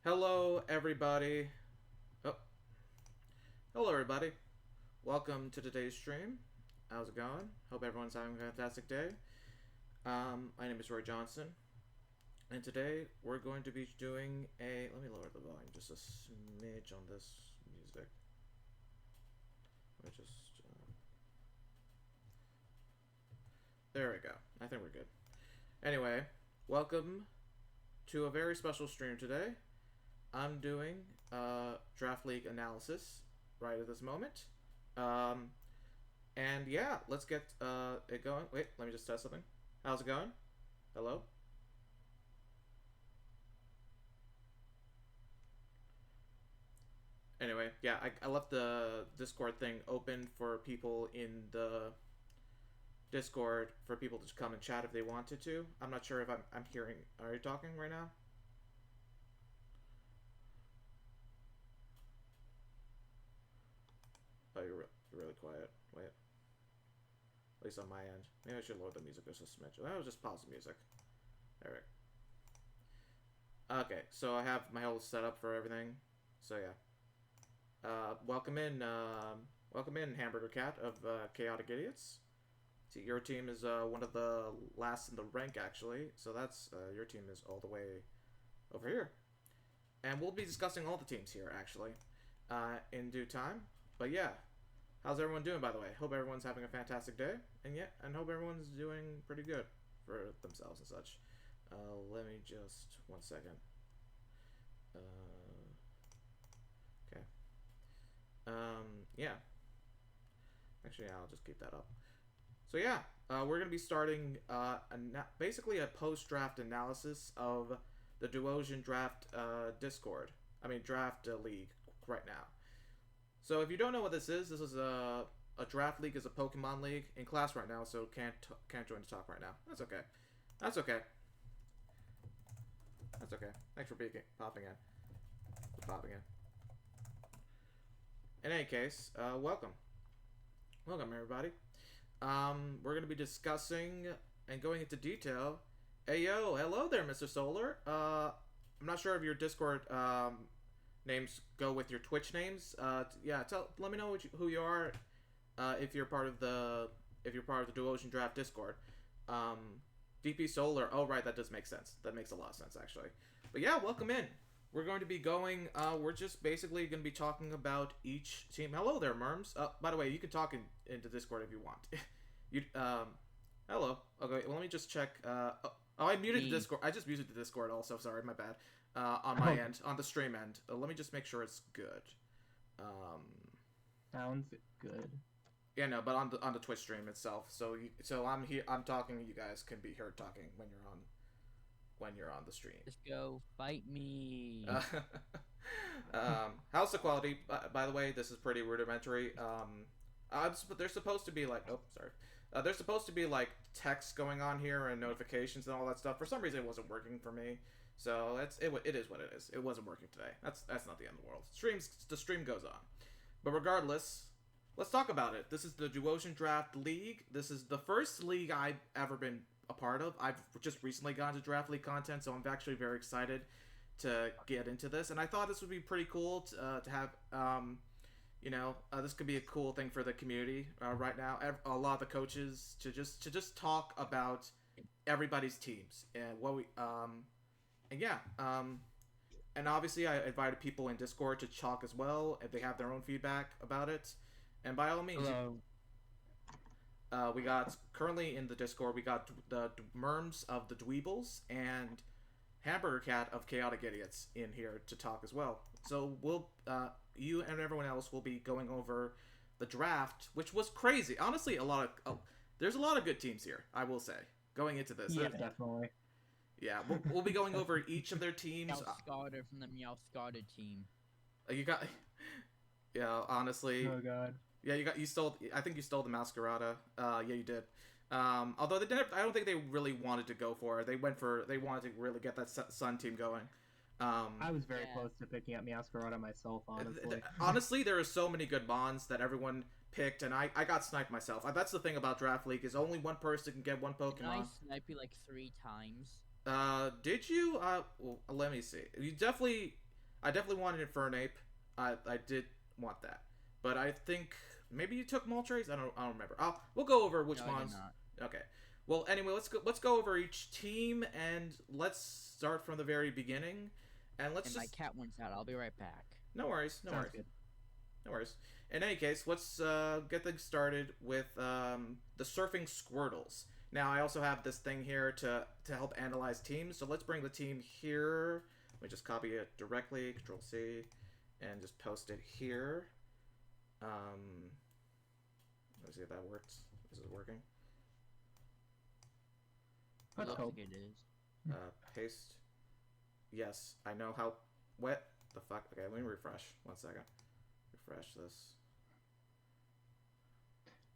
Hello, everybody. Oh, hello, everybody. Welcome to today's stream. How's it going? Hope everyone's having a fantastic day. My name is Roy Johnson, and today we're going to be doing a. Let me lower the volume just a smidge on this music. Let me just. There we go. I think we're good. Anyway, welcome to a very special stream today. I'm doing draft league analysis right at this moment. And yeah, let's get it going. Wait, let me just test something. How's it going? Hello? Anyway, yeah, I left the Discord thing open for people in the Discord for people to come and chat if they wanted to. I'm not sure if I'm hearing. Are you talking right now? Oh, you're really quiet. Wait. At least on my end. Maybe I should lower the music just a smidge. That was just pause the music. There we go. Okay, so I have my whole setup for everything. So yeah. Welcome in, Hamburger Cat of Chaotic Idiots. See, your team is one of the last in the rank, actually. So that's your team is all the way over here, and we'll be discussing all the teams here, actually, in due time. But yeah, how's everyone doing, by the way? Hope everyone's having a fantastic day, and hope everyone's doing pretty good for themselves and such. Let me just 1 second. Okay. Yeah. Actually, I'll just keep that up. So yeah, we're gonna be starting basically a post-draft analysis of the Duosion draft draft league right now. So if you don't know what this is a draft league, is a Pokemon league in class right now, so can't join the talk right now. That's okay. That's okay. That's okay. Thanks for popping in. In any case, welcome everybody. We're going to be discussing and going into detail. Hey, yo, hello there, Mr. Solar. I'm not sure if your Discord names go with your Twitch names. Yeah, let me know who you are. If you're part of the Duosion Draft Discord. DP Solar. Oh, right, that does make sense. That makes a lot of sense, actually. But yeah, welcome in. We're going to be going. We're just basically going to be talking about each team. Hello there, Merms. By the way, you can talk into Discord if you want. Hello. Okay, well, let me just check. I muted the Discord. I just muted the Discord also. Sorry, my bad. On my end, on the stream end. Let me just make sure it's good. Sounds good. Yeah, no, but on the Twitch stream itself. So I'm here. I'm talking. You guys can be heard talking when you're on the stream. Let's go fight me. How's the quality? By the way, this is pretty rudimentary. There's supposed to be like, there's supposed to be like text going on here and notifications and all that stuff. For some reason, it wasn't working for me. So it is what it is. It wasn't working today. That's not the end of the world. The stream goes on. But regardless, let's talk about it. This is the Duosion Draft League. This is the first league I've ever been a part of. I've just recently gotten to Draft League content, so I'm actually very excited to get into this. And I thought this would be pretty cool to have. This could be a cool thing for the community right now. A lot of the coaches to just talk about everybody's teams and what we and obviously I invited people in Discord to talk as well if they have their own feedback about it. And by all means, we got currently in the Discord we got the Merms of the Dweebles and Hamburger Cat of Chaotic Idiots in here to talk as well. So we'll you and everyone else will be going over the draft, which was crazy. Honestly, there's a lot of good teams here, I will say, going into this. Yeah, definitely. Yeah, we'll be going over each of their teams. Meowscarter from the Meowscarter team. You got, yeah. Honestly. Oh god. Yeah, you stole. I think you stole the Masquerada. Yeah, you did. Although they didn't. I don't think they really wanted to go for it. They wanted to really get that Sun team going. I was very close to picking up Masquerada myself, honestly. Honestly, there are so many good mons that everyone picked, and I got sniped myself. That's the thing about Draft League, is only one person can get one Pokemon. Did I snipe you like 3 times? Did you? Well, let me see. You definitely... I definitely wanted Infernape. I did want that, but I think maybe you took Moltres. I don't remember. We'll go over which No, I did ones. not. Okay. Well, anyway, let's go over each team and let's start from the very beginning. And let's And just my cat wants out. I'll be right back. no worries, no Sounds worries. good. No worries. In any case, let's get things started with the Surfing Squirtles. Now, I also have this thing here to help analyze teams, so let's bring the team here. Let me just copy it directly, Control-C, and just post it here. Let's see if that works. Is it working? Let's Looks hope. like it is. Paste. Yes, I know how wet the fuck. Okay, let me refresh. 1 second. Refresh this.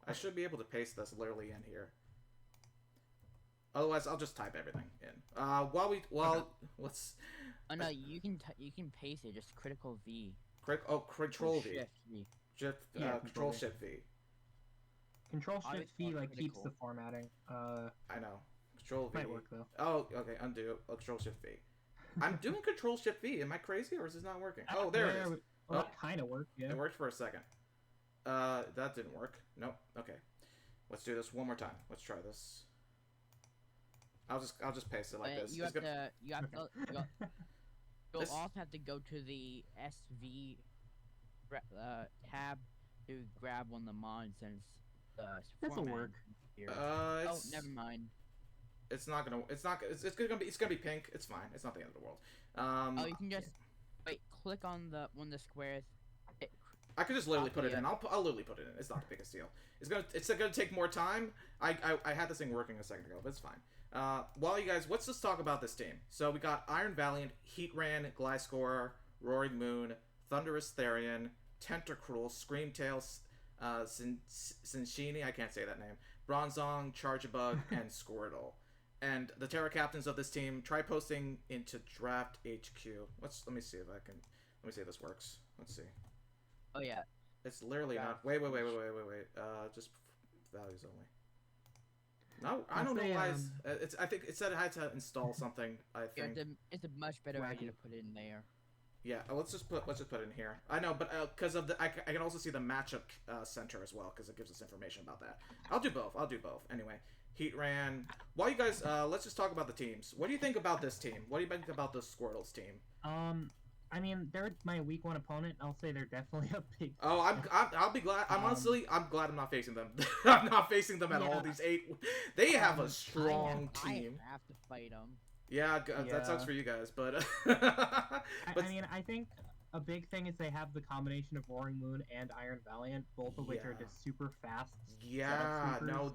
I should be able to paste this literally in here. Otherwise, I'll just type everything in. Let's. Oh no, you can paste it. Just critical V. Control V. Shift V. Control Shift V. Control I Shift always V want like keeps critical. the formatting. I know. Control V. Might work though. Oh, okay. Undo. Control Shift V. I'm doing Control Shift V. Am I crazy or is this not working? Oh, there it is. Well, that kind of worked. Yeah. It worked for a second. That didn't work. Nope. Okay. Let's do this one more time. Let's try this. I'll just paste it like this. You have to. You'll This- also have to go to the SV tab to grab one of the mods since This'll formatting work. here. It's, Oh, never mind. It's not gonna. It's not. It's gonna be pink. It's fine. It's not the end of the world. Oh, you can just wait. Click on one of the squares. I could just literally put it Copy in. I'll literally put it in. It's not the biggest deal. It's gonna take more time. I had this thing working a second ago, but it's fine. While you guys, let's just talk about this team. So we got Iron Valiant, Heatran, Gliscor, Roaring Moon, Thunderous Therian, Tentacruel, Screamtail, Cinccini, I can't say that name, Bronzong, Charjabug, and Squirtle. And the Terra captains of this team, try posting into Draft HQ. Let me see if this works. Let's see. Oh yeah. It's literally Yeah. not. Wait. Just values only. No, I don't know say, why. I think it said I had to install something. I Yeah, think. it's a much better Wacky. idea to put it in there. Yeah. Let's just put it in here. I know, but because of I can also see the matchup center as well because it gives us information about that. I'll do both. Anyway, Heatran. While you guys, let's just talk about the teams. What do you think about this team? What do you think about the Squirtles team? I mean, they're my week one opponent. I'll say they're definitely a big. Oh, I'll be glad. I'm glad I'm not facing them. I'm not facing them at all. Yeah. These 8, they have a strong team. I have to fight them. Yeah, Yeah. that sucks for you guys, but I mean, I think a big thing is they have the combination of Roaring Moon and Iron Valiant, both of which are Yeah. just super fast. yeah, supers. no,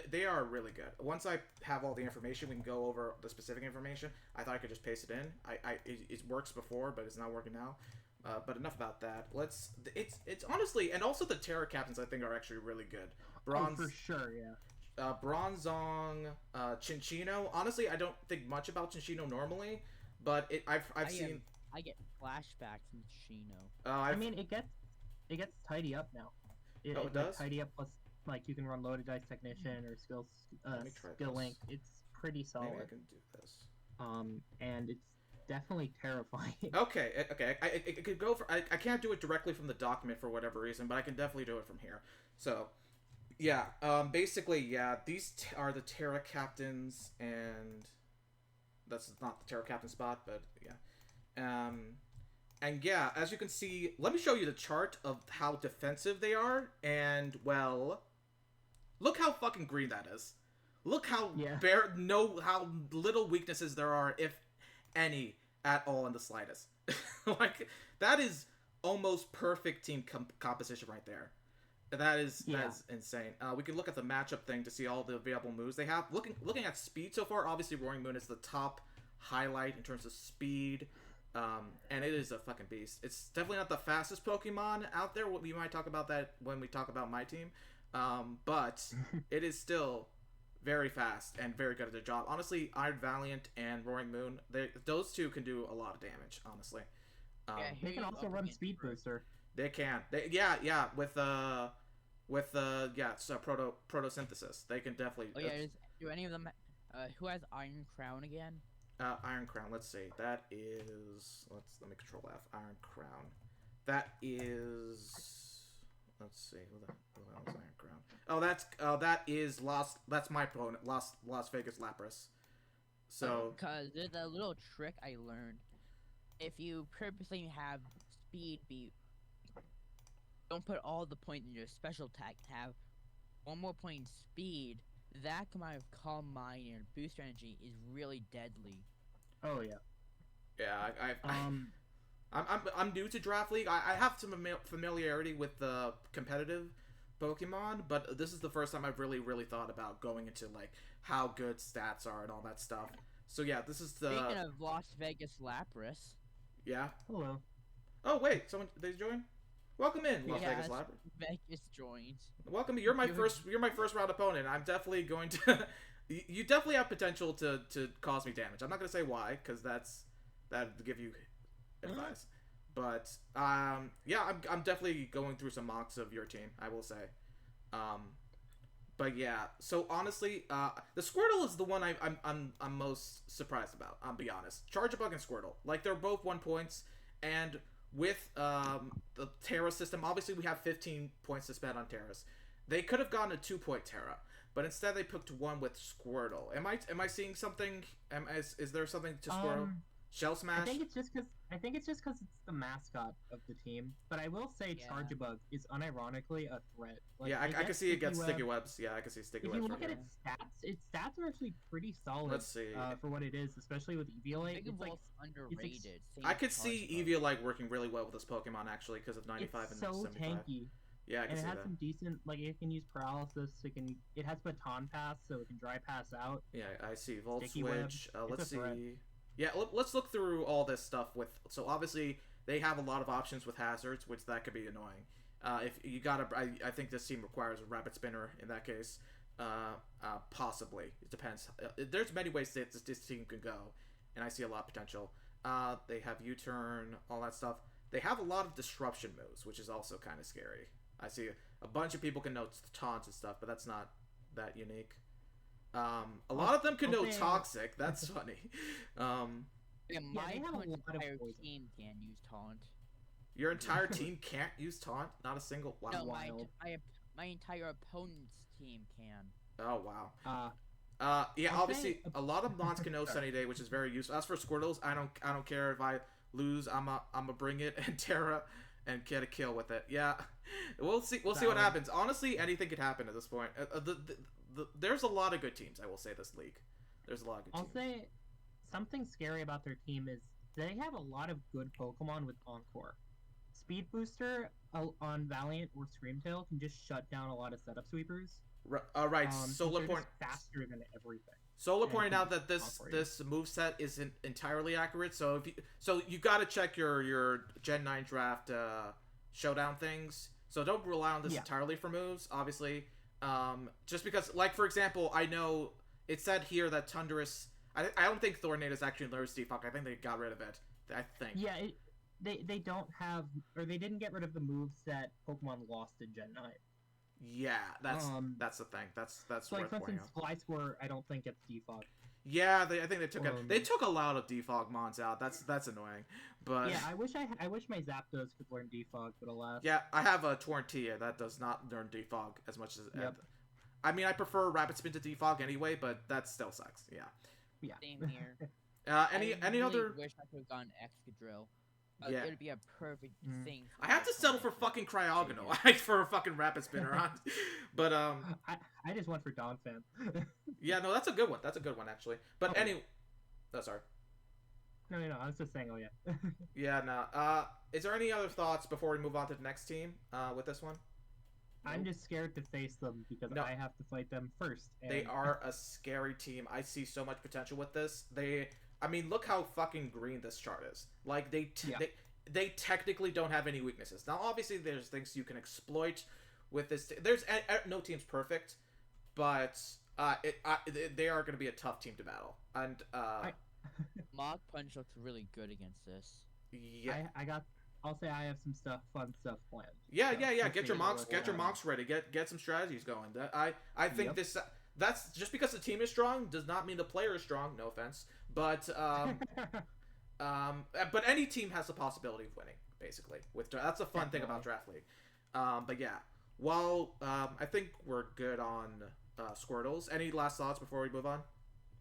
they are really good. Once I have all the information, we can go over the specific information. I thought I could just paste it in. It works before, but it's not working now. But enough about that. It's honestly, and also the Terra captains I think are actually really good. Oh, for sure, yeah. Bronzong, Cinccino. Honestly, I don't think much about Cinccino normally, but I've seen. I get flashbacks from Shino. I mean, it gets tidy up now. It gets does? tidy up plus like you can run loaded dice technician or skill me try skill this. link. It's pretty solid. Maybe I can do this. And it's definitely terrifying. Okay. I could go for. I can't do it directly from the document for whatever reason, but I can definitely do it from here. So, yeah. Basically, yeah. These are the Terra captains, and that's not the Terra captain spot, but yeah. And yeah, as you can see, let me show you the chart of how defensive they are, and well, look how fucking green that is. Look how how little weaknesses there are, if any, at all in the slightest. Like, that is almost perfect team composition right there. That is insane. We can look at the matchup thing to see all the available moves they have. Looking at speed so far, obviously Roaring Moon is the top highlight in terms of speed. And it is a fucking beast. It's definitely not the fastest Pokemon out there. We might talk about that when we talk about my team. But it is still very fast and very good at their job. Honestly, Iron Valiant and Roaring Moon, those two can do a lot of damage, honestly. They can also run Speed Booster. They can. With it's photosynthesis. They can definitely. Oh yeah, do any of them? Who has Iron Crown again? Iron Crown. Let's see. That is. Let me control F. Iron Crown. That is. Let's see. Who the hell is Iron Crown? Oh, that is Las. That's my opponent. Las Vegas Lapras. So. Because there's a little trick I learned. If you purposely have speed be, don't put all the points in your special attack. Have one more point in speed. That combined with Calm Mind and Booster Energy is really deadly. Oh yeah. Yeah, I'm new to Draft League. I have some familiarity with the competitive Pokemon, but this is the first time I've really thought about going into like how good stats are and all that stuff. So yeah, this is the. Speaking of Las Vegas Lapras. Yeah. Hello. Oh wait, someone they joined. Welcome in, Las Vegas Lapras. Vegas joined. Welcome. You're my first round opponent. I'm definitely going to. You definitely have potential to cause me damage. I'm not gonna say why, because that'd give you advice. But yeah, I'm definitely going through some mocks of your team, I will say. But yeah, so honestly, the Squirtle is the one I'm most surprised about. I'll be honest. Charjabug and Squirtle, like they're both 1 points, and with the Terra system, obviously we have 15 points to spend on Terras. They could have gotten a 2-point Terra, but instead they picked one with Squirtle. Am I seeing something? Is there something to Squirtle? Shell Smash? I think it's just because it's the mascot of the team. But I will say Charjabug is unironically a threat. Like, yeah, I can see it gets sticky webs. Yeah, I can see sticky webs. If you look at its stats are actually pretty solid. Let's see. For what it is, especially with Eviolite. It's like underrated. I could see Eviolite working really well with this Pokemon actually because of 95 and 75. It's so tanky. Yeah, I can see that. And it has some decent, like it can use paralysis. It has baton pass, so it can dry pass out. Yeah, I see. Volt Sticky Switch. Let's see. Threat. Yeah, let's look through all this stuff with. So obviously they have a lot of options with hazards, which that could be annoying. If you gotta, I think this team requires a Rapid Spinner in that case. Possibly, it depends. There's many ways that this team can go, and I see a lot of potential. They have U-turn, all that stuff. They have a lot of disruption moves, which is also kind of scary. I see a bunch of people can know taunts and stuff, but that's not that unique. A lot of them can know toxic. That's funny. My entire team can use taunt. Your entire team can't use taunt. Not a single. Wow. No, my entire opponent's team can. Oh wow. Yeah. Obviously, a lot of mons can know Sunny Day, which is very useful. As for Squirtles, I don't care if I lose. I'ma bring it and Terra and get a kill with it. Yeah. We'll see what happens. Honestly, anything could happen at this point. There's a lot of good teams. I will say this league. There's a lot of good teams. I'll say something scary about their team is they have a lot of good Pokemon with Encore. Speed Booster on Valiant or Screamtail can just shut down a lot of setup sweepers. Right. Solar point faster than everything. Solar pointed out that this moveset isn't entirely accurate. So you got to check your Gen 9 draft showdown things. So don't rely on this entirely for moves. Obviously. Just because, like, for example, I know it said here that Tundurus. I don't think Thornatus actually learns Defog. I think they got rid of it. I think. Yeah, they don't have, or they didn't get rid of the moves that Pokemon lost in Gen 9. Yeah, that's the thing. That's so like, for instance, Flyscore, I don't think gets Defog. Yeah, I think they took a lot of Defog mons out. That's annoying. But yeah, I wish my Zapdos could learn Defog, but alas. Yeah, I have a Torntia that does not learn Defog as much as. Yep. I mean, I prefer Rapid Spin to Defog anyway, but that still sucks. Yeah. Yeah. Same here. Any other? I wish I could have gone Excadrill. Yeah. It would be a perfect thing. I have to settle for fucking Cryogonal for a fucking Rapid Spinner, but I just went for Donphan. Yeah, no, that's a good one. That's a good one actually. But anyway, sorry. No, I was just saying. Oh yeah. Yeah, no. Is there any other thoughts before we move on to the next team? With this one. I'm just scared to face them because I have to fight them first. And... They are a scary team. I see so much potential with this. I mean, look how fucking green this chart is. Like, they technically don't have any weaknesses. Now, obviously, there's things you can exploit with this. There's no team's perfect, but they are going to be a tough team to battle. And Mach Punch looks really good against this. Yeah, I'll say I have some fun stuff planned. Yeah. Get your mocks ready. Get some strategies going. I think that's just because the team is strong does not mean the player is strong. No offense, but but any team has the possibility of winning. Basically, that's a fun thing about Draft League. But yeah, while I think we're good on Squirtles. Any last thoughts before we move on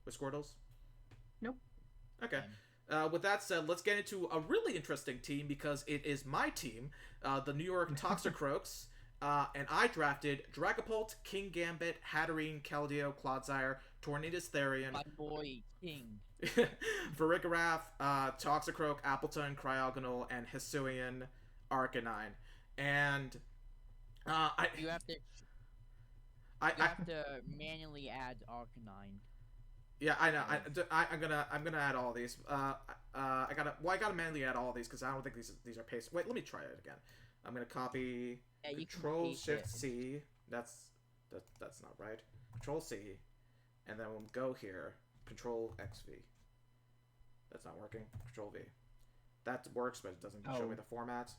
with Squirtles? Nope. Okay. With that said, let's get into a really interesting team because it is my team, the New York Toxicroaks, and I drafted Dragapult, King Gambit, Hatterene, Keldeo, Clodsire, Tornadus Therian, My boy, King. Farigiraf, Toxicroak, Appleton, Cryogonal, and Hisuian Arcanine. And You have to manually add Arcanine. Yeah, I know. I'm gonna add all these. I gotta manually add all these because I don't think these are pasted. Wait, let me try it again. I'm gonna copy Control Shift C. That's not right. Control C, and then we'll go here. Control XV. That's not working. Control V. That works, but it doesn't show me the format.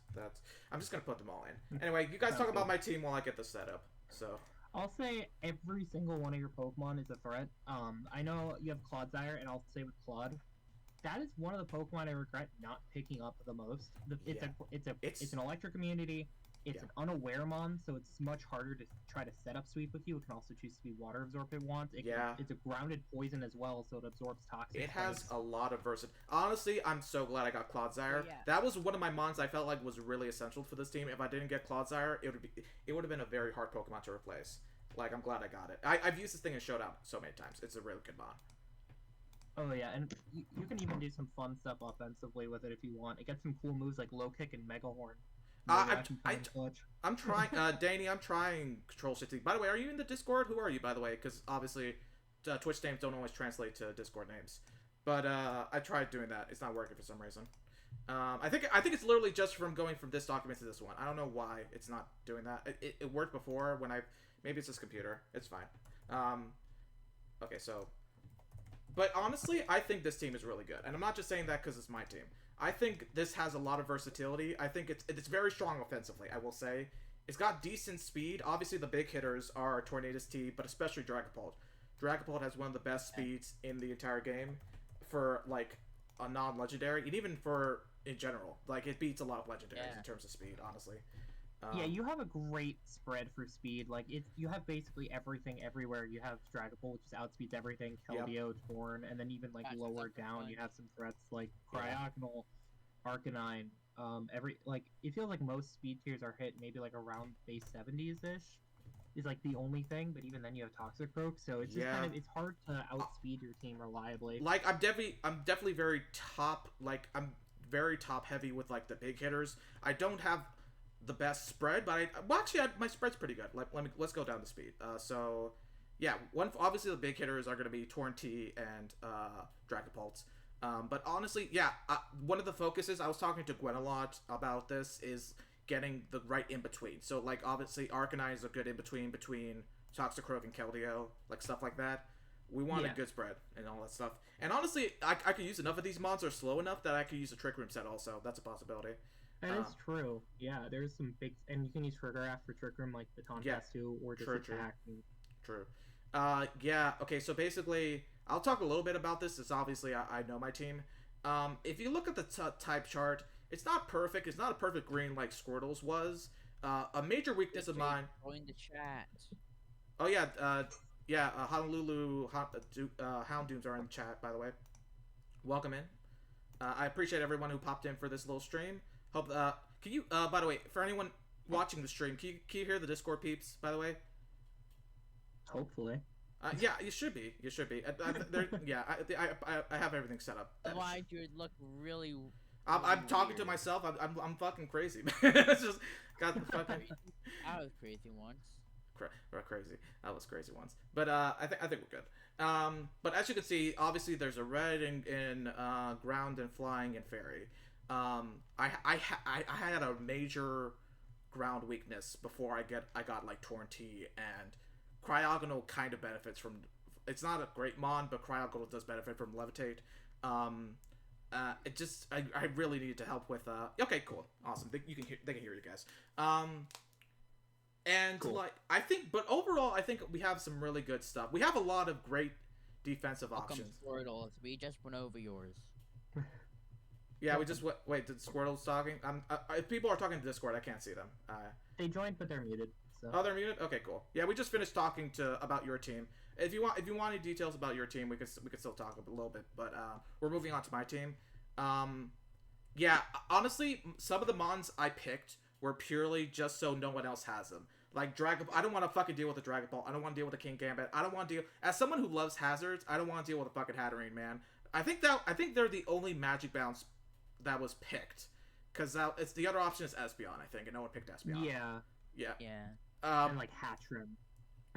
I'm just gonna put them all in. Anyway, you guys talk about my team while I get this set up. So. I'll say every single one of your Pokemon is a threat. I know you have Clodsire, and I'll say with Claude, that is one of the Pokemon I regret not picking up the most. It's an electric immunity. It's an unaware mon, so it's much harder to try to set up sweep with you. It can also choose to be water absorb if it wants. It's a grounded poison as well, so it absorbs toxic. It has a lot of versatility. Honestly, I'm so glad I got Clodsire. Yeah. That was one of my mons I felt like was really essential for this team. If I didn't get Clodsire, it would have been a very hard Pokemon to replace. Like, I'm glad I got it. I've used this thing in Showdown so many times. It's a really good mon. Oh yeah, and you can even do some fun stuff offensively with it if you want. It gets some cool moves like Low Kick and Mega Horn. I'm trying, Danny, I'm trying Control Shift. By the way, are you in the Discord? Who are you, by the way? Because obviously, Twitch names don't always translate to Discord names. But I tried doing that. It's not working for some reason. I think it's literally just from going from this document to this one. I don't know why it's not doing that. It worked before when maybe it's this computer. It's fine. Okay, so. But honestly, I think this team is really good. And I'm not just saying that because it's my team. I think this has a lot of versatility. I think it's very strong offensively, I will say. It's got decent speed. Obviously, the big hitters are Tornadus T, but especially Dragapult. Dragapult has one of the best speeds in the entire game for, like, a non-legendary, and even for, in general. Like, it beats a lot of legendaries in terms of speed, honestly. Yeah, you have a great spread for speed. Like, you have basically everything everywhere. You have Dragapult, which just outspeeds everything, Keldeo, Torn, and then even, like, lower down, you have some threats like Cryogonal, Arcanine. It feels like most speed tiers are hit maybe, like, around base 70s-ish. Is, like, the only thing, but even then you have Toxicroak, so it's just it's hard to outspeed your team reliably. Like, I'm definitely very top, like, I'm very top-heavy with, like, the big hitters. I don't have the best spread, but my spread's pretty good. Like, let's go down to speed. So yeah, obviously the big hitters are going to be Torn T and Dragapult. But honestly, yeah, one of the focuses, I was talking to Gwen a lot about this, is getting the right in between. So like obviously Arcanine is a good in between Toxicroak and Keldeo, like stuff like that. We want a good spread and all that stuff. And honestly, I could use enough of these mons are slow enough that I could use a Trick Room set also. That's a possibility. That is true. Yeah, there's some big, and you can use Farigiraf for Trick Room, like the Contest too, or just attack. True. Yeah. Okay. So basically, I'll talk a little bit about this. It's obviously I know my team. If you look at the type chart, it's not perfect. It's not a perfect green like Squirtle's was. A major weakness of mine. Join the chat. Oh yeah. Honolulu Houndooms are in the chat, by the way. Welcome in. I appreciate everyone who popped in for this little stream. Hope can you by the way, for anyone watching the stream, can you hear the Discord peeps, by the way? Hopefully. Yeah, you should be. I have everything set up. Otherwise, you would look really. I'm talking to myself. I'm fucking crazy. It's just got the fucking. I was crazy once. Crazy. I was crazy once. But I think we're good. But as you can see, obviously there's a red in ground and flying and fairy. I had a major ground weakness before I got like Torn T, and Cryogonal kind of benefits from. It's not a great mon, but Cryogonal does benefit from Levitate. It just I really needed to help with. Okay, cool, awesome. They can hear you guys. And Cool. like I think, but overall, I think we have some really good stuff. We have a lot of great defensive Welcome, options. Squirtles. We just went over yours. Yeah, we just wait. Did Squirtle's talking? If people are talking to Discord, I can't see them. They joined, but they're muted. So. Oh, they're muted. Okay, cool. Yeah, we just finished talking about your team. If you want any details about your team, we could still talk a little bit. But we're moving on to my team. Yeah, honestly, some of the mons I picked were purely just so no one else has them. Like Dragon, I don't want to fucking deal with the Dragon Ball. I don't want to deal with the King Gambit. I don't want to deal. As someone who loves hazards, I don't want to deal with the fucking Hatterene, man. I think they're the only Magic Bounce that was picked, because it's the other option is Espeon, I think, and no one picked Espeon. Yeah. And like Hatchrim.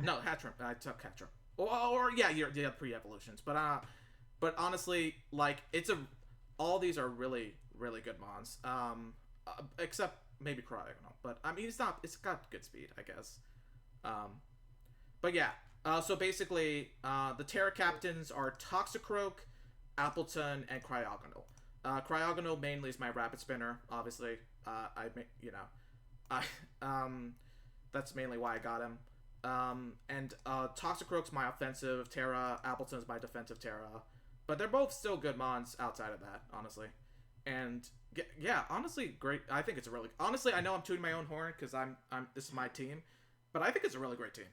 No, Hatchrim. I took Hatchrim. Or yeah, you have pre-evolutions, but honestly, like all these are really really good mons. Except maybe Cryogonal, but I mean it's got good speed, I guess. But yeah. So basically, the Terra Captains are Toxicroak, Appleton, and Cryogonal. Cryogonal mainly is my Rapid Spinner, obviously. That's mainly why I got him. And Toxicroak's my offensive Terra, Appleton's my defensive Terra. But they're both still good mons outside of that, honestly. And yeah, honestly, great. I think it's a really honestly. I know I'm tooting my own horn because this is my team, but I think it's a really great team.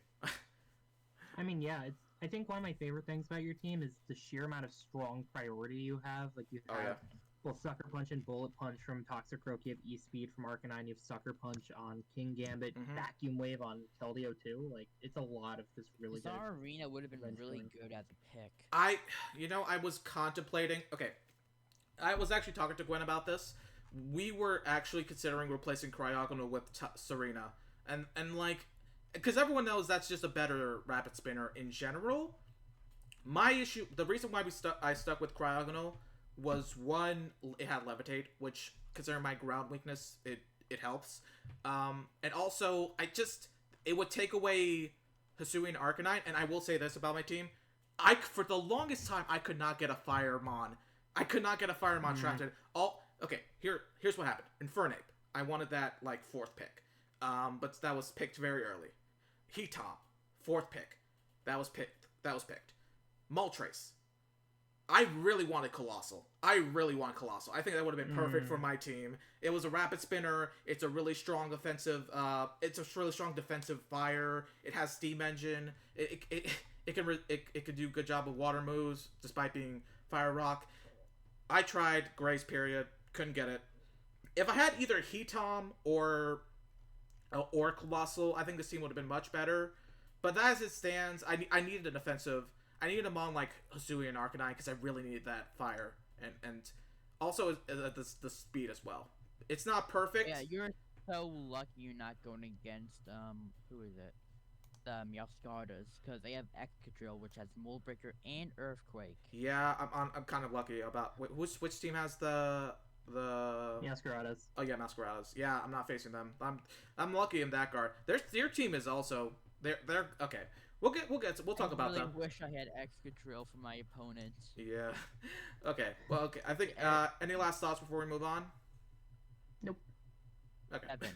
I mean, yeah, I think one of my favorite things about your team is the sheer amount of strong priority you have. Like you have both Sucker Punch and Bullet Punch from Toxicroak. You have E-Speed from Arcanine. You have Sucker Punch on King Gambit. Vacuum Wave on Keldeo too. Like it's a lot of just really good. Arena would have been really good as a pick. I was contemplating. Okay, I was actually talking to Gwen about this. We were actually considering replacing Cryogonal with Serena, and like, because everyone knows that's just a better Rapid Spinner in general. My issue, the reason why I stuck with Cryogonal was one, it had Levitate, which considering my ground weakness, it helps. And also, it would take away Hisuian Arcanine, and I will say this about my team. For the longest time, I could not get a Firemon. I could not get a Firemon trapped in. Here's what happened. Infernape. I wanted that, like, 4th pick. But that was picked very early. Heatom. 4th pick. That was picked. Moltres. I really wanted Colossal. I think that would have been perfect for my team. It was a Rapid Spinner. It's a really strong offensive. It's a really strong defensive fire. It has Steam Engine. It can do a good job with water moves despite being Fire Rock. I tried Grace Period. Couldn't get it. If I had either Heatom or Colossal, I think this team would have been much better. But as it stands, I needed an offensive. I needed him on like Hisuian and Arcanine because I really needed that fire and also the speed as well. It's not perfect. Yeah, you're so lucky you're not going against who is it? The Meowscardas, because they have Excadrill, which has Mold Breaker and Earthquake. Yeah, I'm kind of lucky about which team has the Meowscaradas. Oh yeah, Meowscaradas. Yeah, I'm not facing them. I'm lucky in that guard. Their team is also they're okay. We'll talk about them. I wish I had Excadrill for my opponents. Yeah. Okay. Well, okay. I think any last thoughts before we move on? Nope. Okay. 7.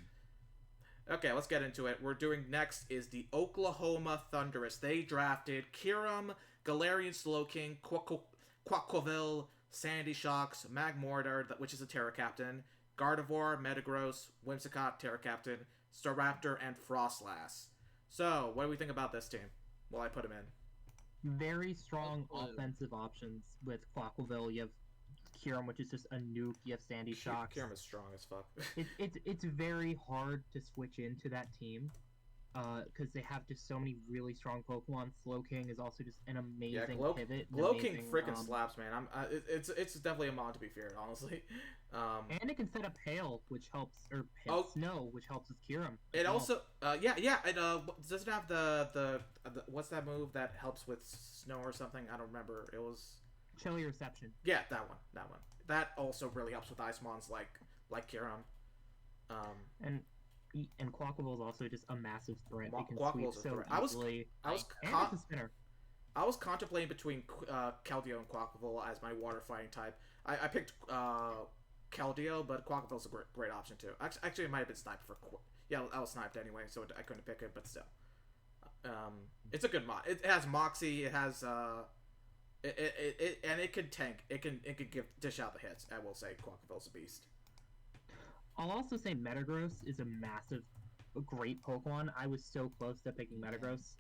Okay, let's get into it. We're doing next is the Oklahoma Thunderous. They drafted Kyurem, Galarian Slowking, Quaquaval, Sandy Shocks, Magmortar, which is a Terra Captain, Gardevoir, Metagross, Whimsicott, Terra Captain, Staraptor, and Frostlass. So, what do we think about this team? Well, I put him in. Very strong offensive options with Quaquaval. You have Kyurem, which is just a nuke. You have Sandy Shocks. Kyurem is strong as fuck. It's very hard to switch into that team because they have just so many really strong Pokemon. Slowking is also just an amazing pivot. Slowking freaking slaps, man. It's definitely a mod to be feared, honestly. And it can set up Hail, which helps, or Snow, which helps with Kyurem. It also, it does it have the what's that move that helps with snow or something? I don't remember. It was Chilly Reception. Yeah, that one. That also really helps with ice mons like Kyurem. And Quaquaval is also just a massive threat. It can Quaquaval's sweep so easily. It's a spinner. I was contemplating between Keldeo and Quaquaval as my water fighting type. I picked Keldeo, but Quaquaval's a great option too. Actually, it might have been Sniper for Yeah, I was sniped anyway, so I couldn't pick it, but still. It's a good mod. It has Moxie. It has and it can tank. It can dish out the hits. I will say, Quackville's a beast. I'll also say Metagross is a great Pokemon. I was so close to picking Metagross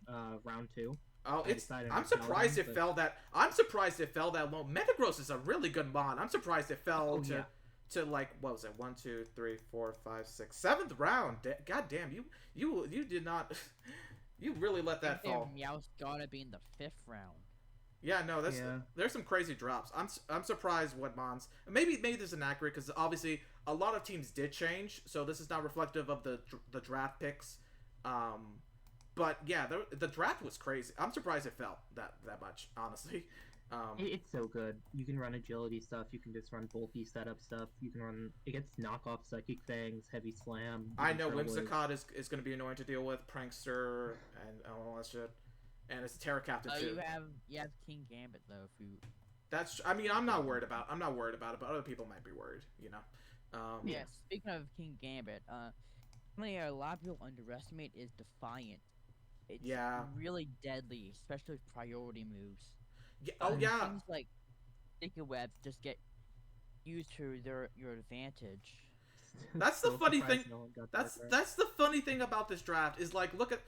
round 2. Oh, I'm surprised it fell that. I'm surprised it fell that low. Metagross is a really good mod. I'm surprised it fell to like, what was it? 1, 2, 3, 4, 5, 6, 7th round. God damn, you did not. You really let that fall. Meowth's gotta be in the 5th round. Yeah, no, there's some crazy drops. I'm surprised what mons. Maybe this is inaccurate because obviously a lot of teams did change, so this is not reflective of the draft picks. But yeah, the draft was crazy. I'm surprised it fell that much, honestly. It's so good. You can run agility stuff. You can just run bulky setup stuff. You can run. It gets knockoff psychic fangs, heavy slam. I know Whimsicott is going to be annoying to deal with. Prankster and all that shit. And it's Terra Captain too. You have King Gambit though. I mean, I'm not worried about it, but other people might be worried. You know. Yeah. Speaking of King Gambit, something a lot of people underestimate is Defiant. It's really deadly, especially with priority moves. Yeah, oh yeah. Things like Sticky Webs just get used to your advantage. That's the funny thing. That's the funny thing about this draft is look at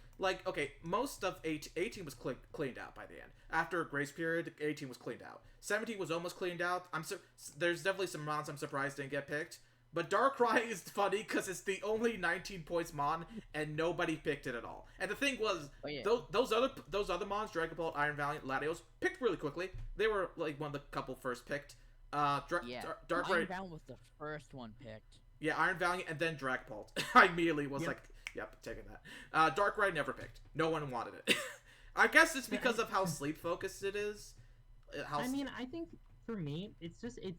okay, most of 18 was cleaned out by the end. After a grace period, 18 was cleaned out. 17 was almost cleaned out. There's definitely some mons I'm surprised didn't get picked. But Darkrai is funny because it's the only 19 points mon, and nobody picked it at all. And the thing was, those other mons, Dragon Ball, Iron Valiant, Latios, picked really quickly. They were like one of the couple first picked. Darkrai. Iron Valiant was the first one picked. Yeah, Iron Valiant and then Dragapult. I immediately was like, yep, taking that. Darkrai never picked. No one wanted it. I guess it's because of how sleep focused it is. I mean, I think for me, it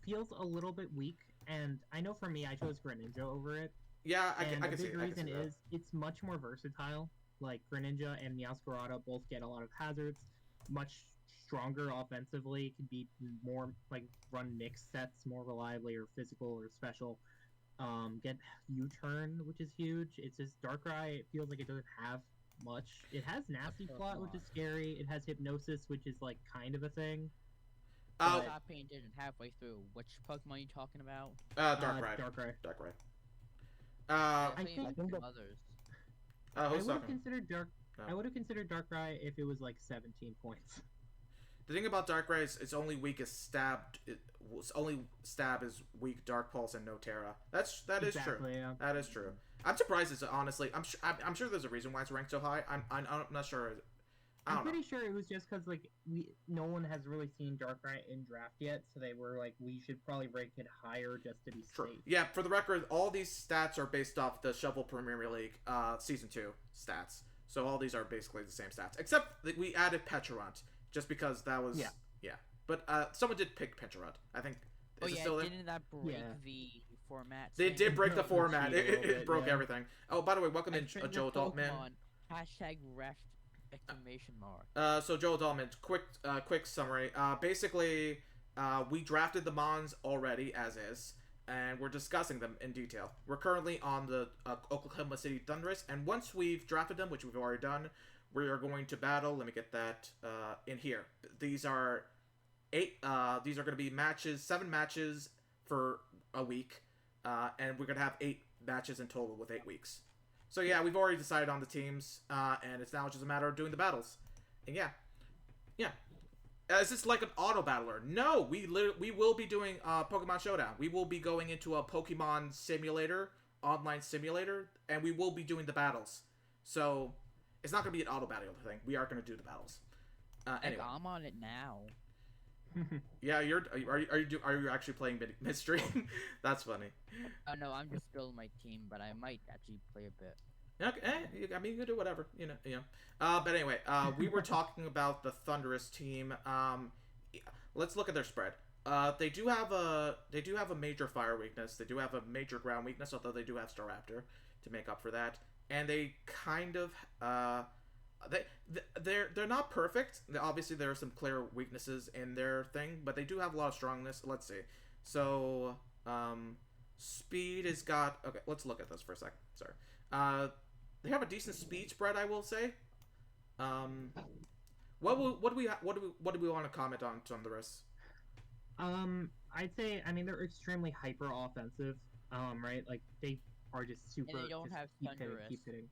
feels a little bit weak. And I know for me, I chose Greninja over it. Yeah, I can see that. The big reason is it's much more versatile. Like, Greninja and Meowscarada both get a lot of hazards. Much stronger offensively. Can be more, run mixed sets more reliably or physical or special. Get U-turn, which is huge. It's just Darkrai, it feels like it doesn't have much. It has Nasty Plot, which is scary. It has Hypnosis, which is, kind of a thing. Stop paying attention halfway through. Which Pokemon are you talking about? Darkrai. I think others. I would have considered I would have considered Darkrai if it was 17 points. The thing about Darkrai is its only weakest stab. Only stab is weak Dark Pulse and no Terra. That is true. Yeah. That is true. I'm surprised it's honestly. I'm sure there's a reason why it's ranked so high. I'm not sure. I'm pretty sure it was just because no one has really seen Darkrai in draft yet, so they were we should probably rank it higher just to be safe. Yeah, for the record, all these stats are based off the Shovel Premier League Season 2 stats. So all these are basically the same stats, except that we added Pecharunt just because that was yeah. But someone did pick Pecharunt. I think. Didn't that break the format? They did break the format. It broke everything. Oh, by the way, welcome in Joe Adultman. #ref. Exclamation mark. So Joe Adultman, quick summary. Basically, we drafted the mons already as is, and we're discussing them in detail. We're currently on the Oklahoma City Thunderous, and once we've drafted them, which we've already done, we are going to battle. Let me get that in here. These are 8. These are going to be matches, 7 matches for a week, and we're going to have 8 matches in total with 8 weeks. So yeah, we've already decided on the teams, and it's now just a matter of doing the battles. And yeah. Is this like an auto battler? No, we will be doing Pokemon Showdown. We will be going into a Pokemon simulator, online simulator, and we will be doing the battles. So it's not going to be an auto battler thing. We are going to do the battles. Anyway, I'm on it now. Yeah, are you actually playing midstream? That's funny. No, I'm just building my team, but I might actually play a bit. Okay, I mean, you can do whatever, you know. But anyway, we were talking about the Thunderous team. Let's look at their spread. They do have a major fire weakness. They do have a major ground weakness, although they do have Staraptor to make up for that. And they kind of they're not perfect. Obviously, there are some clear weaknesses in their thing, but they do have a lot of strongness. Let's see. So, speed has got. Okay, let's look at this for a second. Sorry. they have a decent speed spread, I will say. What do we want to comment on Thunderous? I'd say, I mean, they're extremely hyper offensive. Right? Like they are just super. And they don't just have keep hitting, Thunderous. keep hitting.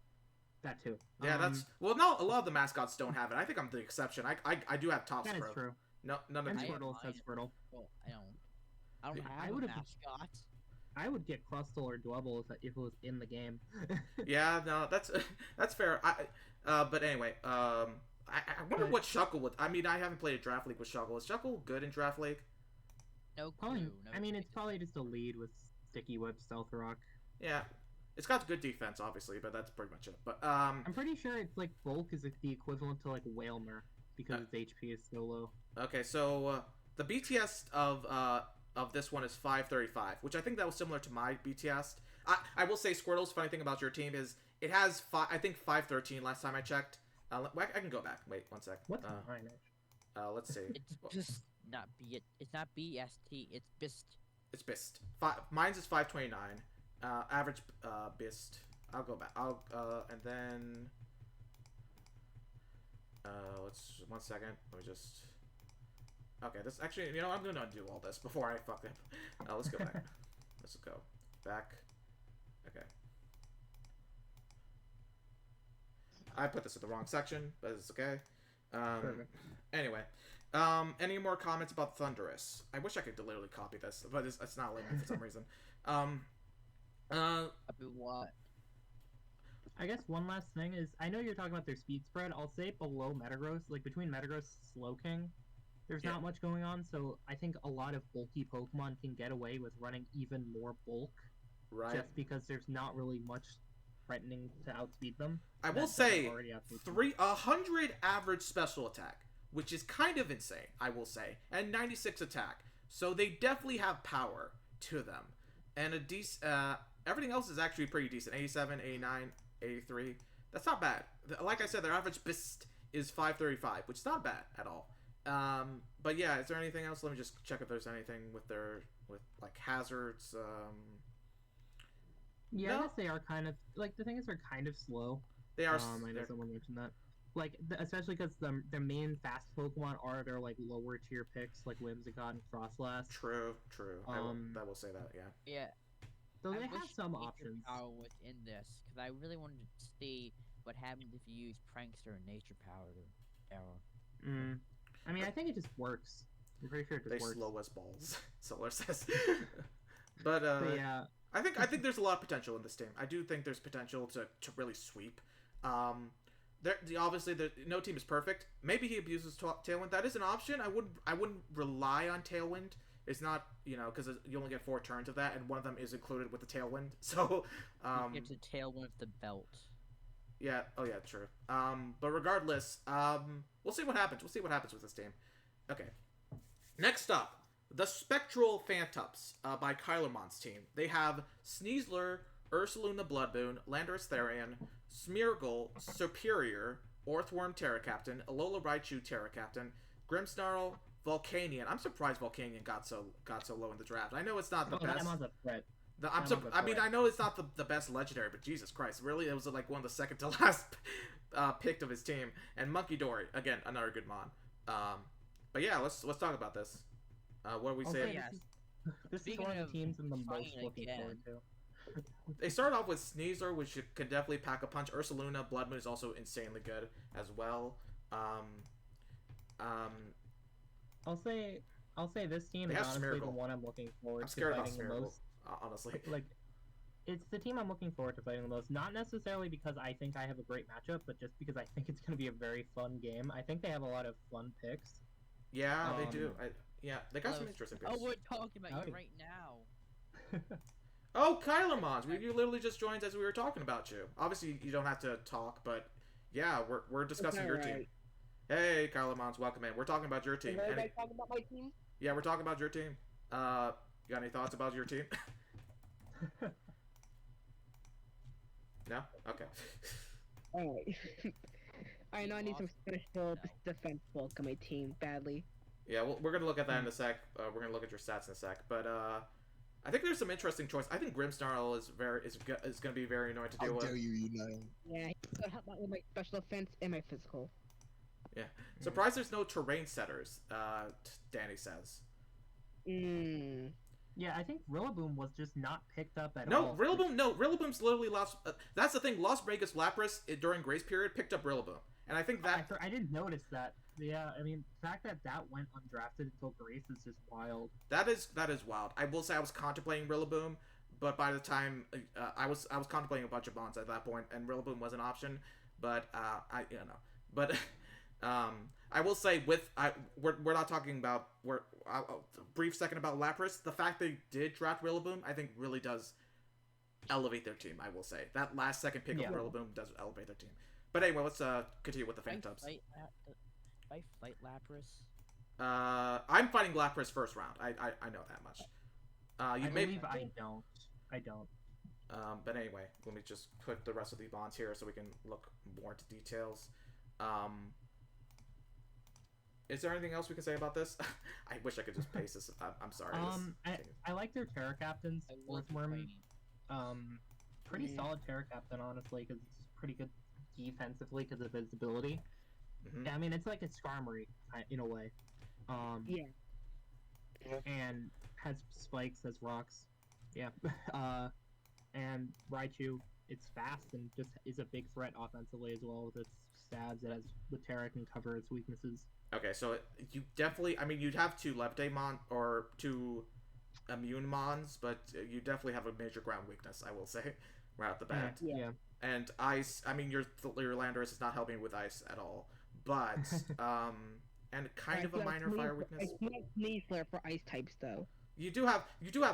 That too. Yeah, that's well. No, a lot of the mascots don't have it. I think I'm the exception. I do have Top That is Sprout. true. No, none of And you. Squirtle says Squirtle. Well, I don't I have a would've- mascot. I would get Crustle or Dwebble if it was in the game. Yeah, no, that's fair. But anyway, I wonder what Shuckle would. I mean, I haven't played a draft league with Shuckle. Is Shuckle good in draft league? No clue. Probably, never I mean, it's played probably just a lead with Sticky Whip, Stealth Rock. Yeah, it's got good defense, obviously, but that's pretty much it. But I'm pretty sure it's like Bulk is the equivalent to like Whalmer because its HP is so low. okay, so the BTS of this one is 535, which I think that was similar to my BTS. I will say Squirtle's funny thing about your team is it has I think 513 last time I checked. I can go back. Wait, one sec. What's mine? Let's see. It's just not B. It's not BST. It's BIST. It's BIST. Mine's is 529. Average BIST. I'll go back. And then let's 1 second. Let me just. Okay, this actually, you know, I'm gonna undo all this before I fuck up. Let's go back. Let's go back. Okay. I put this in the wrong section, but it's okay. Perfect. Anyway, any more comments about Thunderous? I wish I could literally copy this, but it's not letting me for some reason. What? I guess one last thing is, I know you're talking about their speed spread. I'll say below Metagross, like between Metagross and Slowking, there's not much going on. So I think a lot of bulky Pokemon can get away with running even more bulk, Right. just because there's not really much threatening to outspeed them. I will say 100 average special attack, which is kind of insane, I will say, and 96 attack. So they definitely have power to them, and everything else is actually pretty decent. 87, 89, 83. That's not bad. Like I said, their average BIST is 535, which is not bad at all. But yeah, is there anything else? Let me just check if there's anything with like hazards. Yeah, No. I guess they are kind of like the thing is they're kind of slow. They are. I know someone mentioned that. Like, especially because their main fast Pokemon are their like lower tier picks like Whimsicott and Frostlass. True. I will say that. Yeah. Yeah. So I they have wish some Nature options. Power was in this because I really wanted to see what happens if you use Prankster and Nature Power to error. I mean, I think it just works. I'm pretty sure it just They works. slow as balls. Solar says. But yeah. I think there's a lot of potential in this team. I do think there's potential to really sweep. Obviously no team is perfect. Maybe he abuses Tailwind. That is an option. I wouldn't rely on Tailwind. It's not, because you only get 4 turns of that, and one of them is included with the Tailwind. So It's a Tailwind with the belt. yeah. Oh yeah, true. But regardless, we'll see what happens. We'll see what happens with this team. Okay. Next up, the Spectral Phantops by Kylermon's team. They have Sneasler, Ursaluna Bloodboon, Landorus Therian, Smeargle, Superior, Orthworm Terra Captain, Alola Raichu Terra Captain, Grimmsnarl, Volcanion. I'm surprised Volcanion got so low in the draft. I know it's not the best. That one's a threat. I know it's not the best legendary, but Jesus Christ, really, it was like one of the second to last picked of his team. And Monkey Dory, again, another good mon. But yeah, let's talk about this. What do we say? Yes. This is one of the teams I'm the most looking forward to. They start off with Sneasler, which can definitely pack a punch. Ursaluna, Bloodmoon is also insanely good as well. I'll say this team They is have honestly the Smeargle. one I'm looking forward I'm to scared about fighting the Smeargle, most. honestly. Like, it's the team I'm looking forward to fighting the most. Not necessarily because I think I have a great matchup, but just because I think it's going to be a very fun game. I think they have a lot of fun picks. Yeah, they do. They got some interesting picks. Oh, we're talking about Howdy. you right now. Oh, Kylermons! You literally just joined as we were talking about you. Obviously, you don't have to talk, but yeah, we're discussing your team. Hey, Kylermons, welcome in. We're talking about your team. Are you guys talking about my team? Yeah, we're talking about your team. You got any thoughts about your team? No? Okay. Alright. I know I need some special defense bulk on my team badly. Yeah, we're gonna look at that in a sec. We're gonna look at your stats in a sec. But I think there's some interesting choice. I think Grimmsnarl is going to be very annoying to deal How with. dare you, United? Yeah, he's gonna help out with my special offense and my physical. Yeah. Surprised there's no terrain setters, Danny says. Yeah, I think Rillaboom was just not picked up at No, all. Rillaboom's literally lost. That's the thing. Las Vegas Lapras during Grace Period picked up Rillaboom, and I think that I didn't notice that. Yeah, I mean, the fact that went undrafted until Grace is just wild. that is wild. I will say I was contemplating Rillaboom, but by the time I was contemplating a bunch of bonds at that point, and Rillaboom was an option. But I will say we're not talking about a brief second about Lapras. The fact they did draft Rillaboom, I think, really does elevate their team. I will say that last second pick of Rillaboom does elevate their team. But anyway, let's continue with the Phantoms. I fight Lapras. I'm fighting Lapras first round. I know that much. I believe I don't. But anyway, let me just put the rest of the bonds here so we can look more into details. Is there anything else we can say about this? I wish I could just paste this. I'm sorry. I like their Terra Captains. Earthworm, pretty solid Terra Captain, honestly, because it's pretty good defensively because of his ability. Mm-hmm. Yeah, I mean, it's like a Skarmory in a way. Yeah. And has spikes, has rocks. Yeah. And Raichu, it's fast and just is a big threat offensively as well with its stabs. It has the Terra can cover its weaknesses. Okay, so you definitely, I mean, you'd have two Levitate or two Immune Mons, but you definitely have a major ground weakness, I will say, right off the bat. Yeah. And Ice, I mean, your Landorus is not helping with Ice at all, but, and kind of a minor fire weakness. I need Flare for Ice types, though. You do have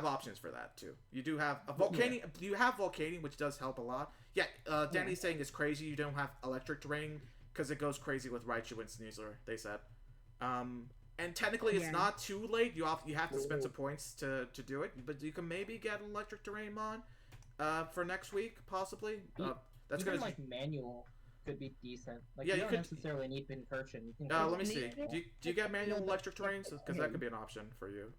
options for that too. You do have a Volcanion. You have Volcanion, which does help a lot. Yeah, Danny's saying it's crazy you don't have Electric Terrain because it goes crazy with Raichu and Sneasler. They said, and technically it's not too late. You have to spend some points to do it, but you can maybe get Electric Terrain Mon for next week possibly. That's even gonna like manual could be decent. Like yeah, you don't could necessarily need incursion. You can let me see. Do you get manual electric terrain? Because that could be an option for you.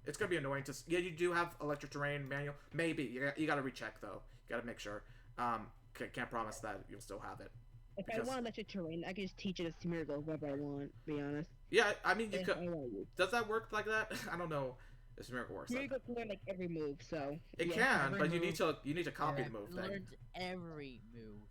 It's gonna be annoying to. Yeah, you do have electric terrain manual. Maybe you gotta recheck though. You gotta make sure. Can't promise that you'll still have it. If I want electric terrain, I can just teach it as Smeargle whatever I want. To be honest. Yeah, I mean you could. Does that work like that? I don't know. If Smeargle works. Smeargle can learn like every move, so. It can, but you need to copy the move. Learns every move.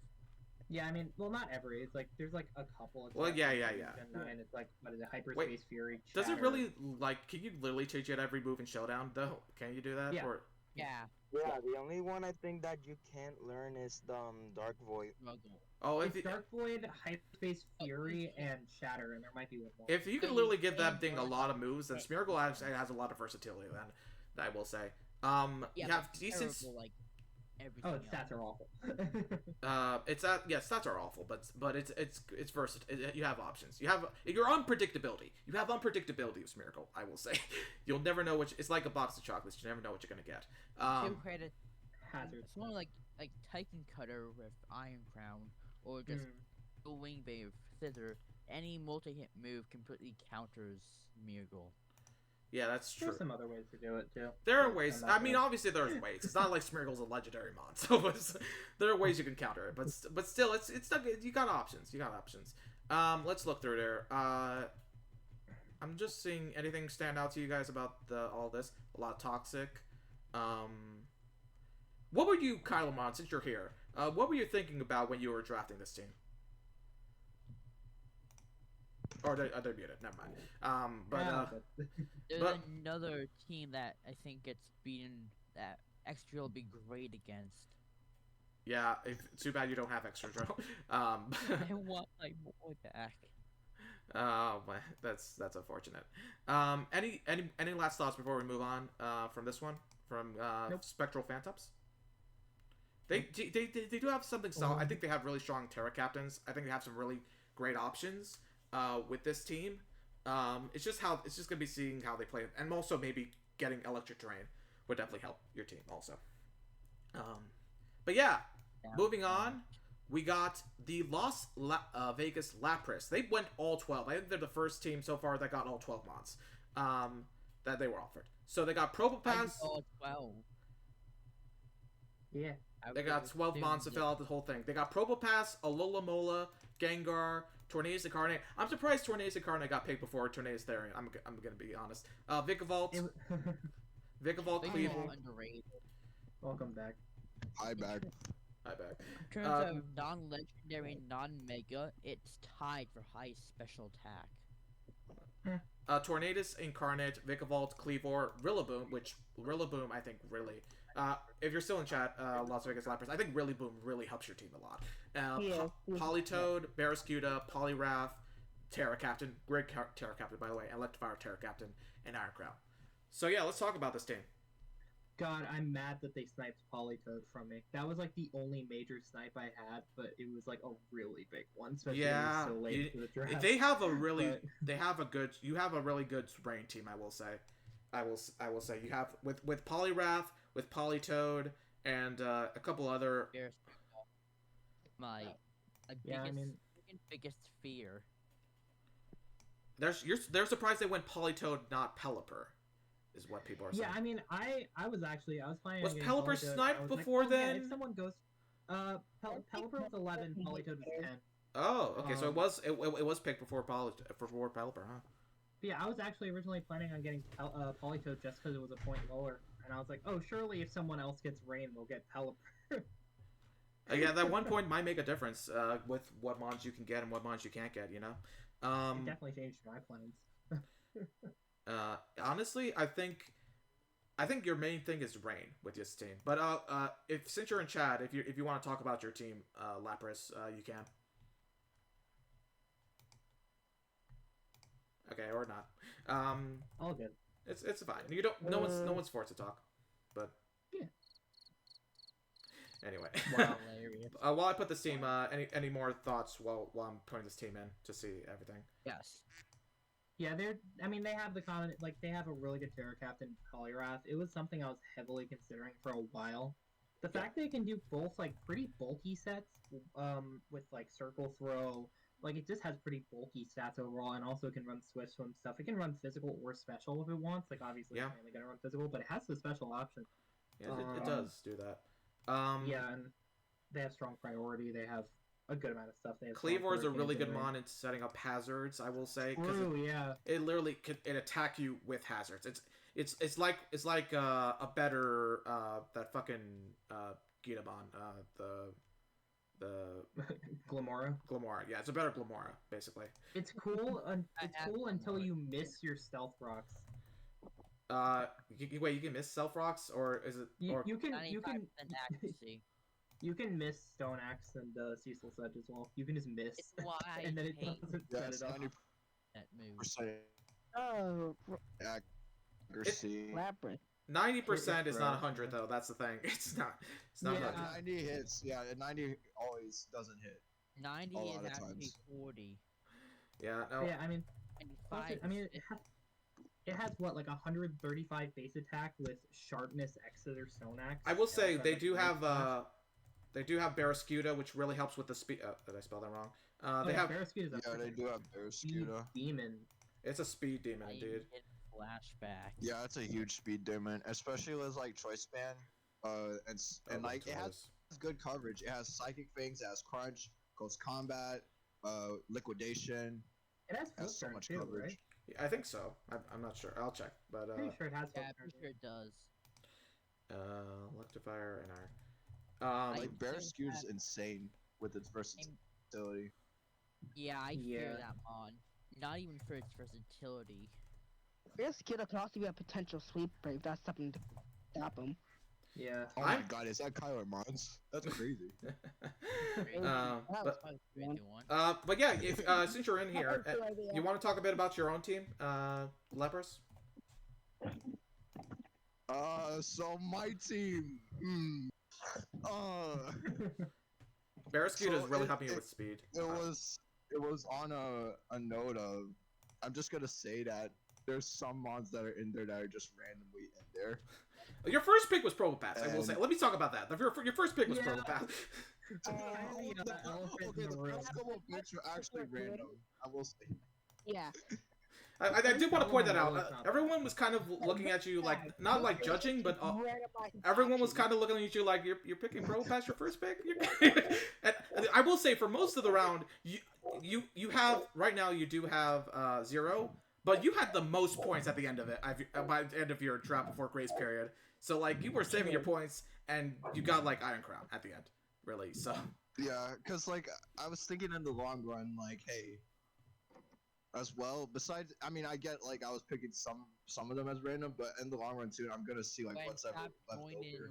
Yeah, I mean, well, not every. It's like there's like a couple. Well, yeah. Gen 9, it's like what is it? Hyperspace Fury. Does it Shatter. really like? Can you literally change it every move in Showdown though? Can you do that? Yeah. Or... Yeah. Yeah, the only one I think that you can't learn is the Dark Void. Oh, it's Dark Void, Hyperspace Fury, and Shatter, and there might be one more. If you can literally give that thing a lot of moves, then Smeargle has a lot of versatility. Then I will say. You have decent. Like, oh, its stats are awful. Stats are awful, but it's versatile. You have options. You have your unpredictability. You have unpredictability with Smeargle. I will say, you'll never know which. It's like a box of chocolates. You never know what you're gonna get. Credit. Hazard. Someone like Titan Cutter with Iron Crown, or just a Wing Wave Scissor. Any multi-hit move completely counters Smeargle. Yeah, that's true. There's some other ways to do it too. There are ways. I mean, obviously there's ways. It's not like Smeargle's a legendary mon, so there are ways you can counter it. But still, it's not good. You got options. Let's look through there. I'm just seeing anything stand out to you guys about all this. A lot of toxic. What were you, Kylemon, since you're here? What were you thinking about when you were drafting this team? Or they're muted. Never mind. There's another team that I think gets beaten that Extra will be great against. Yeah, it's too bad you don't have Extra Drill. I want my boy back. Oh, that's unfortunate. Any last thoughts before we move on from this one from Nope. Spectral Phantoms? They do have something solid. I think they have really strong Terra Captains. I think they have some really great options with this team. It's just gonna be seeing how they play, and also maybe getting Electric Terrain would definitely help your team also. But yeah, moving on, we got the Las Vegas Lapras. They went all 12. I think they're the first team so far that got all 12 mods. that they were offered. So they got Probopass. 12. Yeah. They got 12 mons to fill out the whole thing. They got Probopass, Alola, Gengar, Tornadus Incarnate. I'm surprised Tornadus Incarnate got picked before Tornadus Therian. I'm gonna be honest. Vikavolt, Vikavolt, Cleaver. Underrated. Welcome back. Hi, back. Hi back. In terms of non-legendary and non-mega, it's tied for highest special attack. Tornadus Incarnate, Vikavolt, Cleavor, Rillaboom, which Rillaboom I think really. If you're still in chat, Las Vegas Lapras, I think Rillaboom really helps your team a lot. Politoed, Barraskewda, Poliwrath, Terra Captain, great Terra Captain by the way, Electivire Terra Captain, and Iron Crown. So yeah, let's talk about this team. God, I'm mad that they sniped Politoed from me. That was like the only major snipe I had, but it was like a really big one, especially Yeah, so late to the draft. they have a really, you have a really good rain team. I will say, I will say you have with Poliwrath, with Politoed, and a couple other. My biggest fear. They're surprised they went Politoed, not Pelipper, is what people are saying. Yeah, I mean, I was planning. Was on Pelipper Politoed. sniped before then? Yeah, if someone goes, Pelipper was 11, Politoed was 10. Oh, okay, so it was picked before Pelipper, huh? Yeah, I was actually originally planning on getting Politoed just because it was a point lower, and I was like, oh, surely if someone else gets Rain, we'll get Pelipper. Yeah, that one point might make a difference with what mons you can get and what mons you can't get, you know? It definitely changed my plans. Honestly, I think your main thing is Rain with this team. But since you're in chat, if you want to talk about your team, Lapras, you can. Okay, or not. All good. It's fine. You don't. No one's forced to talk. But yeah. Anyway, wow. While I put this team, any more thoughts while I'm putting this team in to see everything? Yes. Yeah, they have the common, like, they have a really good Terra Captain, Poliwrath. It was something I was heavily considering for a while. The fact they can do both, like, pretty bulky sets, with, like, Circle Throw, like, it just has pretty bulky stats overall, and also can run Swift Swim stuff. It can run physical or special if it wants, like, obviously it's mainly gonna run physical, but it has the special option. Yeah, it does do that. Yeah, and they have strong priority. They have a good amount of stuff. They have Cleavor is a really good mon in setting up hazards, I will say. True, yeah. It literally can attack you with hazards. It's like a better that fucking Gitabon, the Glamora. Glamora, yeah, it's a better Glamora, basically. It's cool. It's cool until you miss your stealth rocks. Wait, you can miss Stealth Rocks, or is it? You can accuracy. You can miss Stone Axe and Cecil Sedge as well. You can just miss, It's why and then it doesn't set it up. That move. Oh, Accuracy. Labyrinth. 90% is not 100 though. That's the thing. It's not. It's not. Yeah. 100. 90 hits. Yeah, 90 always doesn't hit. 90 A is lot of actually times. 40. Yeah. No. Yeah, I mean, 95. it has what, like 135 base attack with sharpness Exit or Stone Axe. I will say they do have Barraskewda, which really helps with the speed. Did I spell that wrong? They have. Barraskewda's Yeah, they do have Barraskewda. Demon. It's a speed demon, dude. Flashback. Yeah, it's a huge speed demon, especially with like Choice Span. And like it has good coverage. It has Psychic Fangs, it has Crunch, Ghost Combat, Liquidation. It has so Flip much Turn too, coverage. right? I think so. I'm not sure. I'll check. But Pretty sure it has Flip Yeah, Turn. pretty sure it does. Electivire and Iron. Like I Barraskewda is think insane with its versatility. Yeah, I Yeah. fear that mon. Not even for its versatility. This kid could also be a potential sweeper if that's something to stop him. Yeah. Oh my god, is that Kyler Mons? That's crazy. But yeah, if since you're in here, you want to talk a bit about your own team, Lepers? So my team. Barraskewda is So really helping you with speed. It was on a note of, I'm just gonna say that there's some mods that are in there that are just randomly in there. Your first pick was Probopass, I will say. Let me talk about that. Your first pick was Yeah. Probopass. Okay, the past couple of picks are actually random. I will say. Yeah. I do want to point that out. Everyone was kind of looking at you like, not like judging, but everyone was kind of looking at you like you're picking Pro past your first pick. And I will say, for most of the round, you have right now you do have 0, but you had the most points at the end of it. By the end of your draft before grace period, so like you were saving your points, and you got like Iron Crown at the end, really. So yeah, because like I was thinking in the long run, like, hey. As well, besides, I mean, I get like I was picking some of them as random, but in the long run too, I'm gonna see like what's ever left over.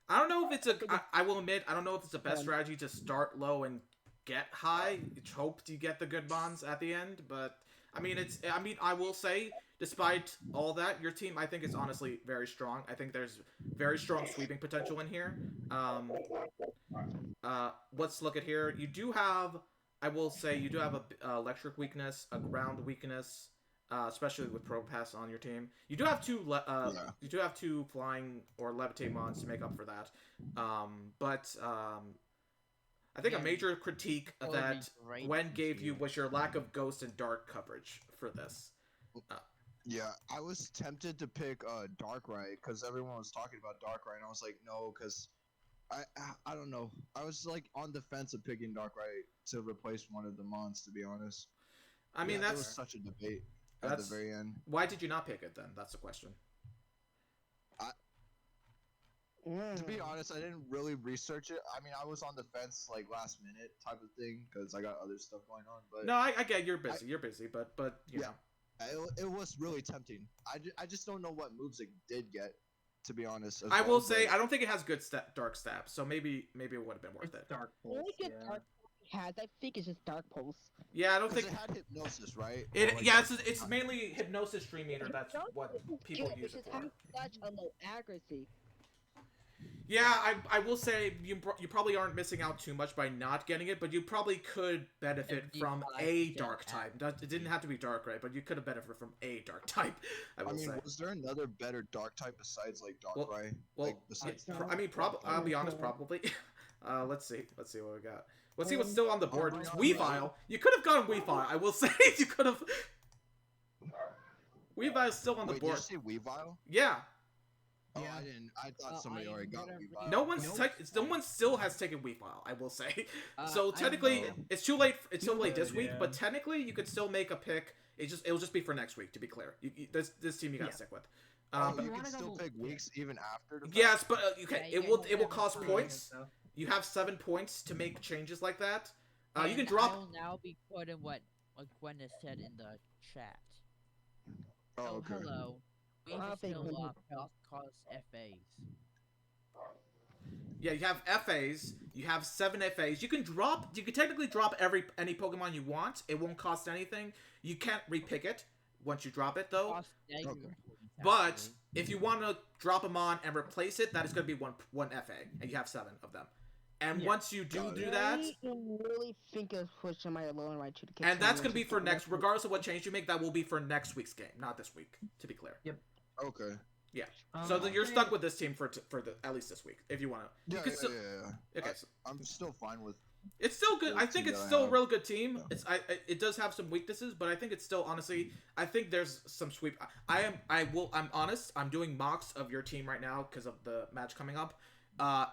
I don't know if it's I will admit, I don't know if it's the best strategy to start low and get high. Hope you get the good bonds at the end, but I mean, I will say, despite all that, your team, I think, is honestly very strong. I think there's very strong sweeping potential in here. Let's look at here. You do have. I will say you do have a electric weakness, a ground weakness, especially with Pro Pass on your team. You do have two flying or levitate mons to make up for that. But I think a major critique that Gwen gave you was your lack of ghost and dark coverage for this. Yeah, I was tempted to pick Darkrai because everyone was talking about Darkrai, and I was like, no, because I don't know. I was like on the fence of picking Darkrai to replace one of the mons, to be honest. I mean, that was such a debate at the very end. Why did you not pick it then? That's the question. To be honest, I didn't really research it. I mean, I was on the fence like last minute type of thing because I got other stuff going on. But no, I get you're busy. You're busy, but you know, it was really tempting. I just don't know what moves it did get. To be honest, I will say I don't think it has good dark stabs, so maybe it would have been worth it. Dark Pulse. Dark has. I think it's just Dark Pulse. Yeah, I don't think it had hypnosis, right? It's mainly hypnosis stream meter. That's what people use it for. It has such a low accuracy. Yeah, I will say you probably aren't missing out too much by not getting it, but you probably could benefit from a dark type. It didn't have to be Darkrai, but you could have benefited from a dark type. I mean, was there another better dark type besides like Darkrai? I'll be honest, probably. Let's see what we got. Let's see what's still on the board. Weavile. You could have gone Weavile. I will say you could have. Weavile is still on the board. Did you say Weavile? Yeah. Oh, I didn't. I thought somebody already got Weavile. No one still has taken Weavile, I will say. So technically, it's too late. It's too late this week, but technically, you could still make a pick. It'll just be for next week. To be clear, this team you gotta stick with. You can still pick weeks even after. Yes, but okay, it will cost points. You have 7 points to make changes like that. You can drop. I'll now be quoting what Gwen has said in the chat. Oh, okay. Hello. We still cause FAs. Yeah, you have FAs. You have 7 FAs. You can technically drop any Pokemon you want. It won't cost anything. You can't repick it once you drop it, though. But if you want to drop them on and replace it, that is going to be one FA, and you have 7 of them. And once you do that, I really think of pushing my alone right to the and that's going to be for next, regardless of what change you make, that will be for next week's game, not this week, to be clear. Yep. Okay. Yeah. So then you're stuck with this team for at least this week, if you want to. Yeah. Okay. I'm still fine with. It's still good. I think it's still a real good team. It does have some weaknesses, but I think it's still, honestly, I think there's some sweep. I'm honest. I'm doing mocks of your team right now because of the match coming up.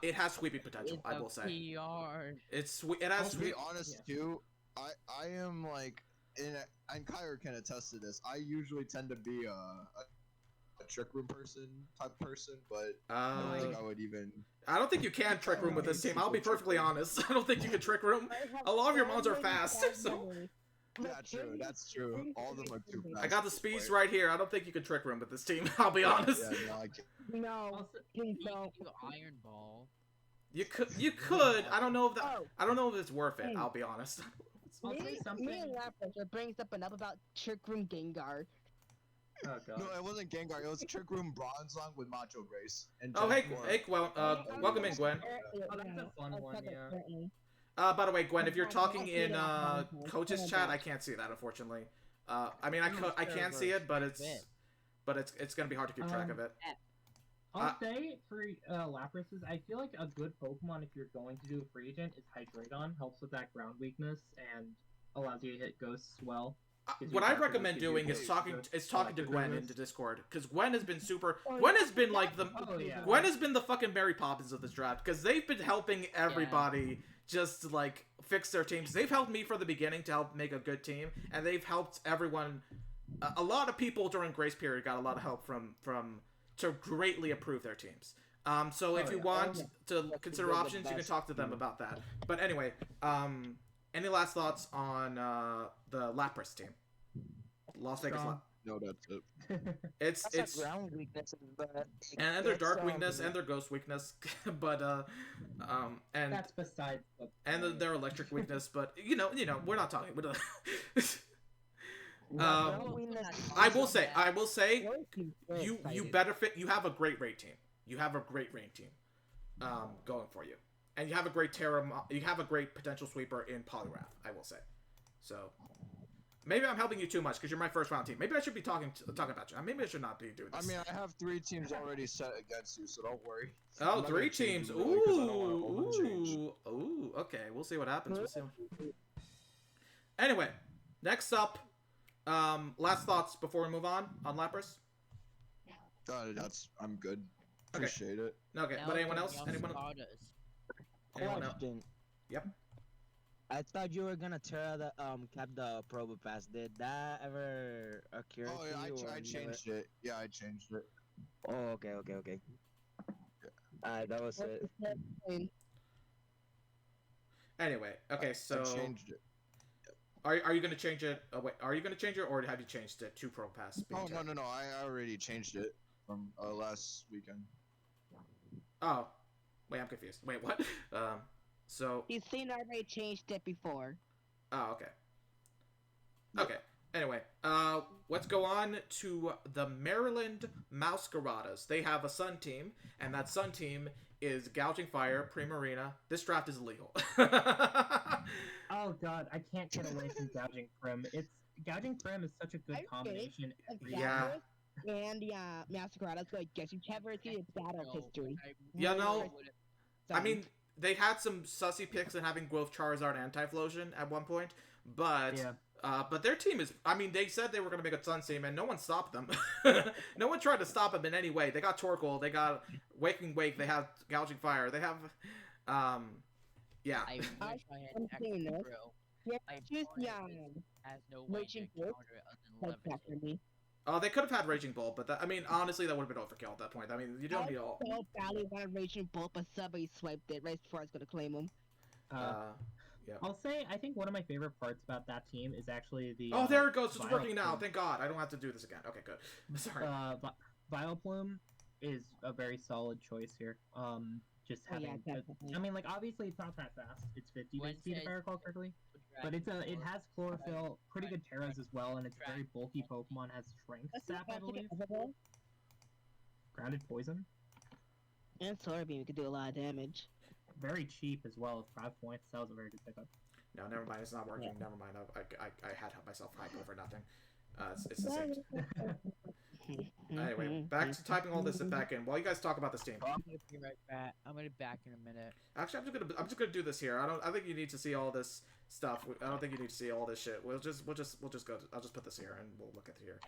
It has sweeping potential. I will say. It has. To be honest, too, I am like, and Kyra can attest to this. I usually tend to be a trick room type person, but I don't think I would even. I don't think you can trick room with this team. I'll be perfectly honest. I don't think you can trick room. A lot of your mons are fast, so. Yeah, true. That's true. All of them are too fast. I got the speeds right here. I don't think you can trick room with this team. I'll be honest. Yeah, no, Iron Ball. You could. I don't know if that. I don't know if it's worth it. I'll be honest. Me and Lapras brings up enough about Trick Room Gengar. Oh, God. No, it wasn't Gengar. It was Trick Room Bronzong with Macho Grace. And hey, Gwen. Welcome in, Gwen. Oh, that's a fun one, yeah. By the way, Gwen, if you're talking in coach's chat, I can't see that, unfortunately. I mean, I can see it, but it's gonna be hard to keep track of it. I'll say for Lapras's, I feel like a good Pokemon if you're going to do a free agent is Hydreigon. Helps with that ground weakness and allows you to hit ghosts well. what I recommend doing is talking to Gwen into Discord, because Gwen has been Gwen has been like the Gwen has been the fucking Mary Poppins of this draft, because they've been helping everybody just like fix their teams. They've helped me from the beginning to help make a good team, and they've helped everyone. A lot of people during Grace Period got a lot of help from to greatly improve their teams. So if you want to consider options, you can talk to them about that. But anyway, any last thoughts on the Lapras team? Las Vegas Lapras. No, that's it. It's ground weaknesses, but and their dark weakness and their ghost weakness, but and that's besides their electric weakness. But you know, we're not talking. I will say, you better fit. You have a great raid team. You have a great raid team, going for you, and you have a great You have a great potential sweeper in Poliwrath. I will say, so. Maybe I'm helping you too much because you're my first round team. Maybe I should be talking about you. Maybe I should not be doing this. I mean, I have 3 teams already set against you, so don't worry. Oh, 3 teams. Ooh. Okay, we'll see what happens. Anyway, next up, last thoughts before we move on Lapras. I'm good. Appreciate it. Okay, but anyone else? Anyone else? Yep. I thought you were gonna tear the cap the Probo Pass. Did that ever occur to you? I changed it. Yeah, I changed it. Oh, okay. That was it. Anyway, okay, so I changed it. Are you gonna change it? Oh, wait, are you gonna change it, or have you changed it to Pro Pass? Oh no! I already changed it from last weekend. Oh, wait, I'm confused. Wait, what? So You've seen I already changed it before. Oh, okay. Okay. Anyway, let's go on to the Maryland Mousecaradas. They have a Sun team, and that Sun team is Gouging Fire, Primarina. This draft is illegal. Oh god, I can't get away from Gouging Prim. Gouging Prim is such a good combination. Yeah. And Mousecaradas, like, guess you never see a battle history. Yeah, no. I mean, they had some sussy picks in having Growth Charizard and Typhlosion at one point, but their team is. I mean, they said they were going to make a Sun team, and no one stopped them. No one tried to stop them in any way. They got Torkoal, they got Waking Wake, they have Gouging Fire, they have, yeah. I wish I had an extra drill. I has no way to counter it other than leverage. Oh, they could have had Raging Bolt, but I mean, honestly, that would have been overkill at that point. I mean, you don't need all. I so badly wanted Raging Bolt, but somebody swiped it right before I was going to claim him. Yeah. I'll say, I think one of my favorite parts about that team is actually the... Oh, there it goes. It's working now. Thank God. I don't have to do this again. Okay, good. Sorry. Vileplume is a very solid choice here. Just having... I mean, like, obviously, it's not that fast. It's 50 to speed, if I recall correctly. But it has chlorophyll, pretty good Terras as well, and it's a very bulky Pokemon. Has strength sap, I believe. Grounded poison. And Solar Beam could do a lot of damage. Very cheap as well, 5 points. That was a very good pickup. No, never mind. It's not working. Never mind. I had myself hype over nothing. It's the same. Anyway, back to typing all this back in while you guys talk about this team. I'm gonna be right back. I'm gonna be back in a minute. Actually, I'm just gonna do this here. I think you need to see all this stuff. I don't think you need to see all this shit. We'll just go. I'll just put this here and we'll look at here.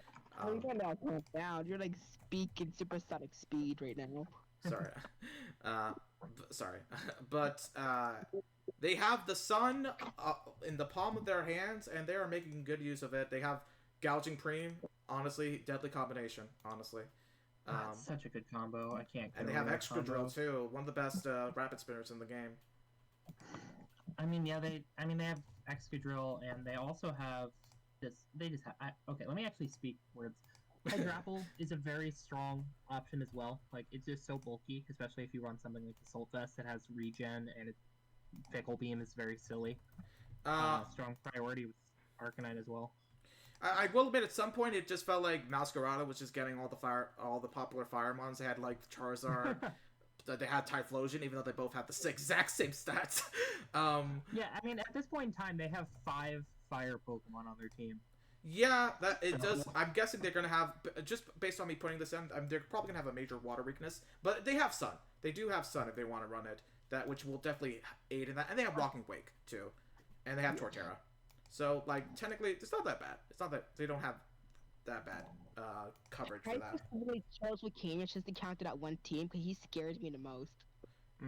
You're not calm down. You're like speaking supersonic speed right now. Sorry. Sorry. But they have the Sun in the palm of their hands, and they are making good use of it. They have Gouging Preem. Honestly, deadly combination. Honestly. That's such a good combo. I can't. And they have Extra Drill too. One of the best rapid spinners in the game. I mean, yeah, they have Excadrill, and they also have this. They just have. Okay, let me actually speak words. Hydrapple is a very strong option as well. Like, it's just so bulky, especially if you run something like the Solfest that has regen, and Fickle Beam is very silly. Strong priority with Arcanine as well. I will admit, at some point, it just felt like Masquerada was just getting all the popular Firemons. They had, like, Charizard. They had Typhlosion, even though they both have the exact same stats. Yeah, I mean, at this point in time, they have 5 fire Pokemon on their team. Yeah, that it does. I'm guessing they're gonna have, just based on me putting this in, they're probably gonna have a major water weakness. But they have Sun. They do have Sun if they want to run it. Which will definitely aid in that. And they have Walking Wake too, and they have Torterra. So like technically, it's not that bad. It's not that they don't have that bad coverage for I that. specifically chose Wakamius just to counter that one team because he scares me the most.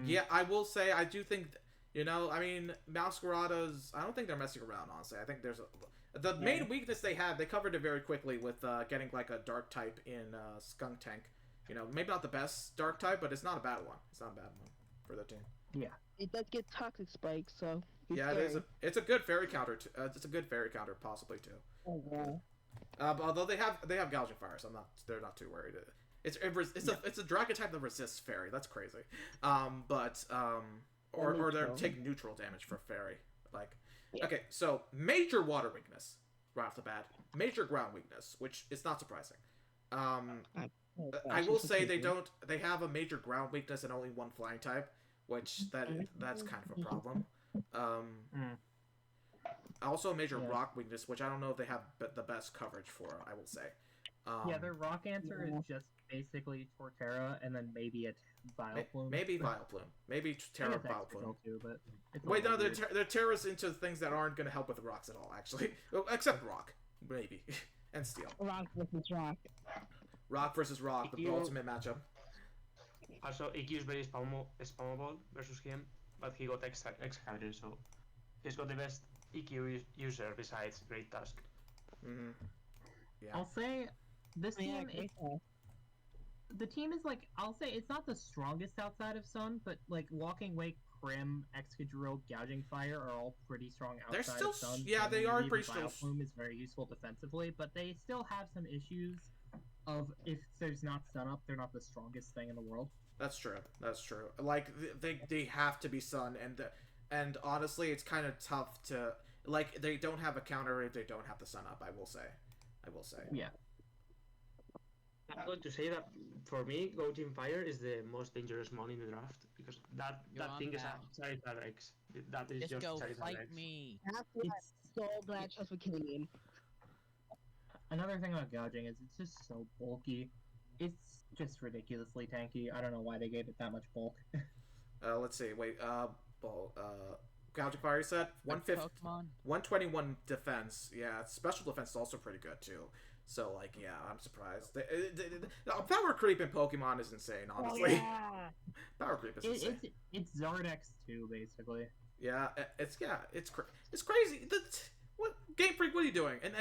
Yeah, I will say I do think, I mean, Masqueradas. I don't think they're messing around. Honestly, I think there's the main weakness they had. They covered it very quickly with getting like a dark type in Skunk Tank. Maybe not the best dark type, but it's not a bad one. It's not a bad one for the team. Yeah. It does get toxic spikes, so Yeah, scary. it is. It's a good fairy counter. It's a good fairy counter, possibly too. Oh yeah. Although they have gouging fire, so they're not too worried. It's a dragon type that resists fairy. That's crazy. Or they take neutral damage for fairy. Okay, so major water weakness right off the bat, major ground weakness, which is not surprising. I will say they have a major ground weakness and only one flying type, which that's kind of a problem. Also a major rock weakness, which I don't know if they have the best coverage for, I will say. Yeah, their rock answer is just basically Torterra and then maybe a Vileplume. Maybe Vileplume. Maybe Terra Vileplume. Too, but wait, no, they're Terra's into things that aren't going to help with the rocks at all, actually. Except rock. Maybe. And steel. Rock versus rock. Rock versus rock, the ultimate matchup. Also, EQ is very spammable versus him, but he got extra counter, so he's got the best EQ user besides Great Tusk. Mm-hmm. Yeah. I'll say this team the team is like, I'll say it's not the strongest outside of Sun, but like Walking Wake, Prim, Excadrill, Gouging Fire are all pretty strong outside of Sun. Yeah, they are pretty strong. Vileplume is very useful defensively, but they still have some issues of if there's not Sun up, they're not the strongest thing in the world. That's true. Like they have to be Sun, and honestly, it's kind of tough to like they don't have a counter if they don't have the Sun up. I will say. Yeah. I'm going to say that for me, Gouging Fire is the most dangerous mon in the draft because that thing is a Charizard X. That is just go Charizard fight X. me. It's so glad I chose Wakamius. Another thing about gouging is it's just so bulky. It's just ridiculously tanky. I don't know why they gave it that much bulk. Let's see. Wait. Gouging Fire set 121 defense. Yeah, special defense is also pretty good too. So like, yeah, I'm surprised. Power creep in Pokemon is insane. Honestly, power creep is insane. It's Zardex too, basically. Yeah, it's crazy. What Game Freak? What are you doing? And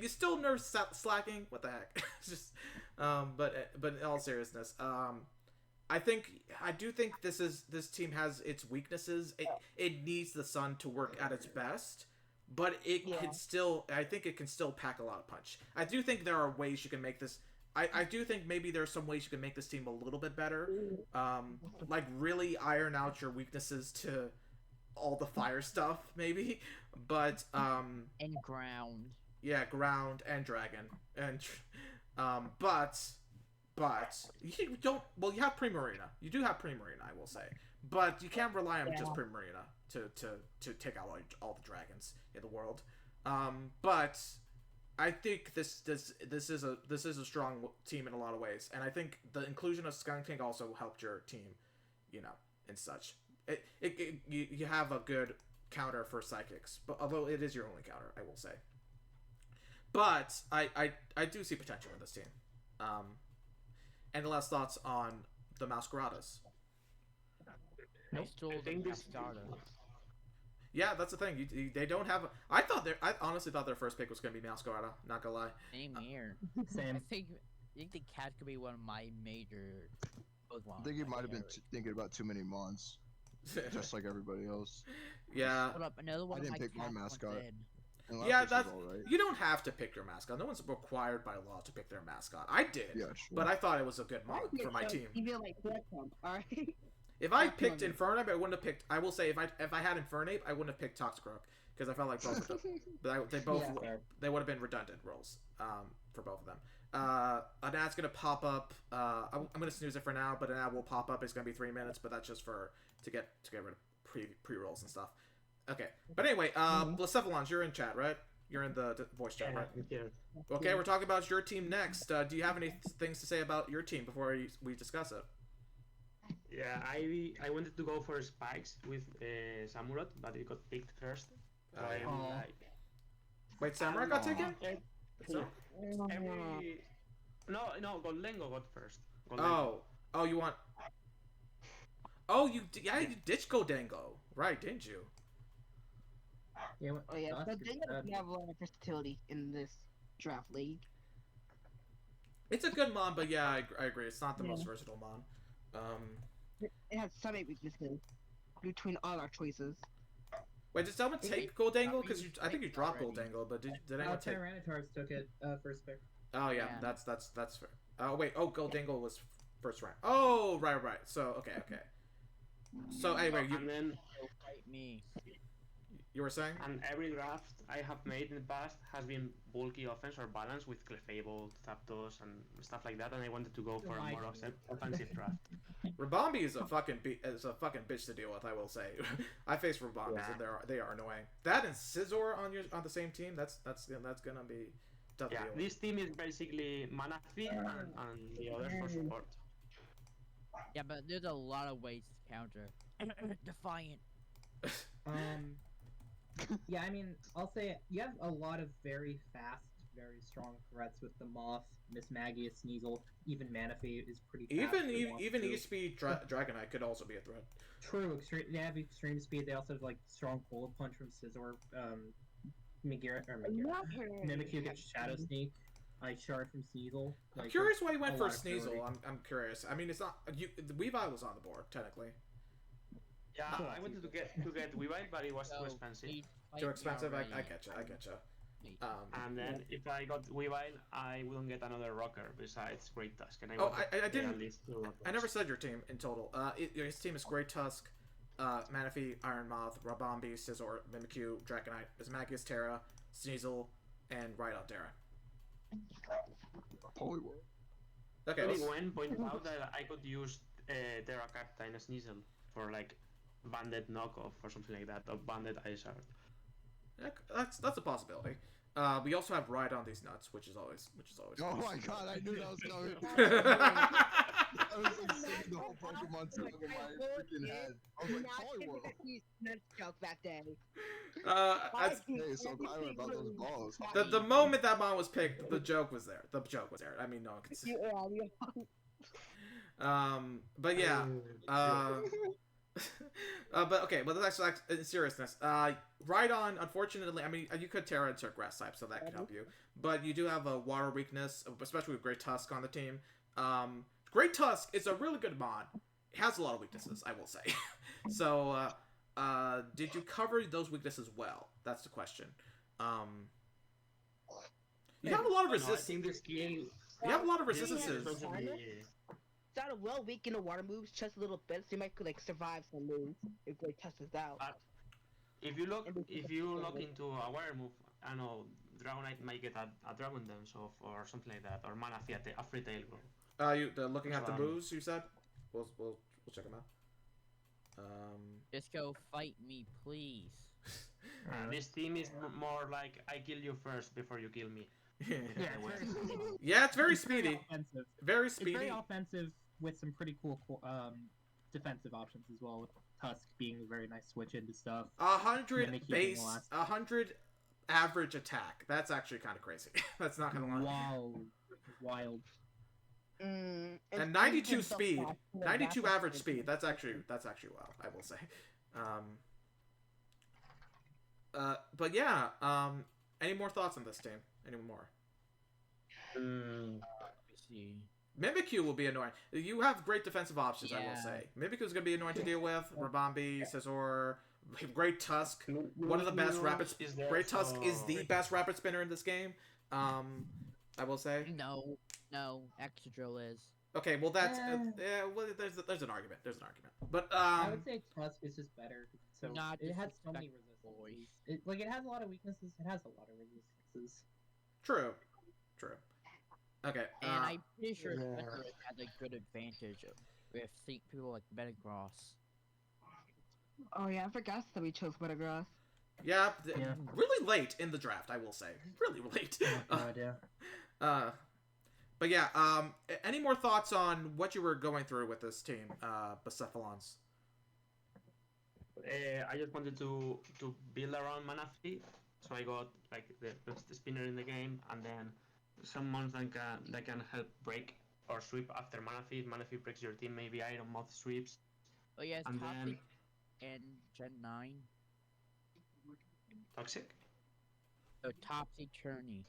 you still nerve slacking? What the heck? It's just, but in all seriousness, I do think this team has its weaknesses. It needs the Sun to work at its best, but I think it can still pack a lot of punch. I do think there are ways you can make this. I do think maybe there are some ways you can make this team a little bit better. Like really iron out your weaknesses to all the fire stuff, maybe. But and ground. Yeah, ground and dragon, and but you don't. Well, you have Primarina. You do have Primarina, I will say, but you can't rely on just Primarina to take out all the dragons in the world. But I think this is a strong team in a lot of ways, and I think the inclusion of Skunk Tank also helped your team, and such. You have a good counter for psychics, but although it is your only counter, I will say. But I do see potential in this team. Any last thoughts on the Masqueradas? I stole the Masquerada. Yeah, that's the thing. They don't have. I honestly thought their first pick was going to be Masquerada. Not gonna lie. Same here. Same. I think the cat could be one of my major Pokemon. I think you might have been thinking about too many mons, just like everybody else. Yeah. Hold up, another one I of didn't my pick my cats mascot. once said, Yeah, that's you don't have to pick your mascot. No one's required by law to pick their mascot. I did, but I thought it was a good mod for my team. If I picked Infernape, I wouldn't have picked. I will say, if I had Infernape, I wouldn't have picked Toxicroak because I felt like both of them. They would have been redundant roles for both of them. An ad's gonna pop up. I'm gonna snooze it for now, but an ad will pop up. It's gonna be 3 minutes, but that's just to get rid of pre rolls and stuff. Okay, but anyway, Blacephalons, you're in chat, right? You're in the voice chat, right? Yeah. Okay, we're talking about your team next. Do you have any things to say about your team before we discuss it? Yeah, I wanted to go for Spikes with Samurott, but it got picked first. So Wait, Samurai got taken? So, every... No, Goldengo got first. Oh, you want... Oh, you ditched Goldango. Right, didn't you? Yeah, Oh yeah, Dusk but is they bad. have a lot of versatility in this draft league. It's a good mon, but yeah, I agree. It's not the Yeah. most versatile mon. It has some weaknesses between all our choices. Wait, did someone take Goldango? Because I think you dropped Goldango, but did anyone take... Tyranitar's took it first pick. Oh yeah, Yeah. that's fair. Oh wait, Goldango was first round. Oh right. So okay. So anyway, And then, Fight me. you were saying? and every draft I have made in the past has been bulky offense or balance with Clefable, Zapdos, and stuff like that, and I wanted to go for a more offensive draft. Rabombi is a fucking bitch to deal with. I will say. I face Rabombis and they are annoying. That and Scizor on the same team. That's gonna be tough to Yeah, deal with. this team is basically Manaphy and the others for support. Yeah, but there's a lot of ways to counter. Defiant. Yeah, I mean, I'll say you have a lot of very fast, very strong threats with the Moth, Miss Maggie, Sneasel, even Manaphy is pretty fast. Even E-Speed Dragonite could also be a threat. True, they have extreme speed. They also have like strong bullet punch from Scizor. Mimikyu gets Shadow Sneak. Ice Shard from Sneasel. I'm curious why you went a for lot of Sneasel. ability. I'm curious. I mean, it's not Weavile was on the board technically. Yeah, I wanted to get Weavile, but it was too expensive. Too expensive. I getcha. And then if I got Weavile, I wouldn't get another rocker besides Great Tusk. And I didn't. At least 2 rockers. I never said your team in total. His team is Great Tusk, Manaphy, Iron Moth, Rabombi, Scizor, Mimikyu, Dragonite, Bismagius, Terra, Sneasel, and Rhydon. Poliwhirl. Okay. Only Gwen pointed out that I could use Terra Captain Sneasel for like Banded knockoff or something like that, or Banded Iceheart. That's a possibility. We also have Ride on these nuts, which is always. Oh my god, I knew that was coming. I was like singing the whole Pokemon song in my freaking head. I was like, Poliwhirl. Joke that day. Hey, so I went about those balls. The moment that mon was picked, the joke was there. I mean, no one could see. But yeah. But okay, but that's actually in seriousness. Rhydon, unfortunately, I mean, you could Terra into a grass type, so that could help you. But you do have a water weakness, especially with Great Tusk on the team. Great Tusk is a really good mod. It has a lot of weaknesses, I will say. So, did you cover those weaknesses well? That's the question. You have a lot of resistance. You have a lot of resistances. It's not well weak in the water moves, just a little bit, so you might like survive some moves if Great Tusk is out. If you look into a water move, I know Dragonite might get a Dragon Dance or something like that, or Manaphy a free tail go. Looking at the moves you said, we'll check them out. Just go fight me, please. This team is more like I kill you first before you kill me. Yeah, it's very speedy. Offensive. Very speedy. It's very offensive with some pretty cool defensive options as well. With Tusk being a very nice switch into stuff. 100 base, 100 average attack. That's actually kind of crazy. That's not gonna lie. Wow, wild. And 92 speed, 92 average speed. That's actually wow. I will say. But yeah. Any more thoughts on this team? Any more? Let me see. Mimikyu will be annoying. You have great defensive options, I will Yeah. say. Mimikyu is going to be annoying to deal with. Rabombi, Scizor, Great Tusk, one of the best rapid. Great Tusk is the best rapid spinner in this game. I will say. No, Excadrill is. Okay, well that's well, there's an argument. But I would say Tusk is just better. So Not it has so many disrespectful, resistances. It has a lot of weaknesses. It has a lot of resistances. True. Okay. And I'm pretty sure Excadrill has a good advantage with people like Metagross. Oh yeah, I forgot that we chose Metagross. Yeah, really late in the draft, I will say. Really late. But yeah, any more thoughts on what you were going through with this team, Bucephalons? I just wanted to build around Manaphy So I got like the best spinner in the game, and then some mons that can help break or sweep after mana feed. Mana feed breaks your team. Maybe Iron Moth sweeps, Oh yes, and Toxic then and Gen 9. Toxic. So Topsy Turny.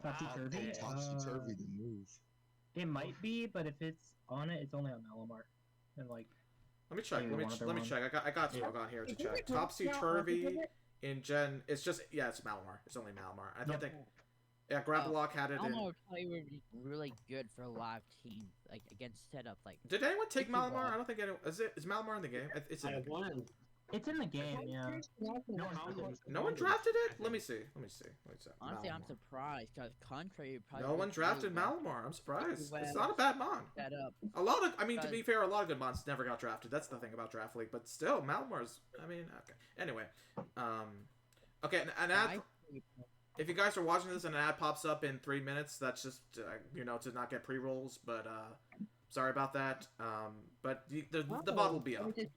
Topsy turvy. Okay. Topsy turvy the move. It might be, but if it's on it, it's only on Malamar. And like, Let me check. Maybe one other Let me one. check. I got Smoke on here to check. Topsy turvy in Gen. It's just it's Malamar. It's only Malamar. I don't think. Yeah, Gravelock had it in. Malamar would probably be really good for a lot of teams, like against setup. Like, Did anyone take It's evolved. Malamar? I don't think anyone. Is Malamar in the game? It's in I the game. won. it's in the game, yeah. No one drafted it? Let me see. honestly, I'm Malamar. surprised because contrary, probably No one would drafted really well Malamar. I'm surprised. well It's not a bad mon. set up. A lot of, I mean, to Because- be fair, a lot of good mons never got drafted. That's the thing about Draft League. But still, Malamar's, I mean, okay. Anyway. Okay, an ad, if you guys are watching this and an ad pops up in 3 minutes, that's just, to not get pre-rolls. But, sorry about that. But the VOD will be up. The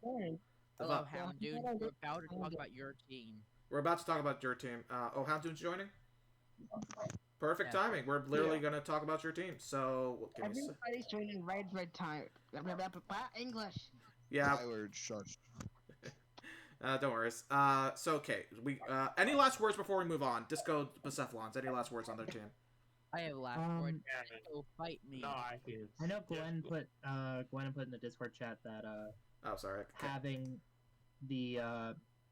Hello, VOD Houndoon. We're about to talk about your team. We're about to talk about your team. Houndoon's joining? Perfect Yeah. timing. We're literally going to talk about your team. So, give me a sec. Everybody's joining right time. English. Yeah, Tyler, shush. don't worry. So okay, we any last words before we move on? Disco Bucephalons, any last words on their team? I have last word. So fight me. No, I think. I know Gwen put in the Discord chat that Oh, sorry. having the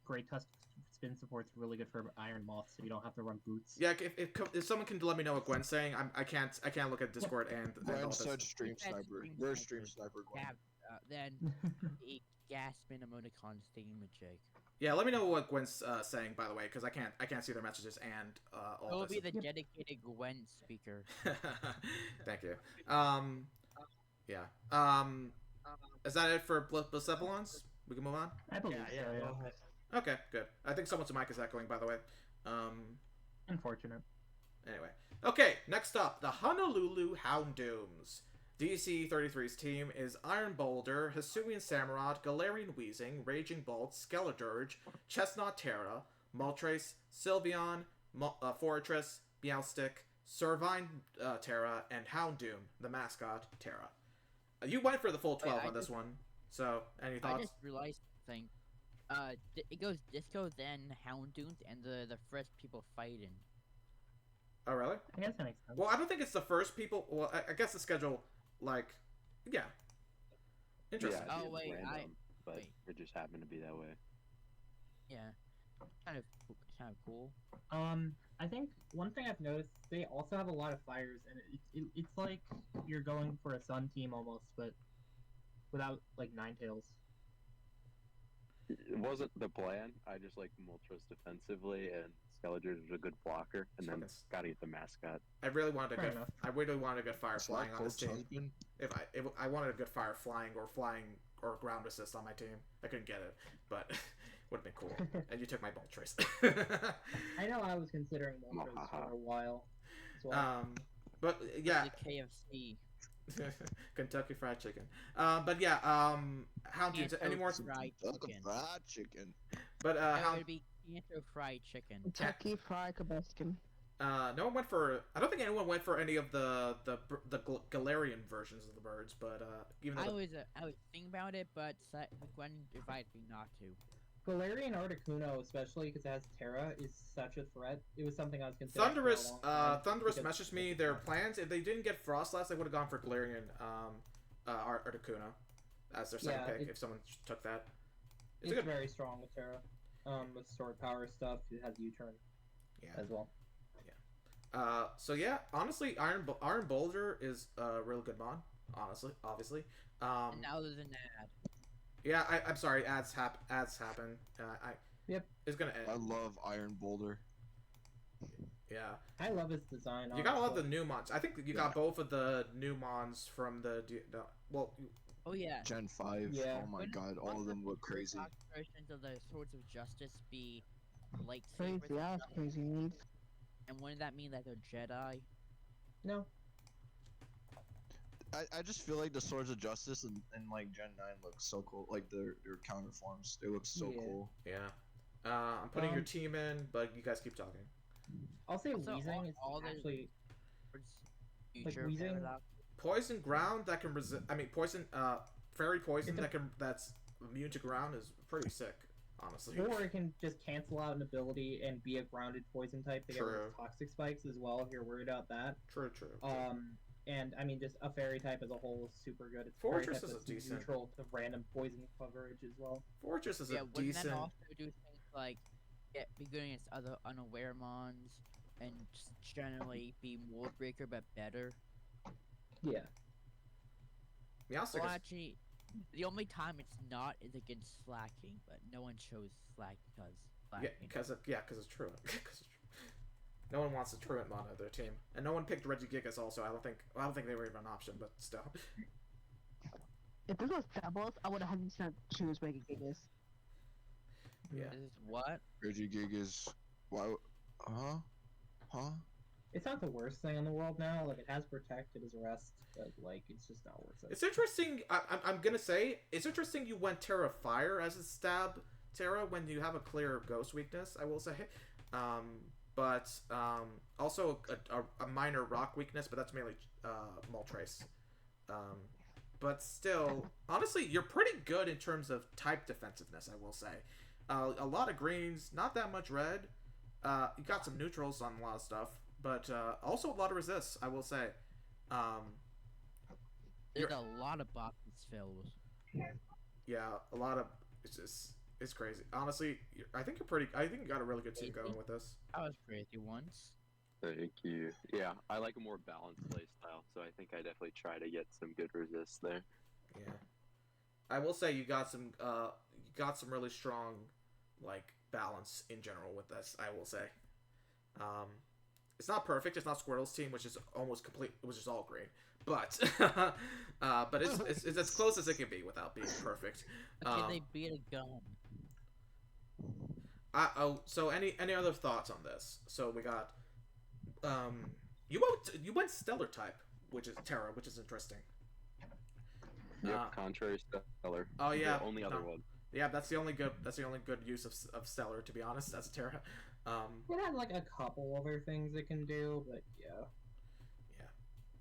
Great Tusk spin support's really good for Iron Moth, so you don't have to run boots. Yeah, if someone can let me know what Gwen's saying, I can't look at Discord and all Gwen this. said stream He said sniper. stream You're a sniper. stream sniper, Gwen. Yeah, then the Gaspin emoticon thingamajig. Yeah, let me know what Gwen's saying, by the way, because I can't see their messages and It all will be this. the dedicated Gwen speaker. Thank you. Yeah. Is that it for Bucephalons? We can move on. I believe Yeah, so. go Yeah. ahead. Okay, good. I think someone's mic is echoing, by the way. Unfortunate. Anyway. Okay, next up, the Honolulu Houndooms. DC33's team is Iron Boulder, Hisuian Samurott, Galarian Weezing, Raging Bolt, Skeledirge, Chestnut Terra, Moltres, Sylveon, Fortress, Meowstic, Servine Terra, and Houndoom, the mascot, Terra. You went for the full 12 I on this just- one, so any I thoughts? just realized something. It goes Disco, then Houndoons, and the first people fighting. Oh, really? I guess that makes sense. Well, I don't think it's the first people. Well, I guess the schedule, like, yeah. Interesting. Oh, it's wait, random, but wait. it just happened to be that way. Yeah, kind of cool. I think one thing I've noticed, they also have a lot of fires, and it's like you're going for a Sun team almost, but without like Ninetales. It wasn't the plan. I just like Moltres defensively, and Skeletor is a good blocker, and then Focus. gotta get the mascot. I really wanted a Fair good. enough. I really wanted a good fire Is that flying on this Coach team. husband? If I wanted a good fire flying or ground assist on my team, I couldn't get it, but would have been cool. And you took my bolt trace. I know I was considering Moltres for a while. As well. But yeah, The KFC. Kentucky Fried Chicken. But yeah, Houndoons. Any more? Fried That's a chicken. fried chicken. But It Hound. would be Canto Fried Chicken. Kentucky Fried Cabeskin. No one went for. I don't think anyone went for any of the Galarian versions of the birds, but even though I was thinking about it, but Gwen invited me not to. Galarian Articuno, especially because it has Terra, is such a threat. It was something I was considering. Thunderous for a long time Thunderous because- messaged me their plans. If they didn't get Frostlass, they would have gone for Galarian Articuno as their second Yeah, pick. it- If someone took that, It's a good. very strong with Terra. With sword power stuff, it has U-turn Yeah. as well. So yeah, honestly, Iron Boulder is a real good mon. Honestly, obviously. And now there's an ad. Yeah, I'm sorry. Ads happen. Yep. It's gonna I end. love Iron Boulder. Yeah. I love his design. You got a lot of the honestly. new mons. I think you got both of the new mons from the. Well, Oh yeah. Gen 5. Yeah. Oh my Wouldn't- god, all of them look crazy. Wouldn't the versions of the Swords of Justice be lightsabers? Crazy, and that's stuff? crazy. Man. And wouldn't that mean that they're Jedi? No. I just feel like the Swords of Justice and like Gen 9 look so cool. Like their counter forms, they look so Yeah. cool. yeah. I'm putting your team in, but you guys keep talking. I'll say Also, Wheezing is all the actually future Wheezing- paradox. Poison ground that can resist. I mean, poison. Fairy poison that's immune to ground is pretty sick, honestly. or it can just cancel out an ability and be a grounded poison type to get rid True. of toxic spikes as well. If you're worried about that. True. And I mean, just a fairy type as a whole is super good. It's Fortress fairy type is a that's decent- neutral to random poison coverage as well. Fortress is Yeah, a wouldn't decent. that also do things like be good against other unaware mons and just generally be mold breaker but better? Yeah. Meowstic Well, is- actually, the only time it's not is against slacking, but no one chose slack because slacking. because it's truant. 'Cause it's truant. No one wants a truant mon on their team, and no one picked Regigigas. Also, I don't think they were even an option, but still. If this was doubles, I would 100% choose Regigigas. Yeah. This is what? Regigigas. Why? Huh? It's not the worst thing in the world now. Like, it has Protect, it has Rest, but, like, it's just not worth it. It's interesting. I'm gonna say it's interesting you went Terra Fire as a stab Terra when you have a clear Ghost weakness. I will say, but also a minor Rock weakness, but that's mainly Moltres. But still, honestly, you're pretty good in terms of type defensiveness. I will say, a lot of greens, not that much red. You got some neutrals on a lot of stuff, but also a lot of resists. I will say. There's a lot of boxes filled. Yeah, a lot of it's crazy. Honestly, I think you got a really good team going with this. I was crazy once. Thank you. Yeah, I like a more balanced play style, so I think I definitely try to get some good resists there. Yeah, I will say you got some really strong like balance in general with this. I will say, it's not perfect. It's not Squirtle's team, which is almost complete, which is all green. But but it's as close as it can be without being perfect. Can they beat a gun? So any other thoughts on this? So we got you went stellar type, which is Terra, which is interesting. Yep, contrary stellar. Oh yeah, the only other one. Yeah, that's the only good use of stellar, to be honest. As a Terra. It had like a couple other things it can do, but yeah.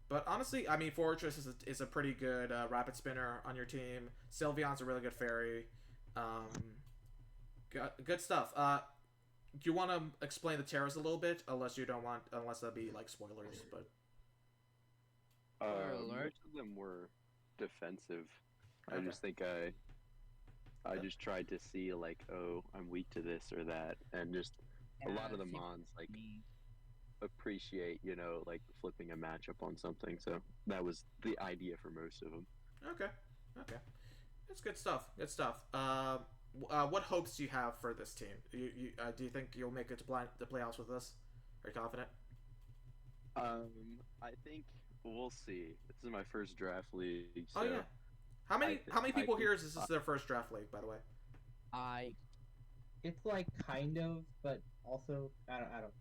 But honestly, I mean, Fortress is a pretty good rapid spinner on your team. Sylveon's a really good fairy. Good stuff. Do you want to explain the Terras a little bit? Unless that'd be like spoilers, but. Most of them were defensive. Okay. I just think I just tried to see like, oh, I'm weak to this or that, and just a lot of the mons like appreciate, like flipping a matchup on something. So that was the idea for most of them. Okay, that's good stuff. What hopes do you have for this team? Do you think you'll make it to the playoffs with us? Are you confident? I think we'll see. This is my first draft league. So oh yeah. How many people here is this their first draft league, by the way? It's like kind of, but also I don't.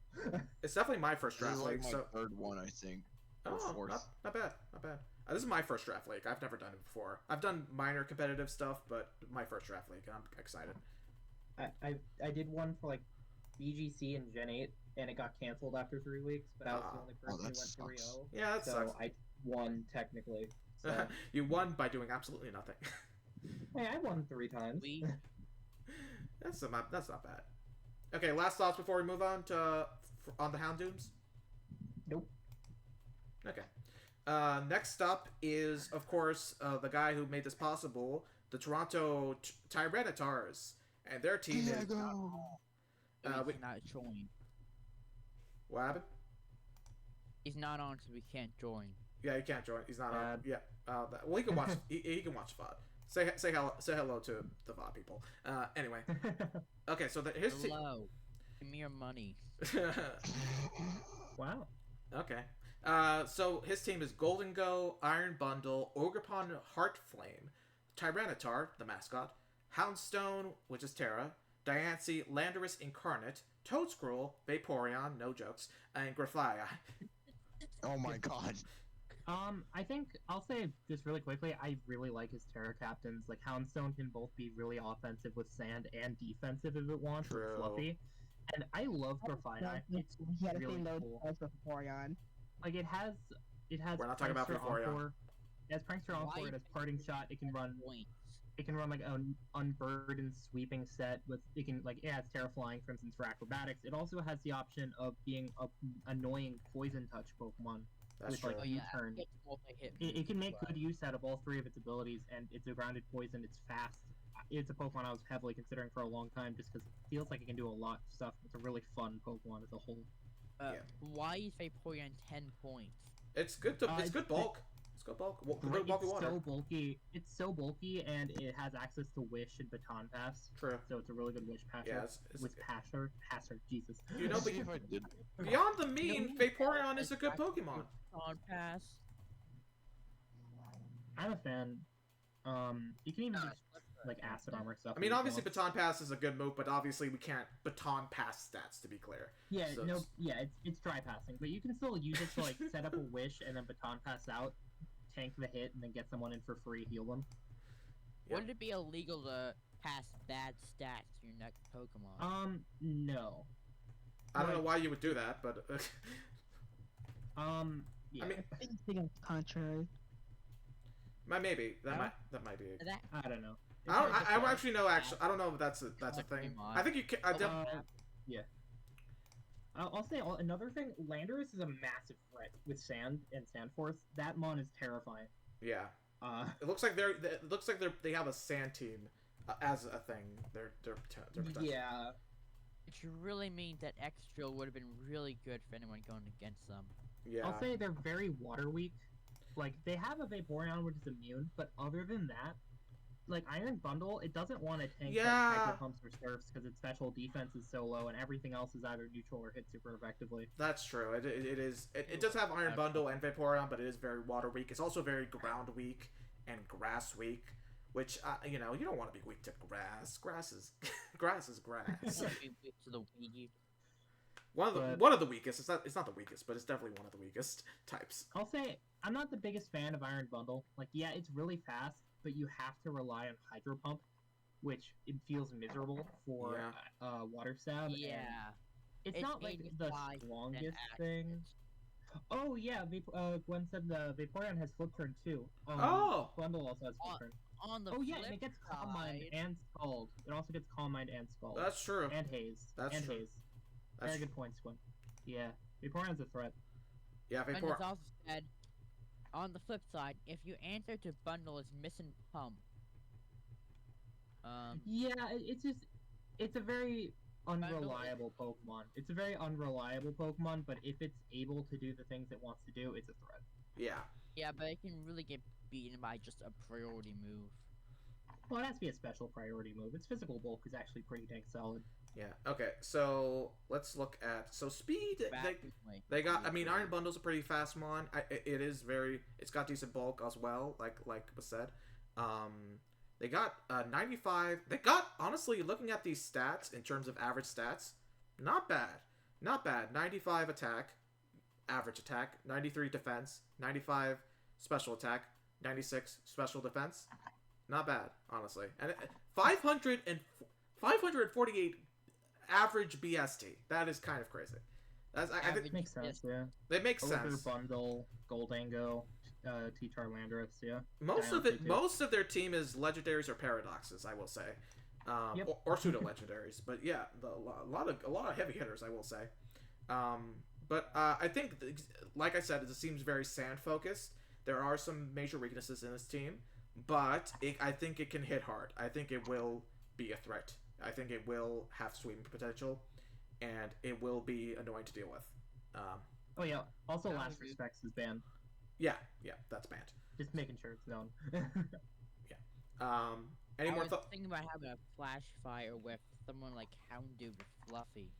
It's definitely my first draft league. Like so third one, I think. Or oh, fourth. not bad. This is my first draft league. I've never done it before. I've done minor competitive stuff, but my first draft league, and I'm excited. I did one for like BGC and Gen 8, and it got canceled after 3 weeks. But I was the only person who went 3-0. Yeah, that sucks. So I won technically. So. You won by doing absolutely nothing. Hey, I won 3 times. That's not bad. Okay, last thoughts before we move on to on the Houndooms? Nope. Okay. Next up is, of course, the guy who made this possible, the Toronto Tyrannotars, and their team is. We cannot join. What happened? He's not on, so we can't join. Yeah, he can't join. He's not on. Yeah. Well, he can watch. he can watch VOD. Say hello to the VOD people. Anyway. Okay, so his team. Hello. Give me your money. Wow. Okay. So his team is Golden Go, Iron Bundle, Ogerpon Heartflame, Tyranitar, the mascot, Houndstone, which is Terra, Diancie, Landorus Incarnate, Toadscruel, Vaporeon, no jokes, and Grafaiai. Oh my god. I think I'll say just really quickly, I really like his Terra captains. Like Houndstone can both be really offensive with Sand and defensive if it wants with True. Fluffy. And I love Grafina. It's He had the really same load cool. as the Vaporeon. Like it has We're not talking about Prankster Vaporeon. Encore. It has Prankster Encore, it has Parting Shot, it can run like an unburdened sweeping set with it has Terra Flying for instance for acrobatics. It also has the option of being a annoying poison touch Pokemon. That's with true. like U-turn. It can make good use out of all three of its abilities, and it's a grounded poison, it's fast. It's a Pokemon I was heavily considering for a long time just because it feels like it can do a lot of stuff. It's a really fun Pokemon as a whole. Why is Vaporeon 10 points? It's good. It's good bulk. It's good bulk. Good bulky water. So bulky. It's so bulky, and it has access to Wish and Baton Pass. True. So it's a really good Wish Passer. Yeah, it's Wish Passer. Jesus. You know, beyond the mean, Vaporeon is a good Pokemon. Baton Pass. I'm a fan. You can even do like Acid Armor stuff. I mean, obviously, Baton Pass is a good move, but obviously we can't Baton Pass stats, to be clear. Yeah, So it's dry passing, but you can still use it to like set up a Wish and then Baton Pass out, tank the hit, and then get someone in for free, heal them. Would it be illegal to pass bad stats to your next Pokemon? No. I don't know why you would do that, but yeah. I mean, I think it's contrary. maybe that might be. I don't know. I don't actually know. I don't know if that's a thing. I think you can. Yeah. I'll say another thing. Landorus is a massive threat with Sand and Sandforce. That mon is terrifying. Yeah. It looks like they have a Sand team as a thing. They're yeah. Which really means that X-Drill would have been really good for anyone going against them. Yeah. I'll say they're very water weak. Like, they have a Vaporeon which is immune, but other than that, like, Iron Bundle, it doesn't want to tank Hyper Pumps or Surfs because its special defense is so low and everything else is either neutral or hit super effectively. That's true. It does have Iron Bundle and Vaporeon, but it is very water weak. It's also very ground weak and grass weak, which, you don't want to be weak to grass. Grass is grass. To the Ouija. One of the weakest. It's not the weakest, but it's definitely one of the weakest types. I'll say I'm not the biggest fan of Iron Bundle. Like, yeah, it's really fast, but you have to rely on Hydro Pump, which it feels miserable for Water Stab. Yeah. It's not like the strongest thing. Oh yeah, Gwen said the Vaporeon has Flip Turn too. Bundle also has Flip Turn. On the and it gets Calm Mind and Scald. It also gets Calm Mind and Scald. That's true. And Haze. That's true. Haze. Very good points, Gwen. Yeah, Vaporeon's a threat. Yeah, Vaporeon. And it's also said, on the flip side, if you answer to Bundle as missing Pump. Yeah, it's a very unreliable Pokemon. It's a very unreliable Pokemon, but if it's able to do the things it wants to do, it's a threat. Yeah. Yeah, but it can really get beaten by just a priority move. Well, it has to be a special priority move. Its physical bulk is actually pretty dang solid. Yeah. Okay. So let's look at speed. They got. I mean, Iron Bundle's a pretty fast mon. It is very. It's got decent bulk as well. Like was said. They got 95. They got, honestly, looking at these stats in terms of average stats, not bad. Not bad. 95 attack, average attack. 93 defense. 95 special attack. 96 special defense. Not bad, honestly. And 548 average BST. That is kind of crazy. I think makes sense, yeah. It makes sense. Bundle, Goldango, T-Char Landorus, yeah. Most of their team is legendaries or paradoxes, I will say, or pseudo legendaries. But yeah, a lot of heavy hitters, I will say. But I think, like I said, it seems very sand focused. There are some major weaknesses in this team, but I think it can hit hard. I think it will be a threat. I think it will have sweeping potential, and it will be annoying to deal with. Oh yeah. Also, Last Respects is banned. Yeah, that's banned. Just making sure it's known. Yeah. Any more thoughts? I was thinking about having a flash fire with someone like Houndoom with Fluffy.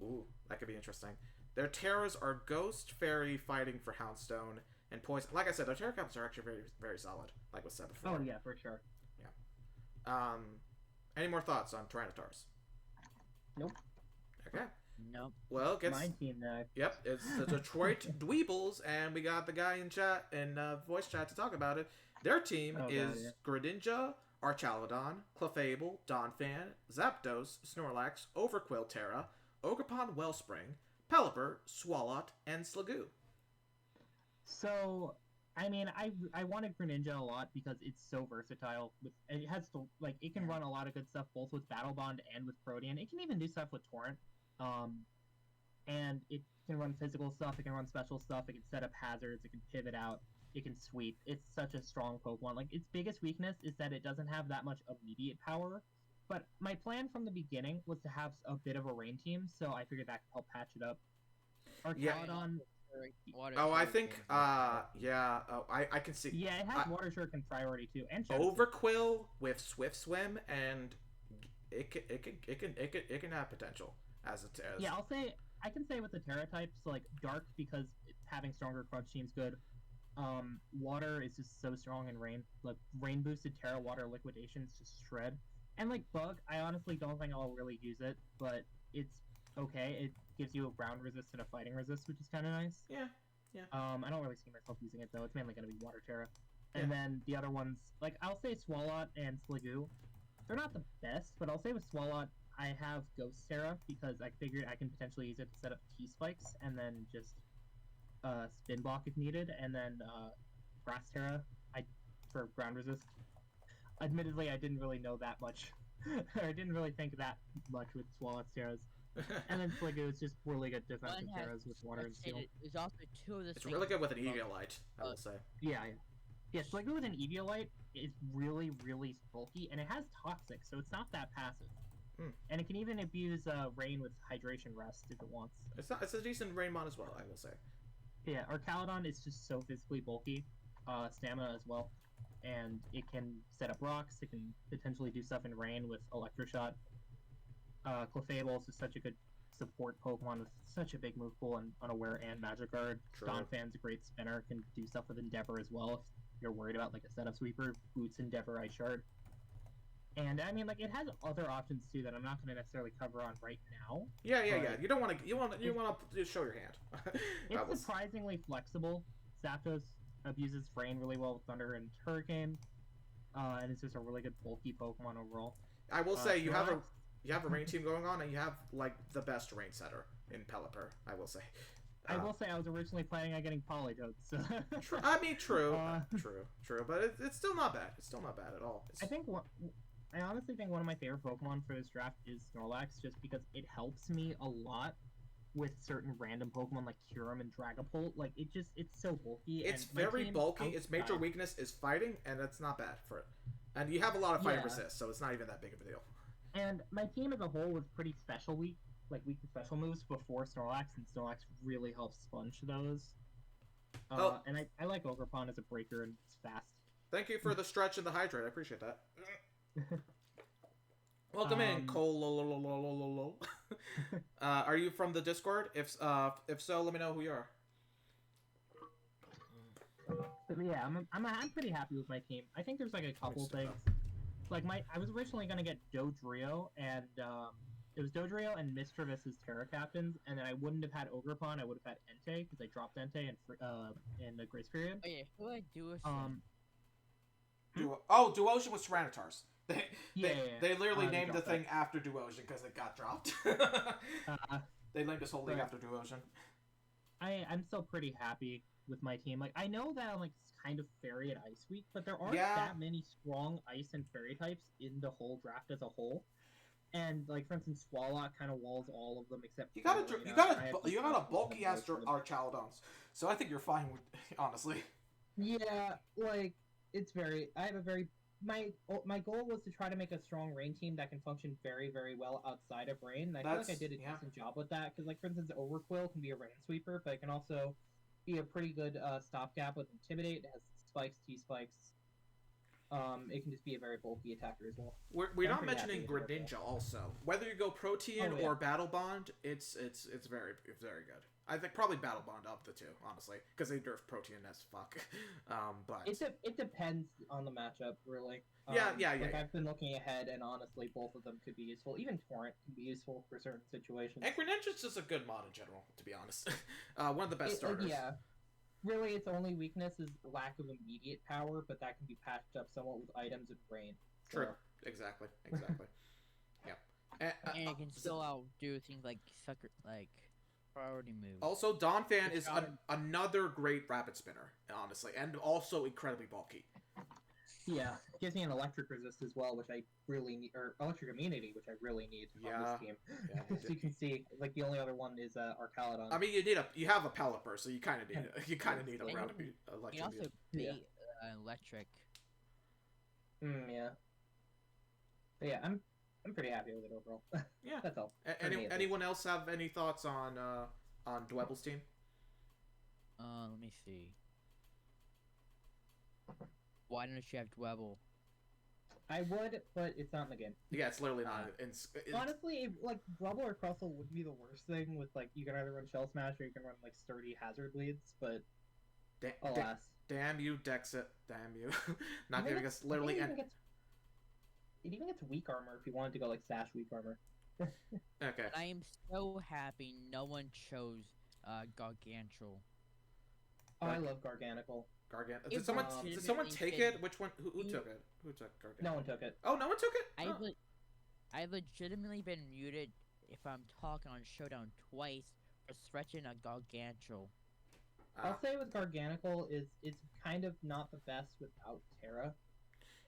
Ooh, that could be interesting. Their Terras are Ghost, Fairy, Fighting for Houndstone, and Poison. Like I said, their Terra Captains are actually very, very solid, like was said before. Oh yeah, for sure. Yeah. Any more thoughts on Tyrannotars? Nope. Okay. Nope. Well, gets My team next. Yep, it's the Detroit Dweebles, and we got the guy in chat in voice chat to talk about it. Their team Oh, God, is yeah. Greninja, Archaludon, Clefable, Donphan, Zapdos, Snorlax, Overquill Terra, Ogerpon Wellspring, Pelipper, Swalot, and Sliggoo. So, I mean, I wanted Greninja a lot because it's so versatile. It has to, like, it can run a lot of good stuff both with Battle Bond and with Protean. It can even do stuff with Torrent. And it can run physical stuff, it can run special stuff, it can set up hazards, it can pivot out, it can sweep. It's such a strong Pokemon. Like, its biggest weakness is that it doesn't have that much immediate power. But my plan from the beginning was to have a bit of a rain team, so I figured that could help patch it up. Archaludon... I think, I can see. Yeah, it has Water Shuriken priority too, and Overquill with Swift Swim, and it can have potential as a Yeah, I can say with the Terra types, like Dark because having stronger crunch seems good. Water is just so strong in Rain. Like Rain boosted Terra Water Liquidations just shred. And like Bug, I honestly don't think I'll really use it, but it's okay. It gives you a ground resist and a fighting resist, which is kind of nice. Yeah. I don't really see myself using it though. It's mainly going to be Water Terra. And then the other ones, like I'll say Swalot and Sliggoo. They're not the best, but I'll say with Swalot, I have Ghost Terra because I figured I can potentially use it to set up T-Spikes and then just Spin Block if needed, and then Grass Terra for ground resist. Admittedly, I didn't really know that much. I didn't really think that much with Swalot's Terras. And then Sliggoo is just really good defensive Terras with Water and Steel. There's also two of the It's really good with an Eviolite, I will say. Yeah. Sliggoo with an Eviolite is really, really bulky, and it has Toxic, so it's not that passive. And it can even abuse Rain with Hydration Rest if it wants. It's a decent Rain mod as well, I will say. Yeah, Archaludon is just so physically bulky, stamina as well, and it can set up rocks. It can potentially do stuff in Rain with Electroshot. Clefable is just such a good support Pokemon with such a big move pool and Unaware and Magic Guard. Donphan's a great spinner, can do stuff with Endeavor as well if you're worried about like a setup sweeper. Boots Endeavor, Ice Shard. And I mean, like, it has other options too that I'm not going to necessarily cover on right now. Yeah. You don't want to. You want to show your hand. It's surprisingly flexible. Zapdos abuses Rain really well with Thunder and Hurricane, and it's just a really good bulky Pokemon overall. I will say you have a Rain team going on, and you have like the best Rain setter in Pelipper. I will say. I will say I was originally planning on getting Polydot. So. True, but it's still not bad. It's still not bad at all. I honestly think one of my favorite Pokemon for this draft is Snorlax, just because it helps me a lot with certain random Pokemon like Kyurem and Dragapult. Like, it's so bulky. It's very bulky. Its major weakness is fighting, and that's not bad for it. And you have a lot of fighting resist, so it's not even that big of a deal. And my team as a whole was pretty weak to special moves before Snorlax, and Snorlax really helps sponge those. And I like Ogerpon as a breaker, and it's fast. Thank you for the stretch and the hydrate. I appreciate that. Welcome in, Cole. Are you from the Discord? If so, let me know who you are. Yeah, I'm pretty happy with my team. I think there's like a couple things. Like I was originally gonna get Dodrio, and it was Dodrio and Mischievous' Terra Captains, and then I wouldn't have had Ogerpon. I would have had Entei because I dropped Entei in the Grace Period. Oh yeah, who had Duosion? Duosion was Tyranitars. They literally named the thing after Duosion because it got dropped. They named this whole league after Duosion. I'm still pretty happy with my team. Like, I know that I'm like kind of Fairy at Ice Week, but there aren't that many strong Ice and Fairy types in the whole draft as a whole. And like, for instance, Swalot kind of walls all of them except you got a bulky ass Archaludons, so I think you're fine with honestly. Yeah, like my goal was to try to make a strong Rain team that can function very, very well outside of Rain. And I feel like I did a decent job with that because, like, for instance, Overquill can be a Rain sweeper, but it can also be a pretty good stopgap with Intimidate. It has spikes, T-spikes. It can just be a very bulky attacker as well. We're not mentioning Greninja also. Whether you go Protean or Battle Bond, it's very good. I think probably Battle Bond up the two, honestly, because they nerf Protean as fuck. But it depends on the matchup, really. Yeah. I've been looking ahead, and honestly, both of them could be useful. Even Torrent can be useful for certain situations. And Greninja's just a good mod in general, to be honest. One of the best starters. Yeah. Really, its only weakness is lack of immediate power, but that can be patched up somewhat with items and rain. So. True. Exactly. Yeah. And it can still outdo things like priority moves. Also, Donphan is another great rapid spinner, honestly, and also incredibly bulky. Yeah, gives me an electric resist as well, which I really need, or electric immunity, which I really need on this team. Yeah. As you can see, like the only other one is Arcalodon. I mean, you have a Pelipper, so you kind of need a round of electric. You also beat electric. Yeah. But yeah, I'm pretty happy with it overall. Yeah, that's all. Anyone else have any thoughts on Dwebble's team? Let me see. Why don't you have Dwebble? I would, but it's not in the game. Yeah, it's literally not. Honestly, like Dwebble or Crustle wouldn't be the worst thing. With like, you can either run Shell Smash or you can run like sturdy Hazard Bleeds, but alas. Damn you, Dexit. Damn you. Not giving us literally any. It even gets weak armor if you wanted to go like Sash weak armor. Okay. I am so happy no one chose Gargantual. Oh, I love Garganical. Did someone take it? Which one? Who took it? Who took Gargantual? No one took it. Oh, no one took it? I've legitimately been muted if I'm talking on Showdown twice for stretching a Gargantual. I'll say with Garganical is it's kind of not the best without Terra.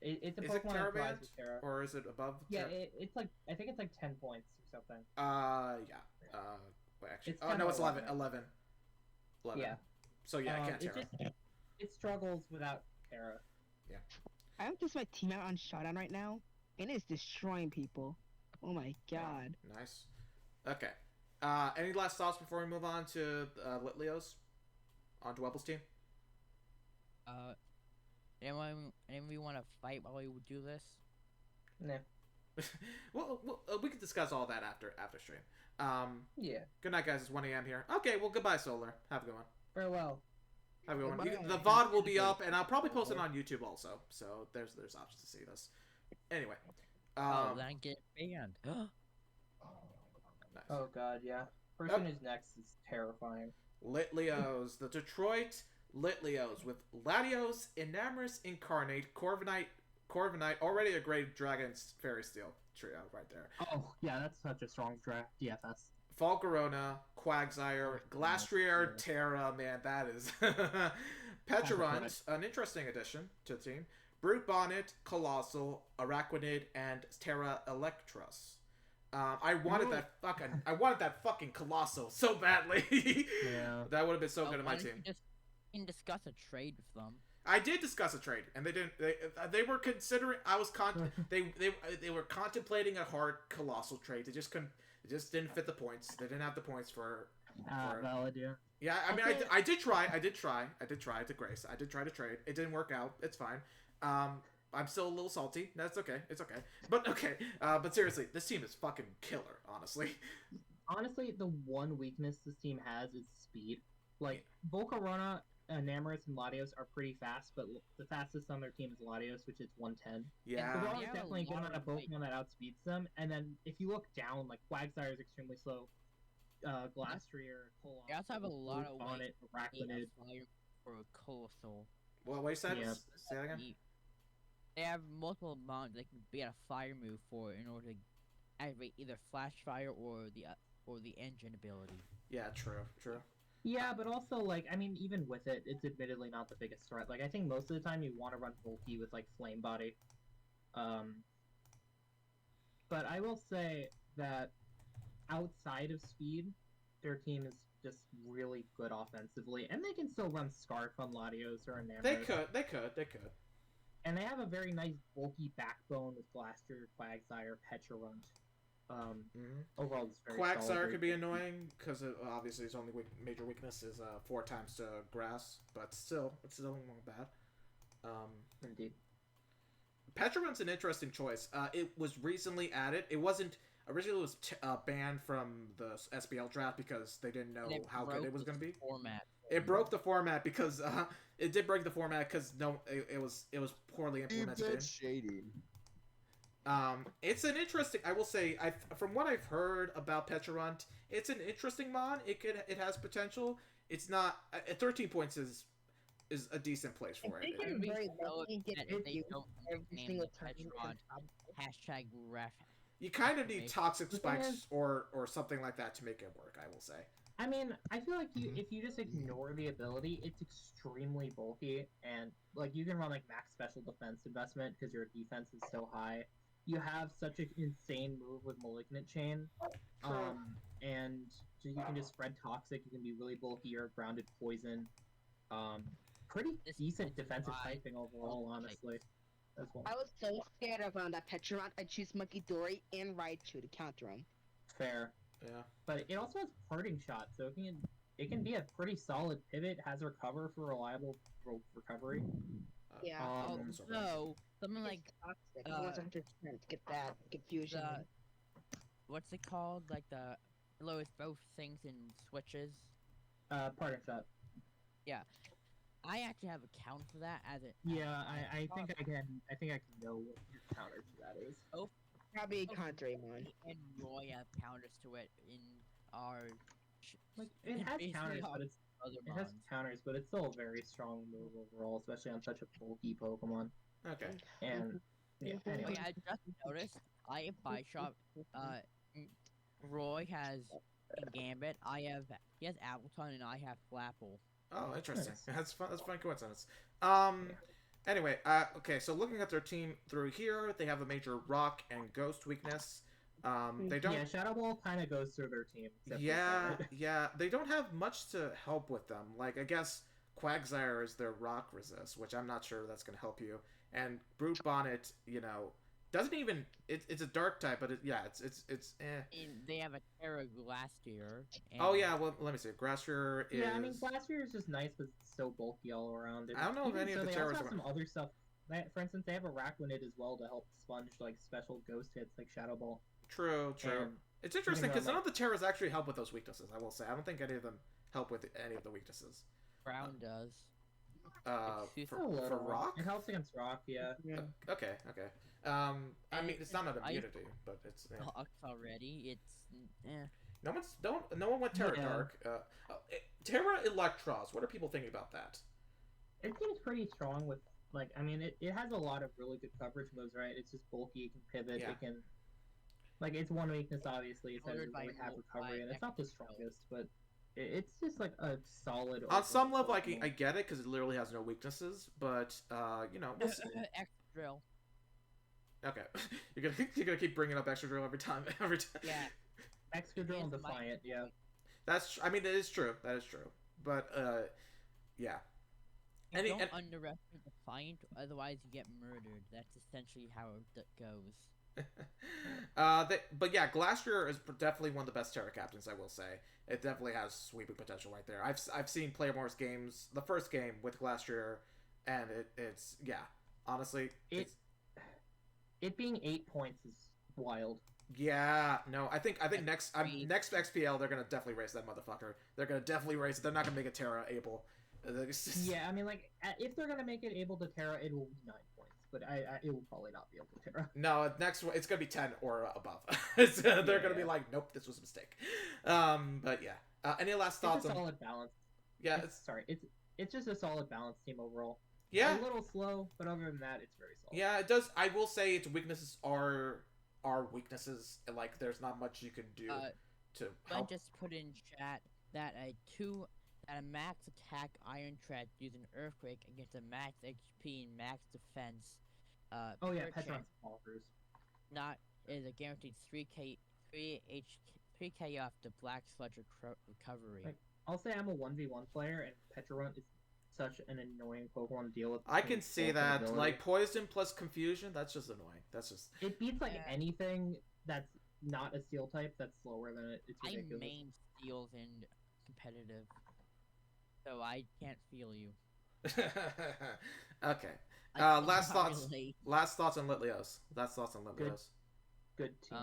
It's a Pokemon that flies with Terra. Or is it above Terra? Yeah, it's like, I think it's like 10 points or something. Yeah. Wait, actually. Oh, no, it's 11. 11. Yeah. So yeah, I can't Terra. It struggles without Terra. Yeah. I have just my team out on Showdown right now, and it's destroying people. Oh my god. Nice. Okay. Any last thoughts before we move on to Litleos on Dwebble's team? Anyone want to fight while we do this? No. well, we can discuss all that after stream. Yeah. Good night, guys. It's 1 a.m. here. Okay, well, goodbye, Solar. Have a good one. Farewell. Have a good one. The VOD will be up, and I'll probably post it on YouTube also. So there's options to see this. Anyway. Then get banned. Nice. Oh god, yeah. Person who's next is terrifying. Litleos, the Detroit Litleos with Latios, Enamorous Incarnate, Corviknight, already a great Dragon's Fairy Steel trio right there. Oh yeah, that's such a strong draft DFS. Falcarona, Quagsire, Glastrier, Terra, man, that is... Pecharunt, an interesting addition to the team. Brute Bonnet, Colossal, Araquanid, and Terra Electros. I wanted that fucking Colossal so badly. Yeah. That would have been so good in my team. You can discuss a trade with them. I did discuss a trade, and they didn't. They were considering. They were contemplating a hard Colossal trade. They just couldn't. It just didn't fit the points. They didn't have the points for valid, yeah. Yeah, I mean, I did try to Grace. I did try to trade. It didn't work out. It's fine. I'm still a little salty. That's okay. It's okay. But okay. But seriously, this team is fucking killer, honestly. Honestly, the one weakness this team has is speed. Like, Volcarona, Enamorous, and Latios are pretty fast, but the fastest on their team is Latios, which is 110. Yeah. And Corona is definitely good on a Pokemon that outspeeds them. And then if you look down, like, Quagsire is extremely slow. Glastrier, Colossal, You also have a lot of Bonnet, Araquanid. For a Colossal. Well, wait a second. Yeah. Say that again. They have multiple mods they can be a fire move for in order to activate either Flash Fire or the Engine ability. Yeah, true. Yeah, but also, like, I mean, even with it, it's admittedly not the biggest threat. Like, I think most of the time you want to run bulky with, like, Flame Body. But I will say that outside of speed, their team is just really good offensively, and they can still run Scarf on Latios or Enamorous. They could. And they have a very nice bulky backbone with Blaster, Quagsire, Pecharunt. Overall, it's very Quagsire solid. could be annoying because obviously his only major weakness is 4 times to grass, but still, it's still not bad. Indeed. Pecharunt's an interesting choice. It was recently added. It wasn't. originally it was banned from the SPL draft because they didn't know how good it was going to be. Format. It broke the format because it did break the format because it was poorly implemented. It's shady. It's an interesting. I will say, from what I've heard about Petrarunt, it's an interesting mod. It has potential. It's not 13 points is a decent place for it. It's very lucky to get they you don't every name single the time. Petron hashtag ref. You kind of need toxic The thing spikes is- or something like that to make it work. I will say. I mean, I feel like if you just ignore the ability, it's extremely bulky, and like you can run like max special defense investment because your defense is so high. You have such an insane move with Malignant Chain, and you can just spread toxic. You can be really bulky or grounded poison. Pretty decent defensive typing overall, honestly. As well. I was so scared of that Petrarunt. I choose Monkey Dory and Raichu to counter him. Fair. Yeah. But it also has parting shot, so it can be a pretty solid pivot. Has recover for reliable recovery. Yeah. No, something like toxic. 100%. Get that confusion. What's it called? Like the lowest both things in switches. Parting shot. Yeah. I actually have a count for that as it. Yeah, I think I can know what your counter to that is. Oh, probably countering one. And Roy have counters to it in our. Like it has counters, but it has counters, but it's still a very strong move overall, especially on such a bulky Pokemon. Okay. And yeah. Anyway. Oh, yeah, I just noticed. I have Bishop. Roy has Gambit. He has Appleton, and I have Flapple. Oh, interesting. That's fun. That's a fun coincidence. Anyway, okay. So looking at their team through here, they have a major rock and ghost weakness. They don't. Yeah, Shadow Ball kind of goes through their team. Yeah. They don't have much to help with them. Like I guess Quagsire is their rock resist, which I'm not sure that's gonna help you. And Brute Bonnet, doesn't even. It's a dark type, but it's eh. And they have a Terra Glastier. Oh yeah, well let me see. Glacier is. Yeah, I mean Glacier is just nice, but it's so bulky all around. I don't know if any of the Terras Terras have some other stuff. For instance, they have a Raquinid as well to help sponge like special ghost hits like Shadow Ball. True. And it's interesting because none of the Terras actually help with those weaknesses. I will say, I don't think any of them help with any of the weaknesses. Brown does. For rock. It helps against rock, yeah. Okay. I mean, it's not an immunity, but it's. Already, it's. No one went Terra Dark. Terra Electros. What are people thinking about that? It seems pretty strong with I mean, it has a lot of really good coverage moves, right? It's just bulky. It can pivot. Yeah. It can. Its one weakness, obviously, is that it doesn't really have recovery, and it's not the strongest, but it's just a solid. On some level, I get it because it literally has no weaknesses, but we'll see. Extra drill. Okay, you're gonna keep bringing up extra drill every time. Yeah. Extra drill and Defiant, yeah. I mean, it is true. That is true. But yeah. Don't underestimate Defiant, otherwise you get murdered. That's essentially how it goes. But yeah, Glacier is definitely one of the best Terra captains. I will say it definitely has sweeping potential right there. I've seen Playmore's games, the first game with Glacier, and it's honestly it being 8 points is wild. Yeah, no, I think next XPL they're gonna definitely raise that motherfucker. They're gonna definitely raise it. They're not gonna make it Terra able. Yeah, I mean, if they're gonna make it able to Terra, it will be 9 points, but it will probably not be able to Terra. No, next one it's gonna be 10 or above. They're gonna be like, nope, this was a mistake. But yeah. Any last thoughts it's a on? Solid balance. Yeah, it's just a solid balance team overall. Yeah, a little slow, but other than that, it's very solid. Yeah, it does. I will say its weaknesses are weaknesses. Like, there's not much you can do to help. I just put in chat that a max attack Iron Tread using Earthquake against a max HP and max defense. Petron's bonkers. Not is a guaranteed 3k off the Black Sludge recovery. I'll say I'm a 1v1 player, and Petrarunt is such an annoying Pokemon to deal with. I can see that. Like, Poison plus Confusion, that's just annoying. That's just... It beats, anything that's not a Steel type that's slower than it. It's ridiculous. I main Steels in competitive, so I can't feel you. Okay. Last thoughts on Litlios. Good team.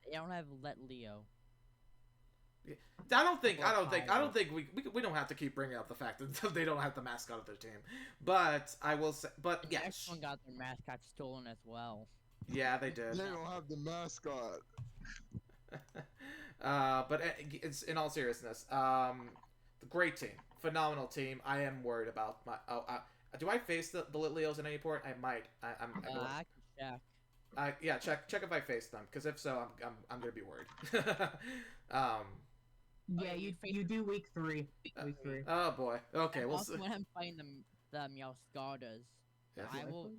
They don't have Let Leo. I don't think we don't have to keep bringing up the fact that they don't have the mascot of their team, but I will say, but The yeah, next one got their mascot stolen as well. yeah, they did. They don't have the mascot. But it's in all seriousness, great team, phenomenal team. I am worried about my. Do I face the Lit Leos at any point? I might. I I can check. yeah, check if I face them, because if so, I'm gonna be worried. Yeah, you do week 3. Week 3. Oh boy. Okay, And we'll also see. when I'm fighting the Meowscardas, Yes.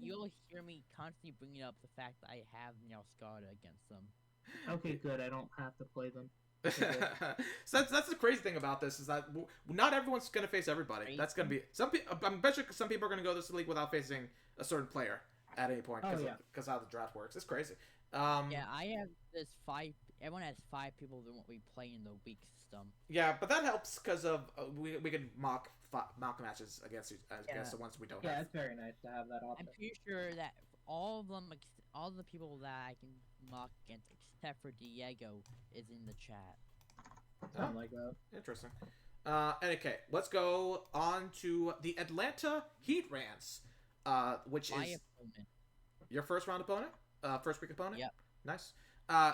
you'll hear me constantly bringing up the fact that I have Meowscarda against them. Okay, good. I don't have to play them. So that's the crazy thing about this, is that not everyone's gonna face everybody. That's gonna be some people. I'm bet you some people are gonna go this league without facing a certain player at any point, because how the draft works. It's crazy. Yeah, I have this 5. Everyone has 5 people that won't be playing in the week system. Yeah, but that helps because of we can mock matches against the ones we don't Yeah, have. it's very nice to have that option. I'm pretty sure that all of them, all the people that I can mock against, except for Diego, is in the chat. Something like that. Interesting. Okay, let's go on to the Atlanta Heat Rants, which My is opponent. your first round opponent, first week opponent. Yep. Nice.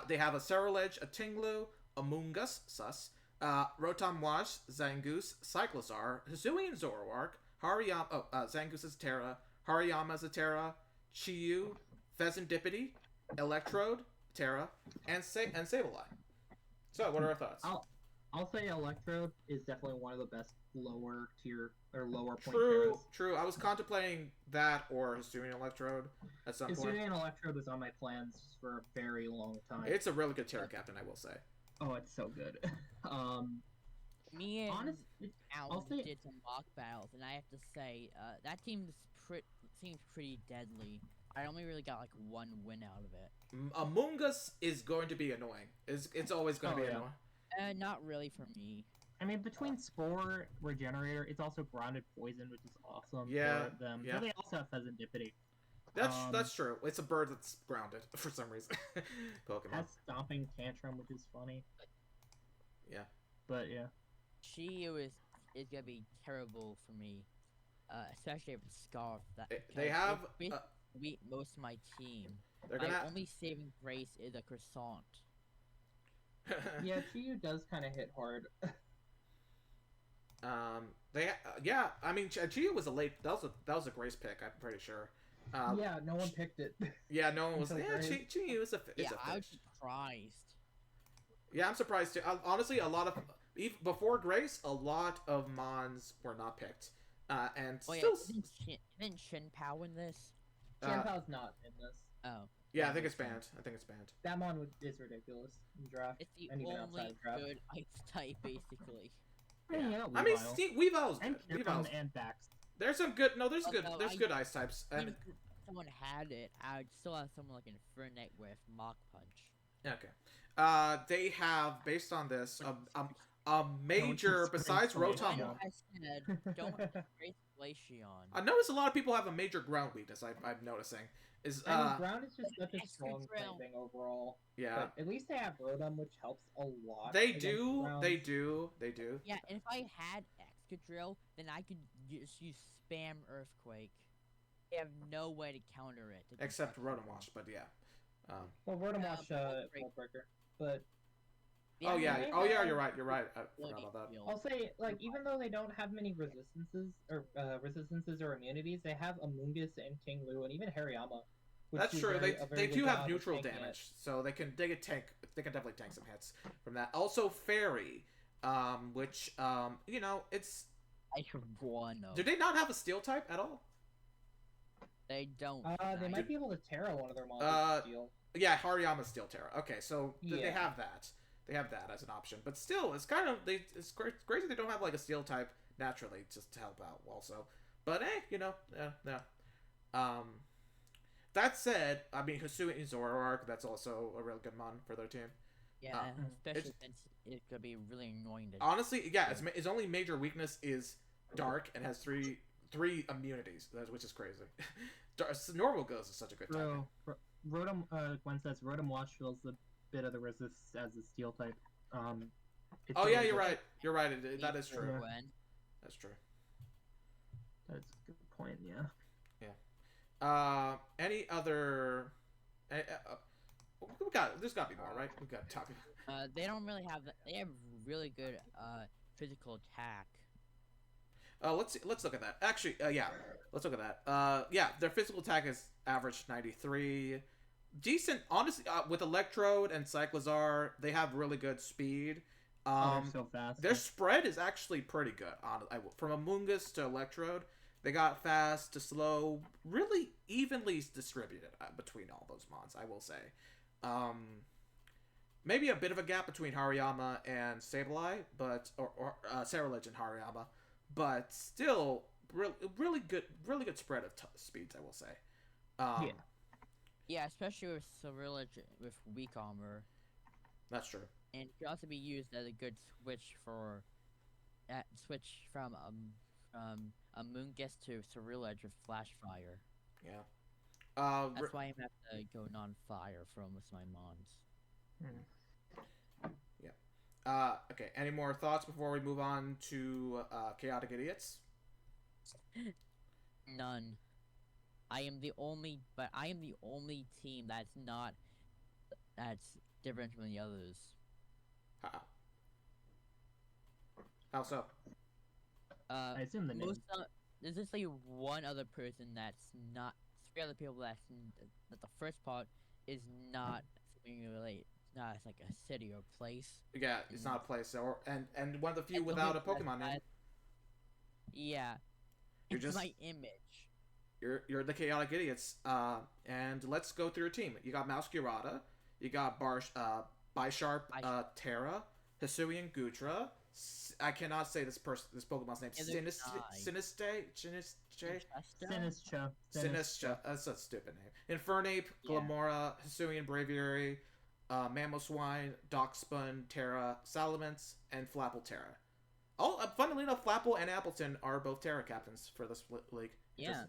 They have a Cerulege, a Tinglu, a Mungus, Sus, Rotom Wash, Zangoose, Cyclozar, Hisuian Zoroark, Hariyama, Zangoose is Terra, Hariyama is a Terra, Chiyu, Pheasantipity, Electrode, Terra, and Sableye. So, what are our thoughts? I'll say Electrode is definitely one of the best lower tier or lower point True, Terras. true. I was contemplating that or Hisuian Electrode at some point. Hisuian Electrode was on my plans for a very long time. It's a really good Terra Captain, I will say. Oh, it's so good. Me and I'll Al say- did some mock battles, and I have to say, that team seems pretty deadly. I only really got like 1 win out of it. Among Us is going to be annoying. It's always going to be annoying. Not really for me. I mean, between Spore, Regenerator, it's also Grounded Poison, which is awesome Yeah, for them. yeah. But they also have Pheasantipity. That's true. It's a bird that's grounded for some reason. Pokemon. Has Stomping Tantrum, which is funny. Yeah. But yeah. Chiyu is gonna be terrible for me, especially with Scarf. They have beat most of my team. They're My gonna only saving grace is a croissant. Yeah, Chiyu does kind of hit hard. yeah. I mean, Chiyu was a late. That was a Grace pick. I'm pretty sure. Yeah, no one picked it. Yeah, no one was. Until Yeah, Grace. Chiyu is a. Yeah, a I was fish. surprised. Yeah, I'm surprised too. Honestly, a lot of before Grace, a lot of Mons were not picked, and Oh yeah, still. isn't Shin Pao in this? Shenpao's not in this. Oh. Yeah, I think it's banned. I think it's banned. That mon is ridiculous in draft. It's the and even only outside of draft. good ice type, basically. Yeah, I mean, Weavile. Weavile's And good. Kirtan Weavile's. and Bax. There's some good. No, there's Although good ice types. And Even if someone had it, I would still have someone like Infernape with Mach Punch. okay. They have, based on this, a major just besides Grace Rotom. Glaceon. I said, don't Grace Glaceon. I noticed a lot of people have a major ground weakness. I'm noticing is I mean, ground is just such a Extra strong drill. typing overall. yeah. But at least they have Rotom, which helps a lot. They against do. ground. They do. They do. Yeah, and if I had Excadrill, then I could just use Spam Earthquake. They have no way to counter it. Except Rotom Wash, but yeah. Well, Rotom Yeah, Wash, Volt Break. Volt Breaker. But Oh yeah. they Oh yeah. have- You're right. You're right. I forgot about that. I'll say, like, even though they don't have many resistances or immunities, they have Amoonguss and Tinglu and even Hariyama. which That's do true. very- They a very they good do have job of neutral tanking it. damage, so they can definitely tank some hits from that. Also, Fairy, which it's. I have one. Do they not have a steel type at all? They don't. They might be able to Terra one of their monsters with steel. Yeah, Hariyama's Steel Terra. Okay, so they Yeah. have that. They have that as an option, but still, it's kind of it's crazy they don't have like a steel type naturally just to help out also. But yeah. That said, I mean, Hisuian Zoroark, that's also a real good mon for their team. Yeah, especially it's- since it could be really annoying to. Honestly, yeah, its only major weakness is Dark and has three immunities, which is crazy. Normal Ghost is such a good type. Rotom, Gwen says Rotom Wash feels the bit of the resist as a steel type. It's Oh yeah, really you're good. right. You're right. That is true. Yeah. When That's true. That's a good point. Yeah. Any other? We got. There's got to be more, right? We got to talk. they don't really have. They have really good physical attack. Let's look at that. Actually, yeah, let's look at that. Yeah, their physical attack is average 93. Decent, honestly. With Electrode and Cyclizar, they have really good speed. They're so fast. Their spread is actually pretty good. From Amoonguss to Electrode, they got fast to slow, really evenly distributed between all those mons, I will say. Maybe a bit of a gap between Hariyama and Sableye, or Ceruledge and Hariyama, but still really good spread of speeds, I will say. Yeah. Yeah, especially with Cyrillic with weak armor. That's true. And it can also be used as a good switch for switch from Amoonguss to Cyrillic with Flash Fire. Yeah. That's why I have to go non-fire for almost my mons. Yeah. Okay. Any more thoughts before we move on to Chaotic Idiots? None. I am the only team that's different from the others. How so? I assume the name. There's just like one other person that's not. 3 other people that the first part is not related. Not as like a city or place. Yeah, it's not a place. And one of the few without a Pokemon name. Yeah. You're It's just my image. You're the Chaotic Idiots. And let's go through your team. You got Mousecurata. You got Bisharp, Terra, Hisuian Gutra. I cannot say this Pokemon's name. Sinistra. That's a stupid name. Infernape, Glamora, Hisuian Braviary, Mamoswine, Dockspun, Terra, Salamence, and Flapple Terra. Funnily enough, Flapple and Appleton are both Terra captains for this league. Yeah.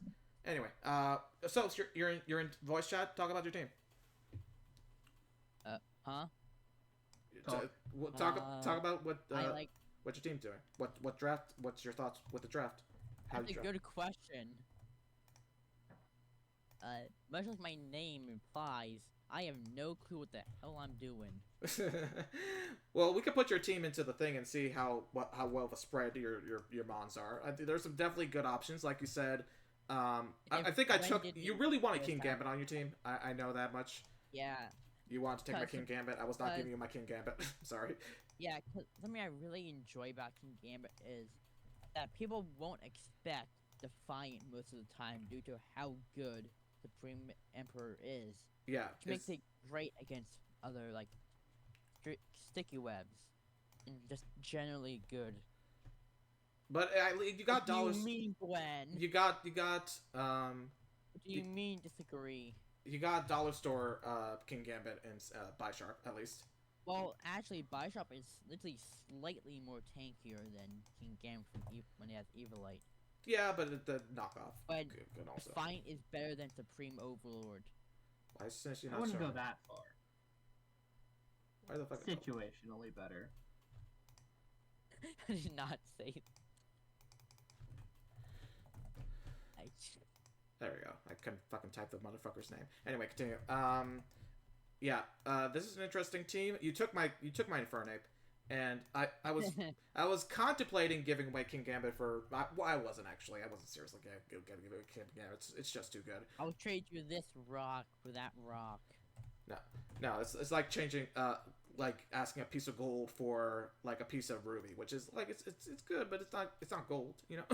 Anyway, so you're in voice chat. Talk about your team. Huh? Talk about what what your team's doing. What draft? What's your thoughts with the draft? That's a good question. Much like my name implies, I have no clue what the hell I'm doing. Well, we could put your team into the thing and see how well of a spread your mons are. There's some definitely good options, like you said. I think you really wanted King Gambit on your team. I know that much. Yeah. You wanted to take my King Gambit. I was not giving you my King Gambit. Sorry. Yeah, cause something I really enjoy about King Gambit is that people won't expect Defiant most of the time due to how good Supreme Emperor is. Yeah. Which makes it great against other like sticky webs and just generally good. But you got dollars. What do you mean, Gwen? You got. What do you mean disagree? You got Dollar Store King Gambit and Bisharp at least. Well, actually, Bisharp is literally slightly more tankier than King Gambit when he has Evilite. Yeah, but the knockoff. But good also. Defiant is better than Supreme Overlord. Why is I wouldn't go that far. Why the fuck? Situationally better. I did not say. There we go. I couldn't fucking type the motherfucker's name. Anyway, continue. Yeah. This is an interesting team. You took my Infernape, and I was contemplating giving away King Gambit for. Well, I wasn't actually. I wasn't seriously gonna give away King Gambit. It's just too good. I'll trade you this rock for that rock. No. It's like changing. Like asking a piece of gold for like a piece of ruby, which is like it's good, but it's not gold, you know.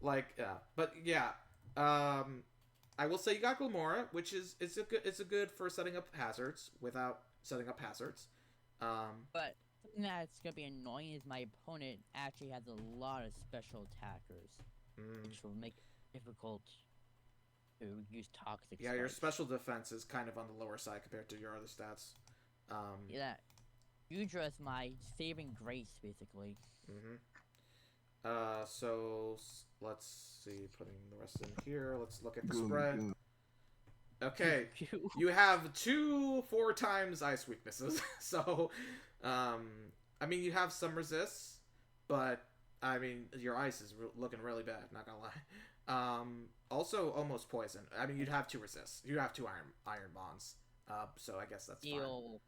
Like but yeah, I will say you got Glamora, which is it's a good for setting up hazards without setting up hazards. But something that's gonna be annoying is my opponent actually has a lot of special attackers, which will make it difficult to use toxic. Yeah, your special defense is kind of on the lower side compared to your other stats. Yeah, Udra is my saving grace, basically. So let's see, putting the rest in here. Let's look at the spread. Okay, you have 4 times ice weaknesses. So, I mean, you have some resists, but I mean, your ice is looking really bad. Not gonna lie. Also almost poison. I mean, you'd have 2 resists. You have 2 iron bonds. So I guess that's fine.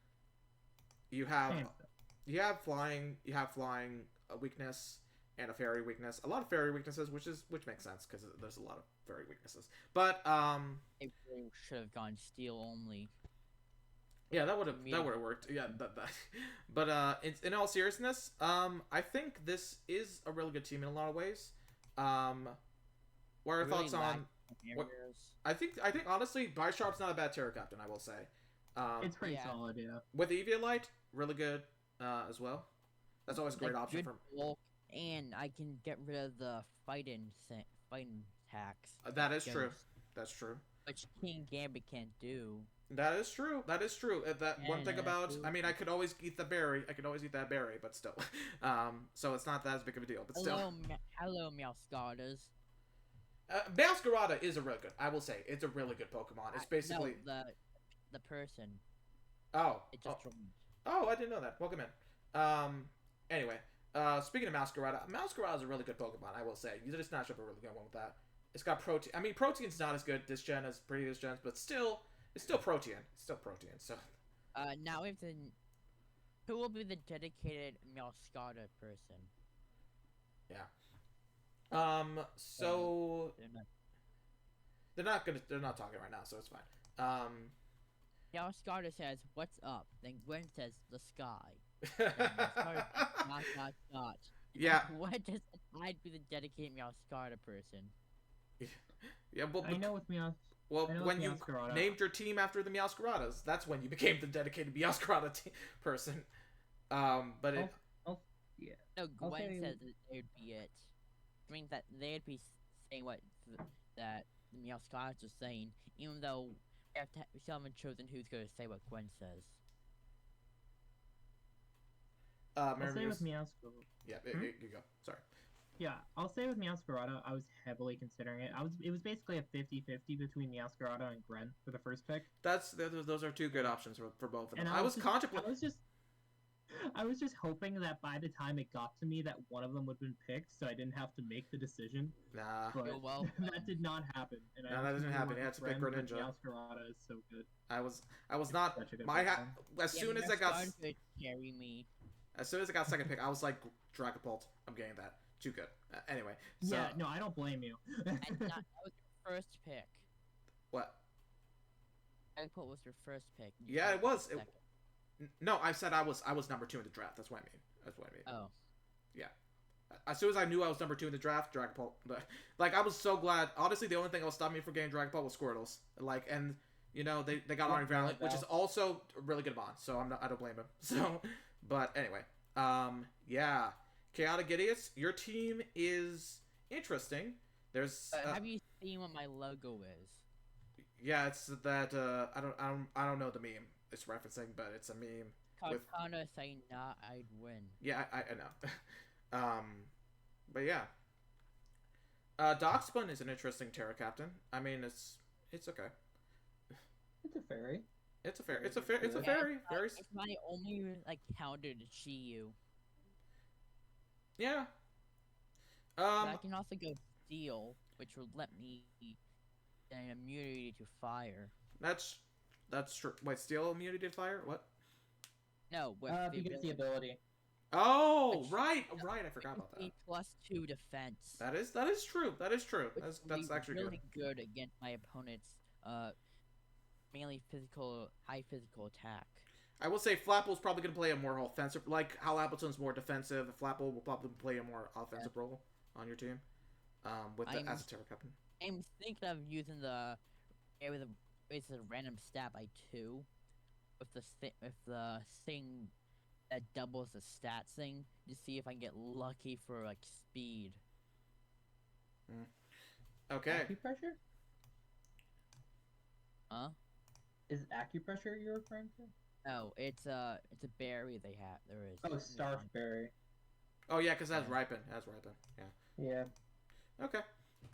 You have flying. You have flying weakness and a fairy weakness. A lot of fairy weaknesses, which makes sense because there's a lot of fairy weaknesses. But It really should have gone steel only. yeah, that would have worked. Yeah, but in all seriousness, I think this is a really good team in a lot of ways. What are your thoughts on? I think honestly, Bisharp's not a bad Terra Captain. I will say. It's pretty solid, yeah. With Eviolite, really good as well. That's always a great option for. Bulk, and I can get rid of the fighting tax. That is true. That's true. Which King Gambit can't do. That is true. That is true. That one thing about, I mean, I could always eat the berry. I could always eat that berry, but still, so it's not that as big of a deal. But still. Hello, Meowscardas. Meowscarada is a really good. I will say it's a really good Pokemon. It's basically the person. Oh. It just I didn't know that. Welcome in. Anyway, speaking of Meowscarada is a really good Pokemon. I will say you just snatched up a really good one with that. It's got Protean. I mean, Protean's not as good this gen as previous gens, but still. It's still Protean. So. Now we have to. Who will be the dedicated Meowscarada person? Yeah. So. They're not talking right now, so it's fine. Meowscarada says, "What's up?" Then Gwen says, "The sky." Dot. Yeah. What does I'd be the dedicated Meowscarada person? Yeah, well, I know with Meow. Well, when you named your team after the Meowscaradas, that's when you became the dedicated Meowscarada person. But it. Yeah. No, Gwen says that it would be it. I mean that they'd be saying what that the Meowscaradas are saying, even though we still haven't chosen who's going to say what Gwen says. I'll say with Meowscarada. Yeah, you go. Sorry. Yeah, I'll say with Meowscarada, I was heavily considering it. It was basically a 50-50 between Meowscarada and Gren for the first pick. Those are 2 good options for both of them. And I was contemplating. I was just hoping that by the time it got to me, that one of them would have been picked, so I didn't have to make the decision. Nah. But that did not happen. And that doesn't happen. You had to pick Greninja. Meowscarada is so good. I was not. As soon as I got. Carry me. As soon as I got second pick, I was like, Dragapult. I'm getting that. Too good. Anyway. So, yeah, no, I don't blame you. And that was your first pick. What? Dragapult was your first pick. Yeah, it was. No, I said I was number 2 in the draft. That's what I mean. Oh. Yeah. As soon as I knew I was number 2 in the draft, Dragapult. Like, I was so glad. Honestly, the only thing that was stopping me from getting Dragapult was Squirtles. Like, and you know they got Arnie Valiant, which is also a really good bond. So I don't blame him. So, but anyway, yeah. Chaotic Idiots, your team is interesting. There's. Have you seen what my logo is? Yeah, it's that. I don't know the meme it's referencing, but it's a meme. Katana saying, "Nah, I'd win." Yeah, I know. But yeah. Darkspun is an interesting Terra Captain. I mean, it's okay. It's a fairy. It's a fairy. Very. It's my only counter to Chiyu. Yeah. I can also go Steel, which will let me an immunity to fire. That's true. Wait, Steel immunity to fire? What? No, with because the ability. Oh, right. I forgot about that. +2 defense. That is true. That's actually really good against my opponent's mainly high physical attack. I will say Flapple's probably going to play a more offensive, like how Appleton's more defensive. Flapple will probably play a more offensive role on your team, as a Terra Captain. I'm thinking of using it's a random stat by 2, with the thing that doubles the stats thing to see if I can get lucky for speed. Okay. Acupressure? Huh? Is it acupressure you're referring to? No, it's a berry they have. There is. Oh, Starfberry. Oh yeah, because it has ripen. Yeah. Yeah. Okay.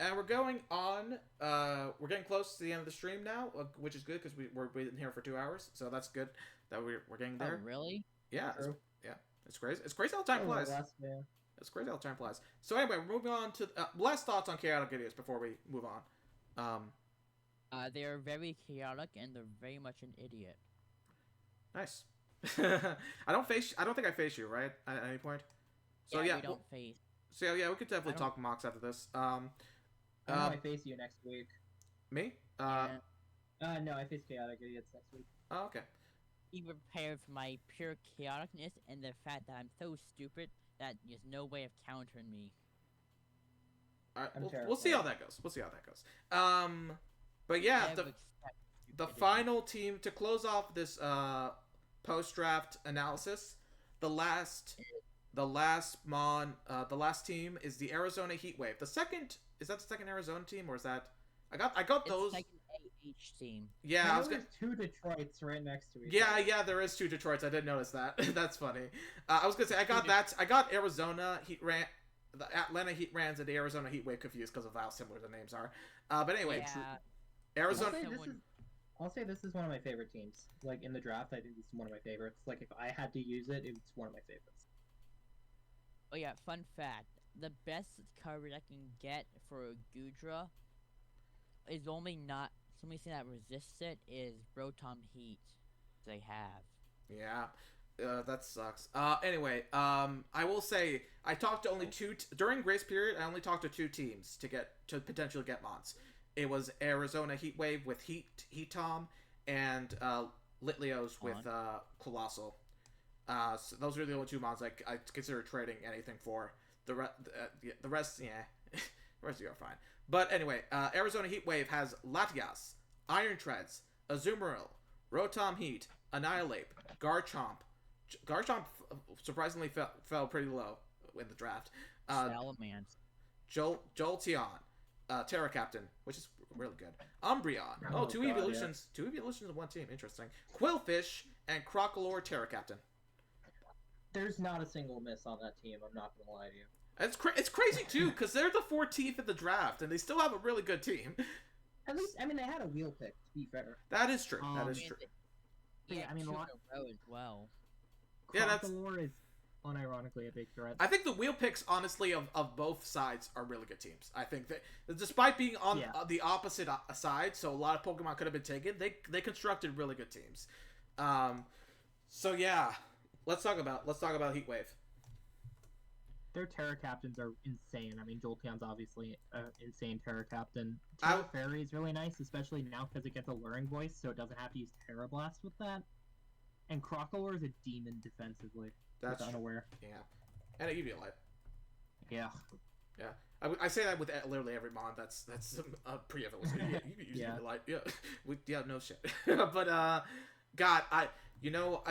And we're going on. We're getting close to the end of the stream now, which is good because we're been here for 2 hours, so that's good that we're getting there. Oh, really? Yeah, True. it's crazy. It's crazy how time Oh, flies. yeah. It's crazy how time flies. So anyway, we're moving on to last thoughts on chaotic idiots before we move on. They're very chaotic and they're very much an idiot. Nice. I don't think I face you, right? At any point. So yeah, we don't face. So yeah, we could definitely talk mocks after this. I know I face you next week. Me? No, I face chaotic idiots next week. Oh, okay. Be prepared for my pure chaoticness and the fact that I'm so stupid that there's no way of countering me. All right, we'll see how that goes. But yeah, the final team to close off this post-draft analysis, the last team is the Arizona Heatwave. Is that the second Arizona team, or is that I got those? It's second AH team. Yeah, I was gonna... There's 2 Detroits right next to each other. Yeah, there is 2 Detroits. I didn't notice that. That's funny. I was gonna say I got Arizona the Atlanta Heat Rans and the Arizona Heatwave confused because of how similar the names are. But anyway, Arizona. I'll say this is one of my favorite teams. Like in the draft, I think this is one of my favorites. Like if I had to use it, it's one of my favorites. Oh yeah, fun fact: the best coverage I can get for a Gudra is only thing that resists it is Rotom Heat. They have. Yeah. That sucks. Anyway, I will say I talked to only 2 during grace period. I only talked to 2 teams to potentially get mods. It was Arizona Heatwave with Heatom and Litleos with Colossal. So those are the only 2 mods I consider trading anything for. The rest, yeah, the rest are fine. But anyway, Arizona Heatwave has Latias, Iron Treads, Azumarill, Rotom Heat, Annihilate, Garchomp. Garchomp surprisingly fell pretty low in the draft. Salamence. Jolteon, Terra Captain, which is really good. Umbreon. Two evolutions. Yeah. 2 evolutions in one team. Interesting. Quillfish and Crocalor Terra Captain. There's not a single miss on that team. I'm not gonna lie to you. It's crazy too because they're the 14th in the draft and they still have a really good team. At least, I mean, they had a wheel pick. To be fair. That is true. That is true. Yeah, I mean, a lot as well. Yeah, that's is unironically a big threat. I think the wheel picks, honestly, of both sides are really good teams. I think that despite being on the opposite side, so a lot of Pokemon could have been taken, they constructed really good teams. So yeah, let's talk about Heatwave. Their Terra Captains are insane. I mean, Jolteon's obviously an insane Terra Captain. Terra Fairy is really nice, especially now because it gets a luring voice, so it doesn't have to use Terra Blast with that. And Crocalor is a demon defensively. That's unaware. Yeah. And a Eviolite. Yeah. Yeah. I say that with literally every mod. That's a pre-evolution. Yeah. Yeah, no shit. But God, I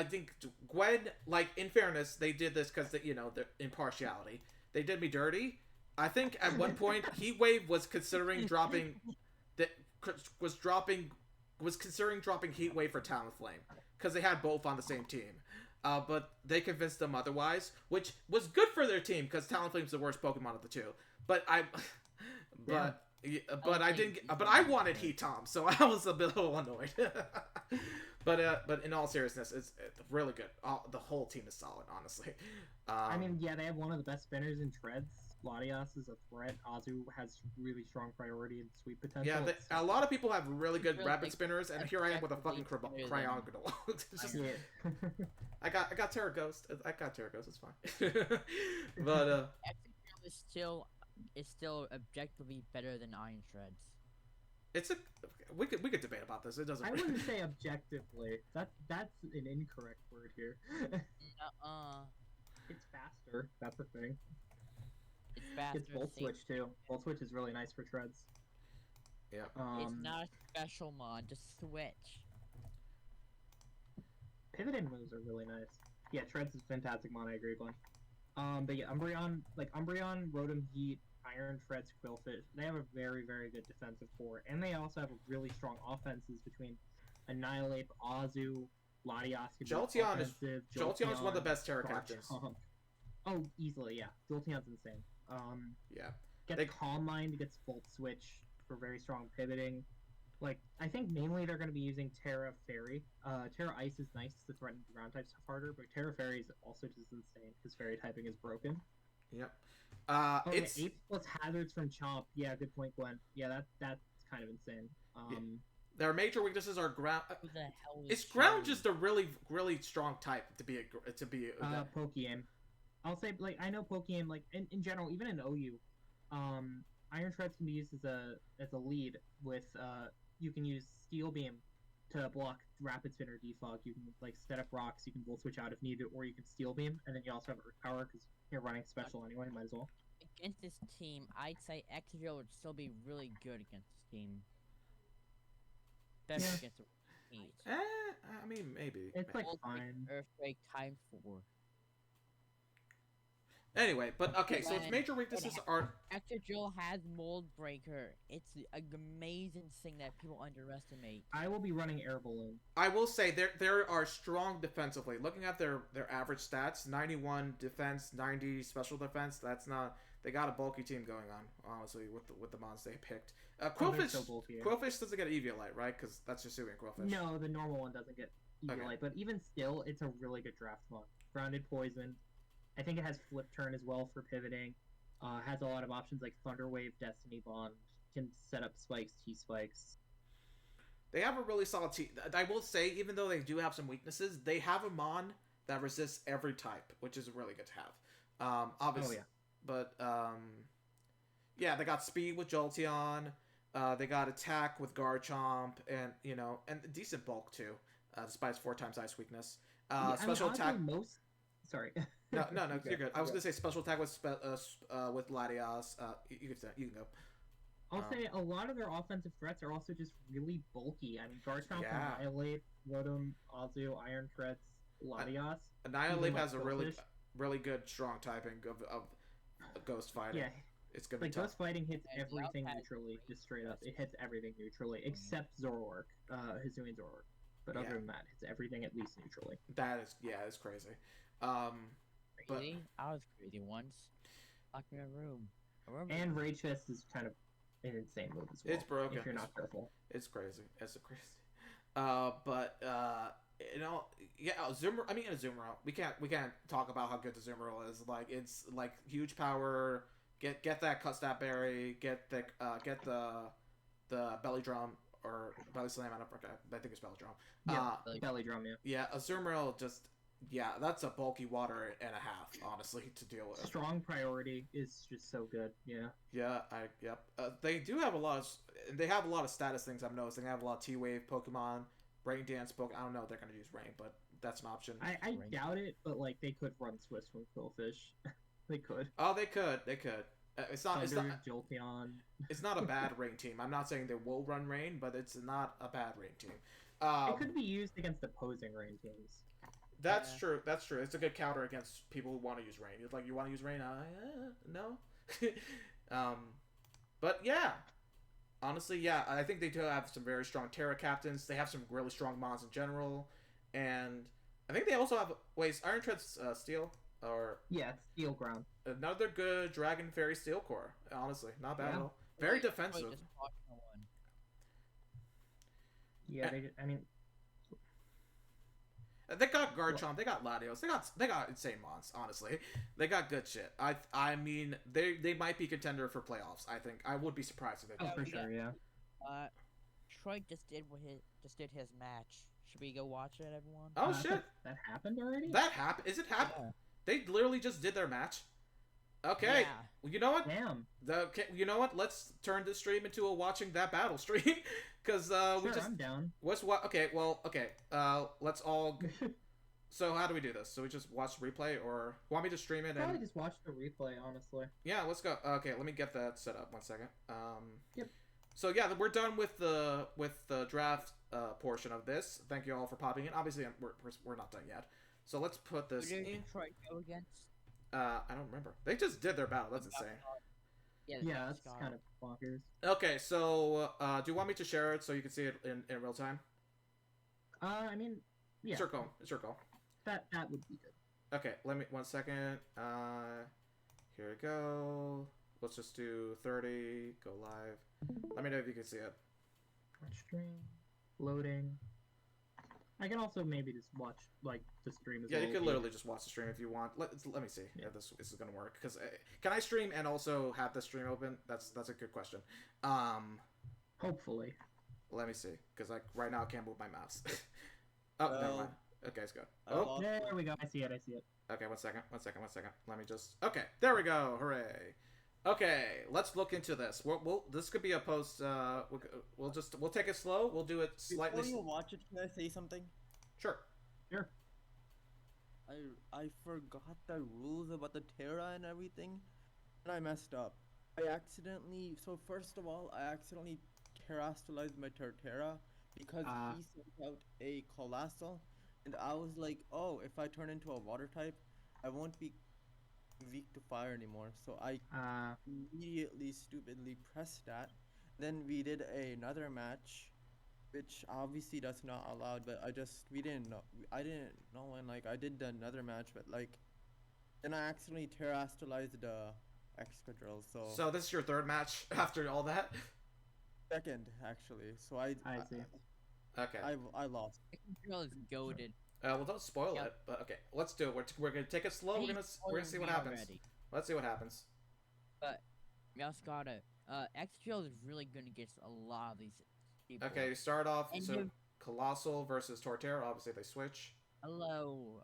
think Gwen, like, in fairness, they did this because their impartiality. They did me dirty. I think at one point Heatwave was considering dropping Heatwave for Talonflame because they had both on the same team. But they convinced them otherwise, which was good for their team because Talonflame's the worst Pokemon of the 2. But I wanted Heatom, so I was a little annoyed. But in all seriousness, it's really good. The whole team is solid, honestly. I mean, yeah, they have one of the best spinners in Treads. Latias is a threat. Azu has really strong priority and sweep potential. Yeah, a lot of people have really good rapid spinners, and here I am with a fucking Cryogonal. I got Terra Ghost. It's fine. But is still objectively better than Iron Shreds. We could debate about this. It doesn't. I wouldn't say objectively. That's an incorrect word here. It's faster. That's the thing. It's faster. It's Volt Switch too. Volt Switch is really nice for treads. Yeah. It's not a special mod. Just switch. Pivoting moves are really nice. Yeah, treads is fantastic mod. I agree, Glenn. But yeah, Umbreon, Rotom Heat, Iron Treads, Quillfish, they have a very, very good defensive core, and they also have really strong offenses between Annihilate, Azu, Latias. Jolteon's one of the best Terra Captains. Oh, easily, yeah. Jolteon's insane. Yeah. Gets Calm Mind, gets Volt Switch for very strong pivoting. Like, I think mainly they're going to be using Terra Fairy. Terra Ice is nice to threaten ground types harder, but Terra Fairy is also just insane because fairy typing is broken. Yep. It's 8 plus hazards from Chomp. Yeah, good point, Gwen. Yeah, that's kind of insane. Their major weaknesses are ground. Who the hell Is ground just a really, really strong type to be Pokeaim. I'll say, like, I know Pokeaim, like, in general, even in OU, Iron Shreds can be used as a lead with, you can use Steel Beam to block Rapid Spin or Defog. You can, like, set up rocks, you can Volt Switch out if needed, or you can Steel Beam, and then you also have Earth Power, because you're running special anyway, might as well. Against this team, I'd say Excadrill would still be really good against this team. Better against the Heat. I mean, maybe. It's, like, fine. Earthquake time 4. Anyway, but okay, so its major weaknesses are... Excadrill has Mold Breaker. It's an amazing thing that people underestimate. I will be running Air Balloon. I will say, there are strong defensively. Looking at their average stats, 91 defense, 90 special defense, that's not... They got a bulky team going on, honestly, with the mons they picked. Quillfish, so bulky, yeah. Quillfish doesn't get Eviolite, right? Because that's just suing Quillfish. No, the normal one doesn't get Eviolite, Okay. but even still, it's a really good draft mod. Grounded Poison. I think it has Flip Turn as well for pivoting. Has a lot of options like Thunder Wave, Destiny Bond. Can set up spikes, T-spikes. They have a really solid team. I will say, even though they do have some weaknesses, they have a mon that resists every type, which is really good to have. Obviously. Oh, yeah. But, yeah, they got speed with Jolteon. They got attack with Garchomp, and, you know, and decent bulk, too, despite its 4 times ice weakness. Special attack... Sorry. No, you're good. I was gonna say special attack with Latias. You can go. I'll say a lot of their offensive threats are also just really bulky. I mean, Garchomp, Yeah. Annihilate, Rotom, Azu, Iron Threats, Latias. Annihilate has a Quillfish. really good strong typing of Ghost Fighting. Yeah. It's gonna be Like, tough. Ghost Fighting hits And everything Yelp has neutrally, really just straight up. good It hits everything neutrally, except Zoroark, Hisuian Zoroark. But other Yeah. than that, it hits everything at least neutrally. It's crazy. Crazy? I was crazy once. Lock me in a room. And Rage Fist is kind of an insane move as well. It's broken. If you're not careful. It's crazy. It's crazy. You know, yeah, Azumarill. We can't talk about how good the Azumarill is. Like, it's like huge power. Get that cut stat berry. Get the belly drum or belly slam. I think it's belly drum. Yeah, belly drum. Yeah. Yeah, Azumarill just. Yeah, that's a bulky water and a half, honestly, to deal with. Strong priority is just so good. Yeah. Yeah, they do have a lot of status things. I'm noticing they have a lot of T-Wave Pokemon, Rain Dance Pokemon. I don't know if they're gonna use Rain, but that's an option. I doubt it, but like they could run Swiss from Quillfish. They could. Oh, they could. It's not Jolteon. It's not a bad Rain team. I'm not saying they will run Rain, but it's not a bad Rain team. It could be used against opposing Rain teams. That's true. That's true. It's a good counter against people who want to use Rain. It's like, you want to use Rain? No. But yeah, honestly, yeah, I think they do have some very strong Terra captains. They have some really strong mons in general, and I think they also have Iron Tread's Steel or Steel Ground. Another good Dragon Fairy Steel Core. Honestly, not bad at all. Very defensive. Yeah, They got Garchomp, they got Latios, they got insane mons. Honestly, they got good shit. I mean, they might be contender for playoffs. I think I would be surprised if they. Oh, for sure, yeah. Troy just did his match. Should we go watch it, everyone? Oh shit! That happened already. That happened? Is it happened? Yeah. They literally just did their match. Okay. Yeah. Well, you know what? Damn. You know what? Let's turn this stream into a watching that battle stream, because we just. I'm down. Okay. Well. Okay. Let's all. So how do we do this? So we just watch the replay, or want me to stream it? Probably just watch the replay, honestly. Yeah. Let's go. Okay. Let me get that set up. 1 second. Yep. So yeah, we're done with the draft portion of this. Thank you all for popping in. Obviously, we're not done yet. So let's put this. Who did Detroit go against? I don't remember. They just did their battle. That's insane. Yeah, that's kind of bonkers. Okay, so do you want me to share it so you can see it in real time? I mean, yeah. It's your call. That would be good. Okay, let me 1 second. Here we go. let's just do 30. Go live. Let me know if you can see it. Watch stream. Loading. I can also maybe just watch like the stream as Yeah, well. you could literally just watch the stream if you want. Let me see if this is gonna work. Because can I stream and also have the stream open? That's a good question. Hopefully. Let me see. Because like right now I can't move my mouse. Oh, never mind. Okay, it's good. Oh, There we go. I see it. okay. One second. Let me just. Okay, there we go. Hooray. Okay, let's look into this. This could be a post. We'll take it slow. We'll do it slightly. Before you watch it, can I say something? Sure. I forgot the rules about the Terra and everything, and I messed up. So first of all, I accidentally terastallized my Terra because he sent out a Colossal, and I was like, oh, if I turn into a water type, I won't be weak to fire anymore. So I immediately stupidly pressed that. Then we did another match, which obviously that's not allowed, but I didn't know, and like I did another match, but like then I accidentally terastallized the Excadrill. So this is your third match after all that? Second, actually. So I see. Okay. I lost. Excadrill is goated. Well, don't spoil it. But okay, let's do it. We're gonna take it slow. We're gonna see what happens. Let's see what happens. But we also gotta. Excadrill is really good against a lot of these people. Okay, you start off. And So Colossal versus Torterra. Obviously, they switch. Hello.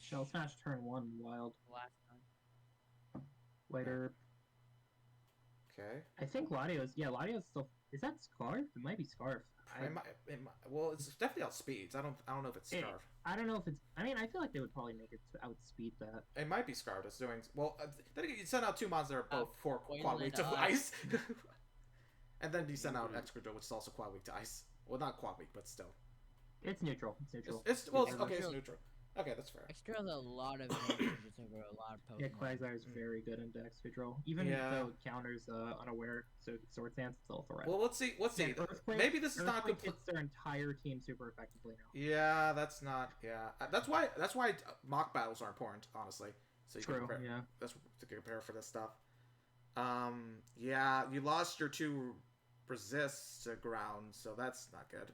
Shell Smash turn 1 wild. Last time. Later. Okay. I think Ladio's still. Is that Scarf? It might be Scarf. Well, it's definitely outspeeds. I don't know if it's Scarf. I don't know if it's. I mean, I feel like they would probably make it to outspeed that. It might be Scarf. It's doing well. Then you send out two mons that are both quad weak to ice, and then you send out Excadrill, which is also quad weak to ice. Well, not quad weak, but still. It's neutral. It's neutral. Okay, that's fair. Excadrill has a lot of advantages over a lot of Pokemon. Yeah, Quagsire is very good into Excadrill. Even though it counters unaware, so Sword Stance, it's all threat. Well, let's see. Maybe this is not complete. Hits their entire team super effectively now. Yeah, that's not. Yeah, that's why mock battles are important, honestly. So you can compare, that's to compare for this stuff. Yeah, you lost your 2 resists to ground, so that's not good.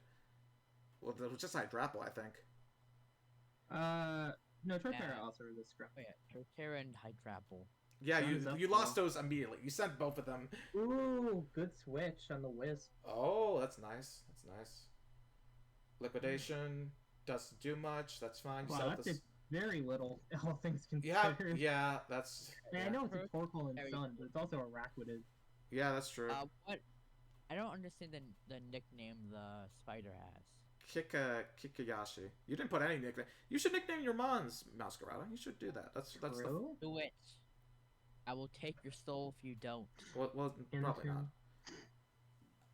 Well, it was just Hydrapple, I think. No, Torterra also resists ground. Oh, yeah, Torterra and Hydrapple. Yeah, you lost those immediately. You sent both of them. Ooh, good switch on the Wisp. Oh, that's nice. Liquidation doesn't do much. That's fine. Wow, that did very little, all things considered. Yeah, that's... I know it's a Torkoal and Sun, but it's also a Rakwated. Yeah, that's true. What? I don't understand the nickname the spider has. Kikayashi. You didn't put any nickname. You should nickname your mons, Masquerada. You should do that. That's True. Do it. I will take your soul if you don't. Well, probably not.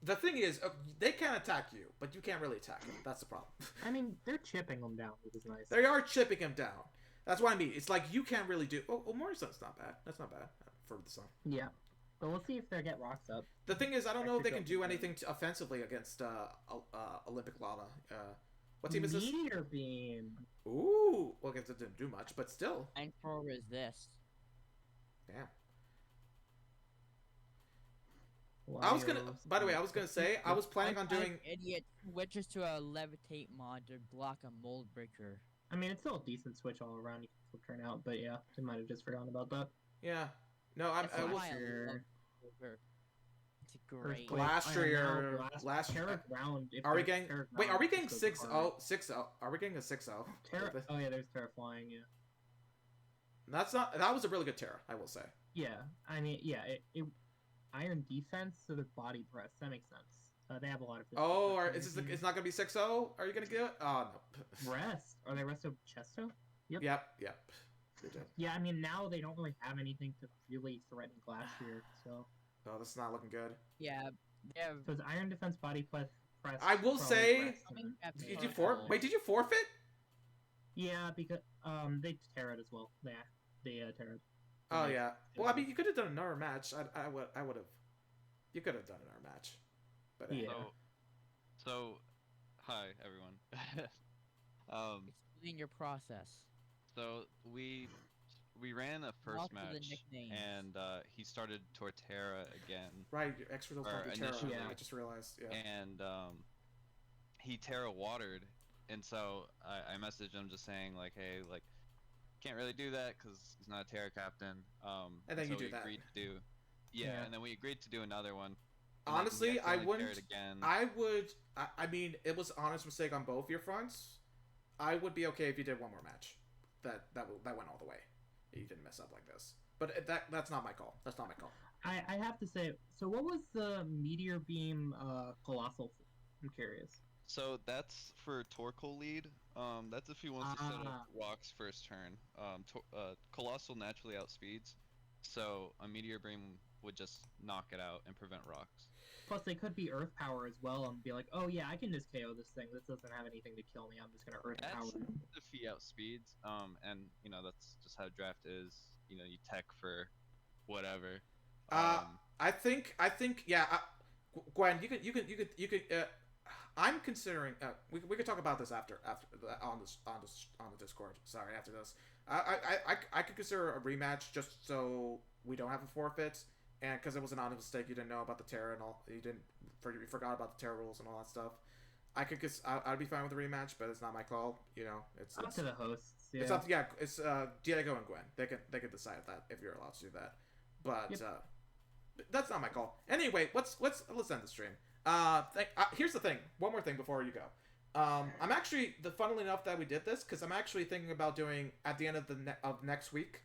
The thing is, they can attack you, but you can't really attack them. That's the problem. I mean, they're chipping them down, which is nice. They are chipping him down. That's what I mean. It's like you can't really do... Oh, Morrison's not bad. That's not bad for the Sun. Yeah. But we'll see if they get rocks up. The thing is, I don't know if they can do anything offensively against Olympic Lava. What team is this? Meteor Beam. Ooh. Well, it didn't do much, but still. And for resist. Damn. By the way, I was gonna say, I was planning on doing... Idiot switches to a levitate mod to block a mold breaker. I mean, it's still a decent switch all around. You can turn out, but yeah, I might have just forgotten about that. Yeah. No, I was... It's great. Last year... Ground. Are we getting... Wait, are we getting 6-0? 6-0? Are we getting a 6-0? Oh yeah, there's Terra flying, yeah. That's not... That was a really good Terra, I will say. Yeah, I mean, yeah, Iron defense, so they're body press. That makes sense. They have a lot of... Oh, it's not going to be 6-0? Are you going to get it? Oh, no. Rest? Are they Resto Chesto? Yep. Yeah, I mean, now they don't really have anything to really threaten Glastrier, so... Oh, this is not looking good. Yeah. So it's Iron defense, body press... I will say... Did you forfeit? Yeah, because they tear it as well. They tear it. Oh yeah. Well, I mean, you could have done another match. I would have. You could have done another match. But yeah. So, hi everyone. Explain your process. So we we ran a first Also the match, nicknames. and he started Torterra again. Right, your extra was Or probably Terra. initially, Yeah, I just realized. Yeah. And he Terra watered, and so I messaged him just saying like, hey, like, can't really do that because he's not a Terra captain. And then so you do we that. agreed to do, yeah, and then we agreed to do another one. And then he Honestly, I accidentally wouldn't. Terra'd again. I would. I mean, it was an honest mistake on both your fronts. I would be okay if you did one more match. That went all the way. You didn't mess up like this. But that's not my call. That's not my call. I have to say, so what was the Meteor Beam Colossal? I'm curious. So that's for Torkoal lead. That's if he wants to set up rocks first turn. Colossal naturally outspeeds, so a Meteor Beam would just knock it out and prevent rocks. Plus, they could be Earth Power as well and be like, oh yeah, I can just KO this thing. This doesn't have anything to kill me. I'm just gonna Earth Power. That's if he outspeeds. And you know that's just how draft is. You know, you tech for whatever. I think yeah. Gwen, you could. I'm considering. We could talk about this after on the Discord. Sorry, after this. I could consider a rematch just so we don't have a forfeit, and because it was an honest mistake, you didn't know about the Terra and all. You forgot about the Terra rules and all that stuff. I'd be fine with a rematch, but it's not my call. You know, it's up to the hosts. Yeah. It's up. It's Diego and Gwen. They can decide that if you're allowed to do that. But that's not my call. Anyway, let's end the stream. Here's the thing. One more thing before you go. I'm actually funnily enough that we did this because I'm actually thinking about doing at the end of next week,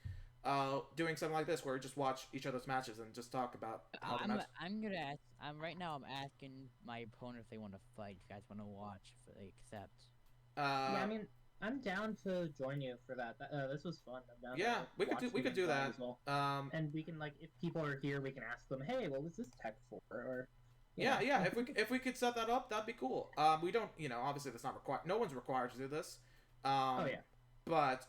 doing something like this where we just watch each other's matches and just talk about. How the match... I'm gonna ask. Right now I'm asking my opponent if they want to fight. If you guys want to watch, if they accept. Yeah, I mean, I'm down to join you for that. This was fun. I'm down yeah, to we could do that. As well. And we can if people are here, we can ask them, hey, what was this tech for? Or yeah. If we could set that up, that'd be cool. We don't, obviously that's not required. No one's required to do this. Oh yeah. But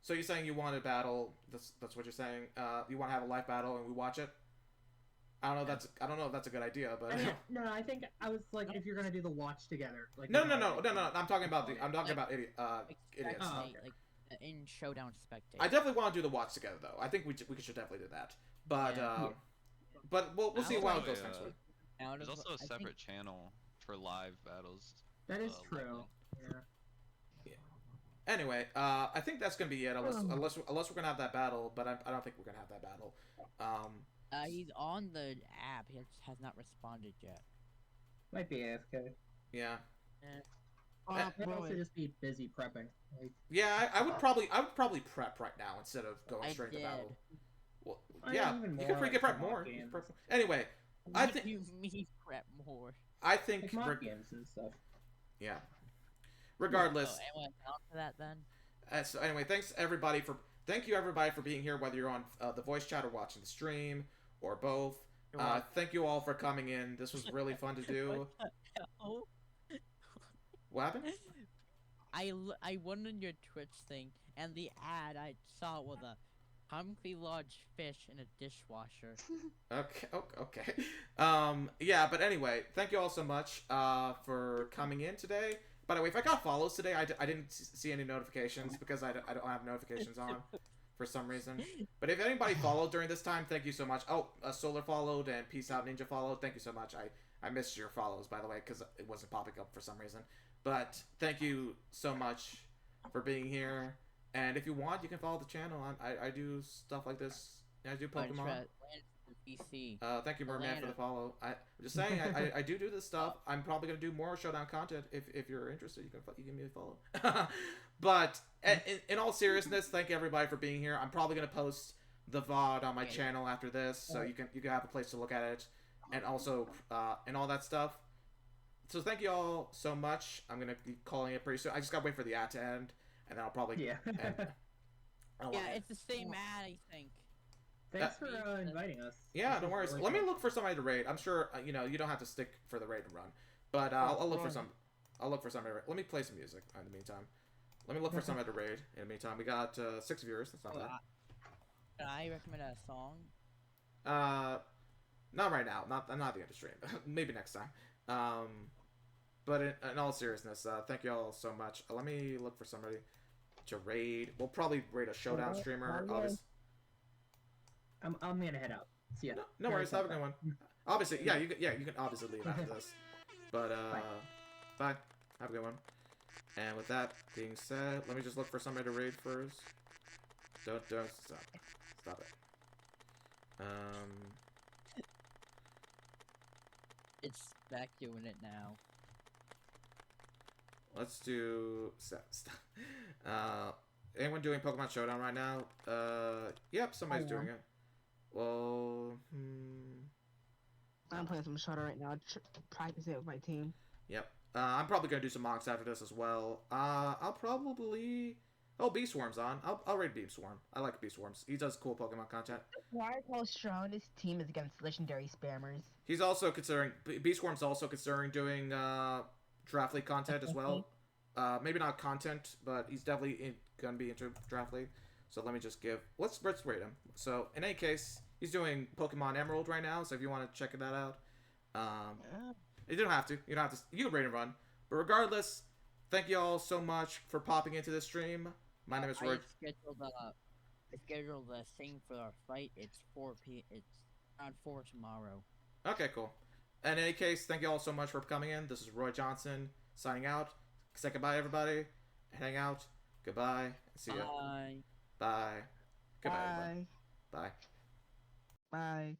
so you're saying you want a battle? That's what you're saying. You want to have a live battle and we watch it? I don't know if that's a good idea, but no, I think I was like, if you're gonna do the watch together, like no. I'm talking about idiots. Oh, okay. Like in Showdown Spectate. I definitely want to do the watch together, though. I think we should definitely do that. But but we'll see how it goes next week. There's also a separate channel for live battles. That is true. Yeah. Anyway, I think that's gonna be it. Unless we're gonna have that battle, but I don't think we're gonna have that battle. He's on the app. He has not responded yet. Might be AFK. Yeah. Might also just be busy prepping. Yeah, I would probably prep right now instead of going straight to battle. Well, yeah, you can prep more. Anyway, I think you mean prep more. I think mock games and stuff. Yeah. Regardless. So anyone down for that then? So anyway, thank you everybody for being here, whether you're on the voice chat or watching the stream or both. Thank you all for coming in. This was really fun to do. What happened? I went on your Twitch thing, and the ad I saw was a comfy large fish in a dishwasher. Okay. Yeah, but anyway, thank you all so much for coming in today. By the way, if I got follows today, I didn't see any notifications because I don't have notifications on for some reason. But if anybody followed during this time, thank you so much. Oh, Solar followed and Peace Out Ninja followed. Thank you so much. I missed your follows, by the way, because it wasn't popping up for some reason. But thank you so much for being here. And if you want, you can follow the channel. I do stuff like this. I do Pokemon. Thank you, Merman, for the follow. I'm just saying, I do this stuff. I'm probably gonna do more Showdown content. If you're interested, you can give me a follow. But in all seriousness, thank you everybody for being here. I'm probably gonna post the VOD on my channel after this, so you can have a place to look at it, and also and all that stuff. So thank you all so much. I'm gonna be calling it pretty soon. I just gotta wait for the ad to end, and then I'll probably It's the same ad, I think. Thanks for inviting us. Yeah, don't worry. Let me look for somebody to raid. I'm sure you don't have to stick for the raid and run, but I'll look for some. I'll look for somebody to raid. Let me play some music in the meantime. Let me look for somebody to raid in the meantime. We got 6 viewers. That's not bad. Can I recommend a song? Not right now. Not the end of the stream. Maybe next time. But in all seriousness, thank you all so much. Let me look for somebody to raid. We'll probably raid a showdown Bye, streamer. bye. Obviously, I'm gonna head out. See ya. no worries. Have a good one. Obviously, yeah, you can obviously leave after this. But bye. Have a good one. And with that being said, let me just look for somebody to raid first. Don't stop it. It's back doing it now. Let's do anyone doing Pokemon Showdown right now? Yep, somebody's doing it. Well, I'm playing some Shudder right now, practicing it with my team. Yep. I'm probably gonna do some mocks after this as well. I'll probably. Oh, Bee Swarm's on. I'll raid Bee Swarm. I like Bee Swarms. He does cool Pokemon content. Why how strong this team is against legendary spammers? He's also considering. Bee Swarm's also considering doing Draft League content as well. Maybe not content, but he's definitely gonna be into Draft League. So let me just give. Let's rate him. So in any case, he's doing Pokemon Emerald right now. So if you want to check that out, you don't have to. You don't have to. You can rate and run. But regardless, thank you all so much for popping into this stream. My name is Roy. I scheduled a thing for our fight. It's 4 p. It's around 4 tomorrow. Okay, cool. In any case, thank you all so much for coming in. This is Roy Johnson signing out. Say goodbye, everybody. Hang out. Goodbye. See ya. Bye. Bye. Goodbye, everybody. Bye. Bye.